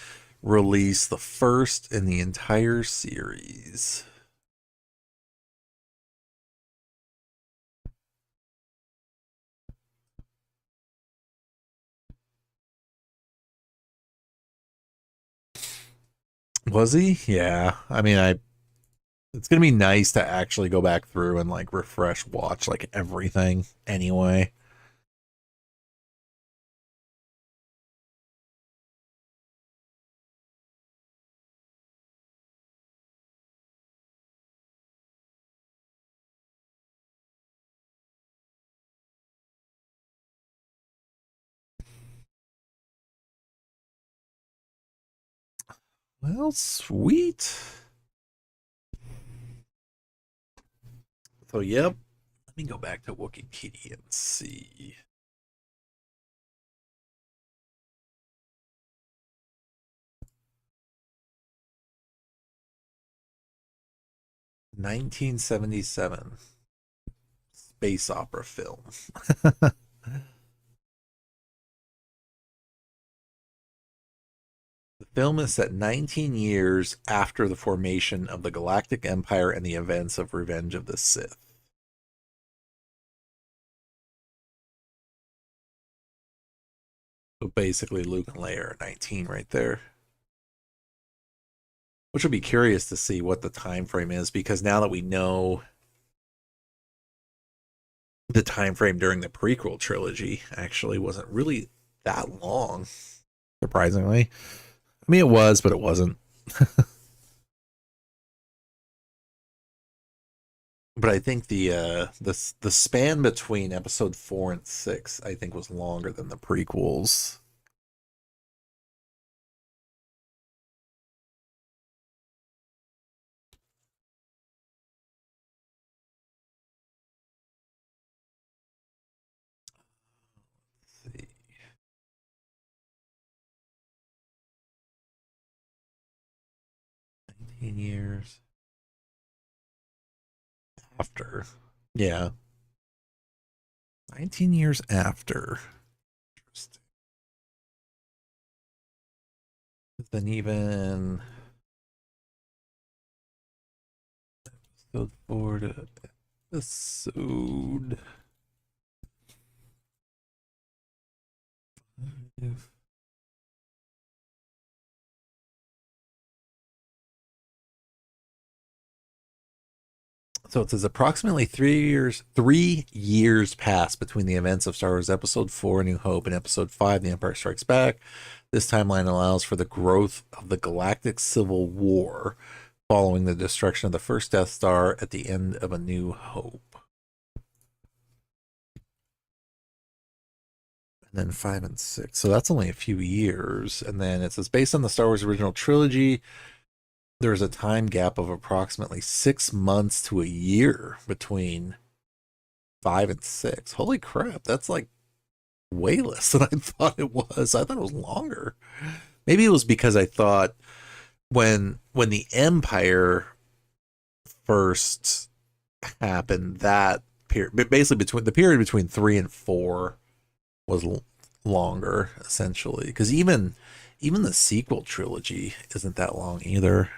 released, the first in the entire series. Was he? Yeah. I mean, it's gonna be nice to actually go back through and like refresh watch like everything anyway. Well, sweet. So, yep. Let me go back to Wookiee Kitty and see. "1977 space opera film." The film is set 19 years after the formation of the Galactic Empire and the events of Revenge of the Sith. So basically, Luke and Leia are 19 right there. Which will be curious to see what the time frame is, because now that we know the time frame during the prequel trilogy actually wasn't really that long, surprisingly. I mean, it was, but it wasn't. But I think the span between episode 4 and 6, I think, was longer than the prequels. Let's see. 19 years after. Yeah. 19 years after. Interesting. Then even episode 4 to episode 5. So it says approximately 3 years passed between the events of Star Wars Episode 4, A New Hope, and Episode 5, The Empire Strikes Back. This timeline allows for the growth of the Galactic Civil War following the destruction of the first Death Star at the end of A New Hope. And then 5 and 6. So that's only a few years. And then it says, based on the Star Wars original trilogy, there's a time gap of approximately 6 months to a year between 5 and 6. Holy crap, that's like way less than I thought it was. I thought it was longer. Maybe it was because I thought when the Empire first happened, that period, basically between the period between 3 and 4 was longer, essentially, because even the sequel trilogy isn't that long either.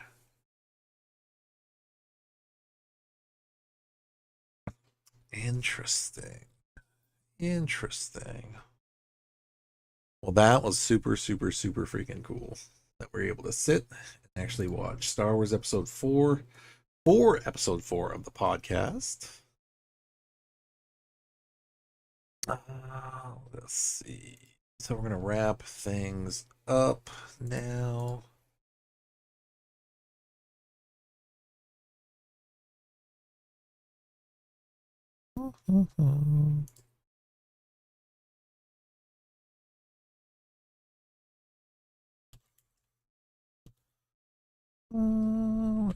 Interesting. Well, that was super, super, super freaking cool that we're able to sit and actually watch Star Wars Episode 4 for Episode 4 of the podcast. Let's see. So we're going to wrap things up now.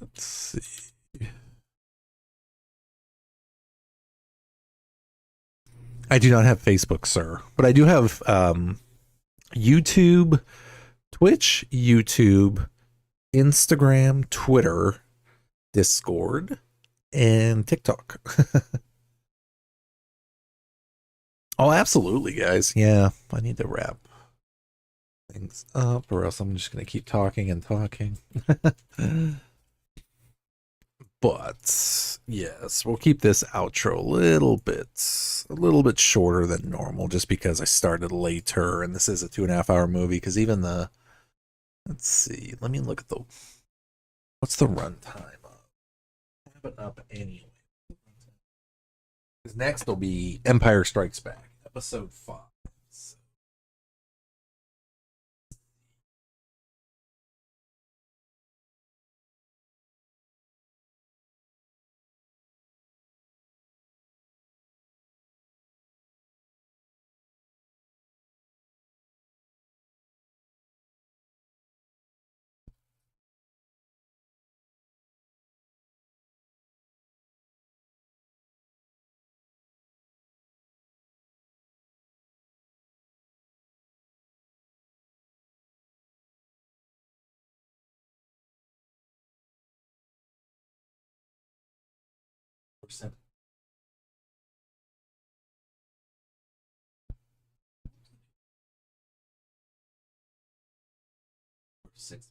Let's see. I do not have Facebook, sir, but I do have YouTube, Twitch, YouTube, Instagram, Twitter, Discord, and TikTok. Oh, absolutely, guys. Yeah, I need to wrap things up, or else I'm just going to keep talking and talking. But yes, we'll keep this outro a little bit shorter than normal, just because I started later, and this is a 2.5 hour movie. Because even the, let's see, let me look at the, what's the runtime of? I have it up anyway. Because next will be Empire Strikes Back, episode 5. Percent. Six.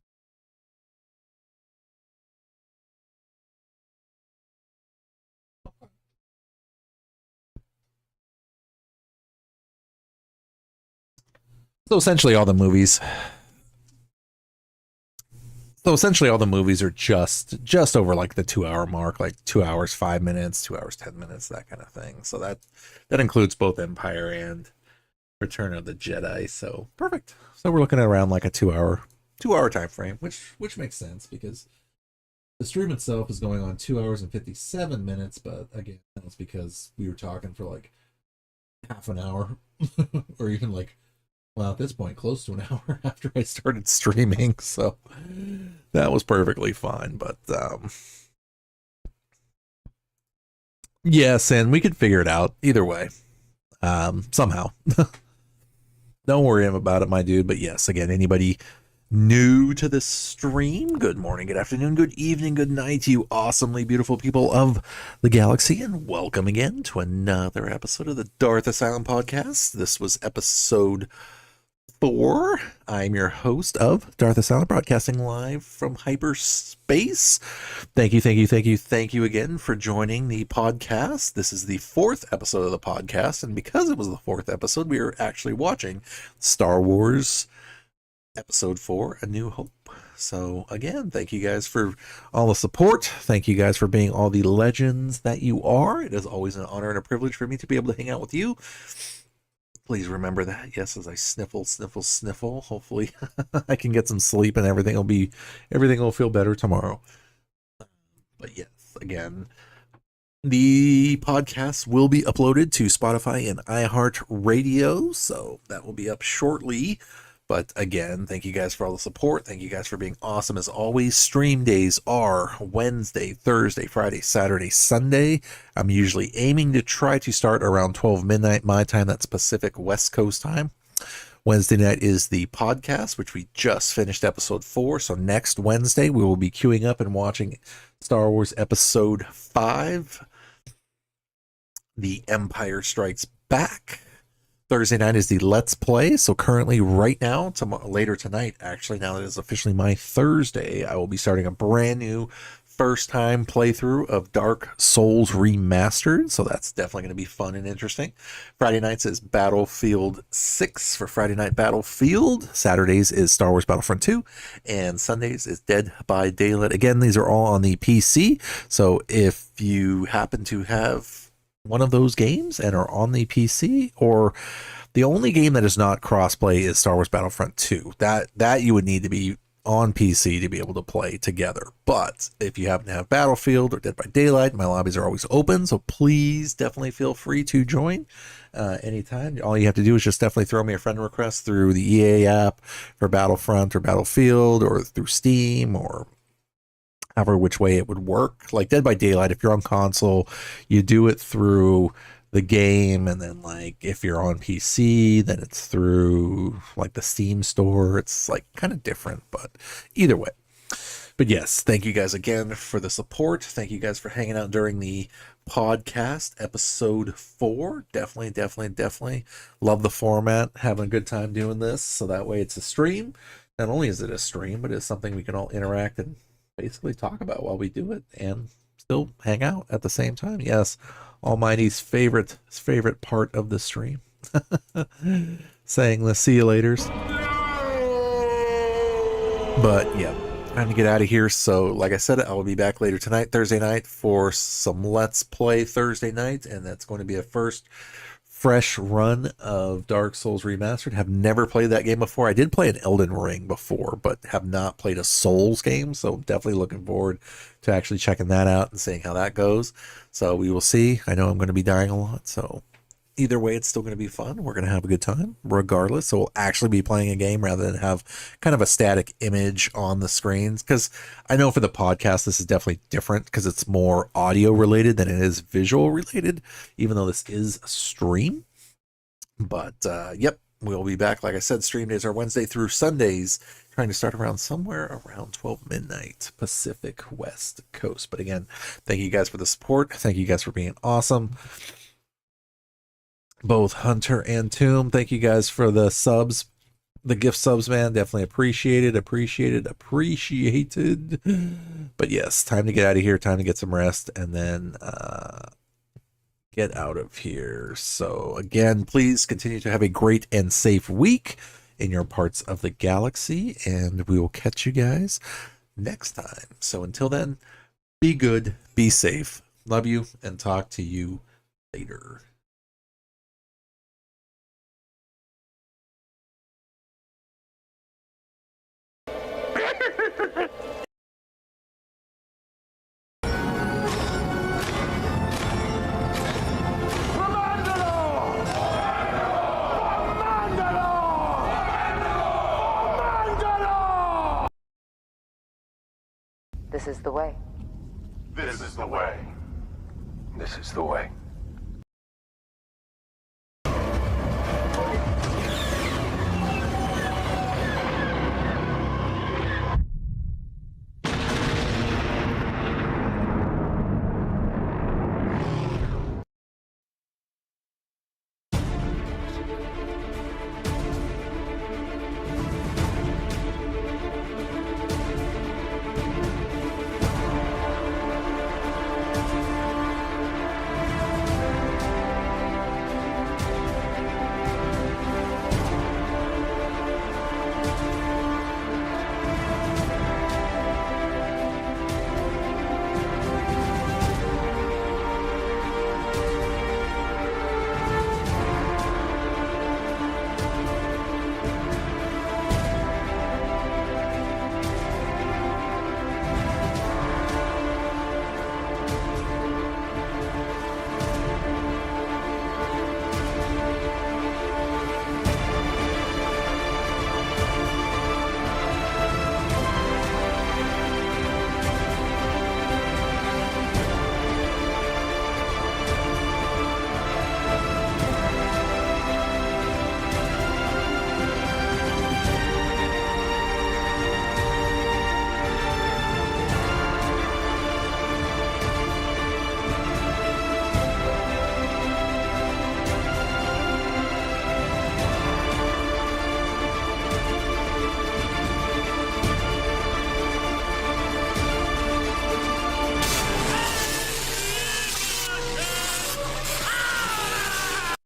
So essentially all the movies are just over like the 2 hour mark, like 2 hours 5 minutes, 2 hours 10 minutes, that kind of thing. So that includes both Empire and Return of the Jedi. So perfect. So we're looking at around like a 2 hour time frame, which makes sense, because the stream itself is going on 2 hours and 57 minutes, but again, that's because we were talking for like half an hour or even like, well, at this point, close to an hour after I started streaming, so that was perfectly fine. But yes, and we could figure it out either way, somehow. Don't worry about it, my dude. But yes, again, anybody new to the stream, good morning, good afternoon, good evening, good night, you awesomely beautiful people of the galaxy, and welcome again to another episode of the Darth Asylum podcast. This was episode 4. I'm your host of Darth Asylum, broadcasting live from hyperspace. Thank you again for joining the podcast. This is the 4th episode of the podcast, and because it was the 4th episode, we are actually watching Star Wars Episode 4, A New Hope. So again, thank you guys for all the support. Thank you guys for being all the legends that you are. It is always an honor and a privilege for me to be able to hang out with you. Please remember that. Yes, as I sniffle. Hopefully I can get some sleep and everything will feel better tomorrow. But yes, again, the podcast will be uploaded to Spotify and iHeartRadio, so that will be up shortly. But again, thank you guys for all the support. Thank you guys for being awesome. As always, stream days are Wednesday, Thursday, Friday, Saturday, Sunday. I'm usually aiming to try to start around 12 midnight my time. That's Pacific West Coast time. Wednesday night is the podcast, which we just finished episode 4. So next Wednesday, we will be queuing up and watching Star Wars Episode 5, The Empire Strikes Back. Thursday night is the Let's Play. So currently right now, later tonight, actually, now that it is officially my Thursday, I will be starting a brand new first time playthrough of Dark Souls Remastered. So that's definitely going to be fun and interesting. Friday nights is Battlefield 6 for Friday Night Battlefield. Saturdays is Star Wars Battlefront 2. And Sundays is Dead by Daylight. Again, these are all on the PC. So if you happen to have one of those games and are on the PC, or the only game that is not crossplay is Star Wars Battlefront 2. That you would need to be on PC to be able to play together. But if you happen to have Battlefield or Dead by Daylight, my lobbies are always open, so please definitely feel free to join anytime. All you have to do is just definitely throw me a friend request through the EA app for Battlefront or Battlefield, or through Steam, or however which way it would work. Like Dead by Daylight, if you're on console, you do it through the game, and then like if you're on PC, then it's through like the Steam store. It's like kind of different, but either way. But yes, thank you guys again for the support. Thank you guys for hanging out during the podcast, episode 4. Definitely love the format. Having a good time doing this, so that way it's a stream. Not only is it a stream, but it's something we can all interact and basically talk about while we do it, and still hang out at the same time. Yes, Almighty's favorite part of the stream. Saying the see you laters. But yeah, time to get out of here. So like I said, I will be back later tonight, Thursday night, for some Let's Play Thursday night, and that's going to be a first fresh run of Dark Souls Remastered. Have never played that game before. I did play an Elden Ring before, but have not played a Souls game, so definitely looking forward to actually checking that out and seeing how that goes. So we will see. I know I'm going to be dying a lot, so either way, it's still going to be fun. We're going to have a good time regardless. So we'll actually be playing a game rather than have kind of a static image on the screens. Because I know for the podcast, this is definitely different because it's more audio related than it is visual related, even though this is a stream. But yep, we'll be back. Like I said, stream days are Wednesday through Sundays, trying to start around somewhere around 12 midnight Pacific West Coast. But again, thank you guys for the support. Thank you guys for being awesome. Both Hunter and Tomb, thank you guys for the subs, the gift subs, man. Definitely appreciated. But yes, time to get out of here, time to get some rest, and then get out of here. So again, please continue to have a great and safe week in your parts of the galaxy, and we will catch you guys next time. So until then, be good, be safe, love you, and talk to you later. This is the way. This is the way. This is the way.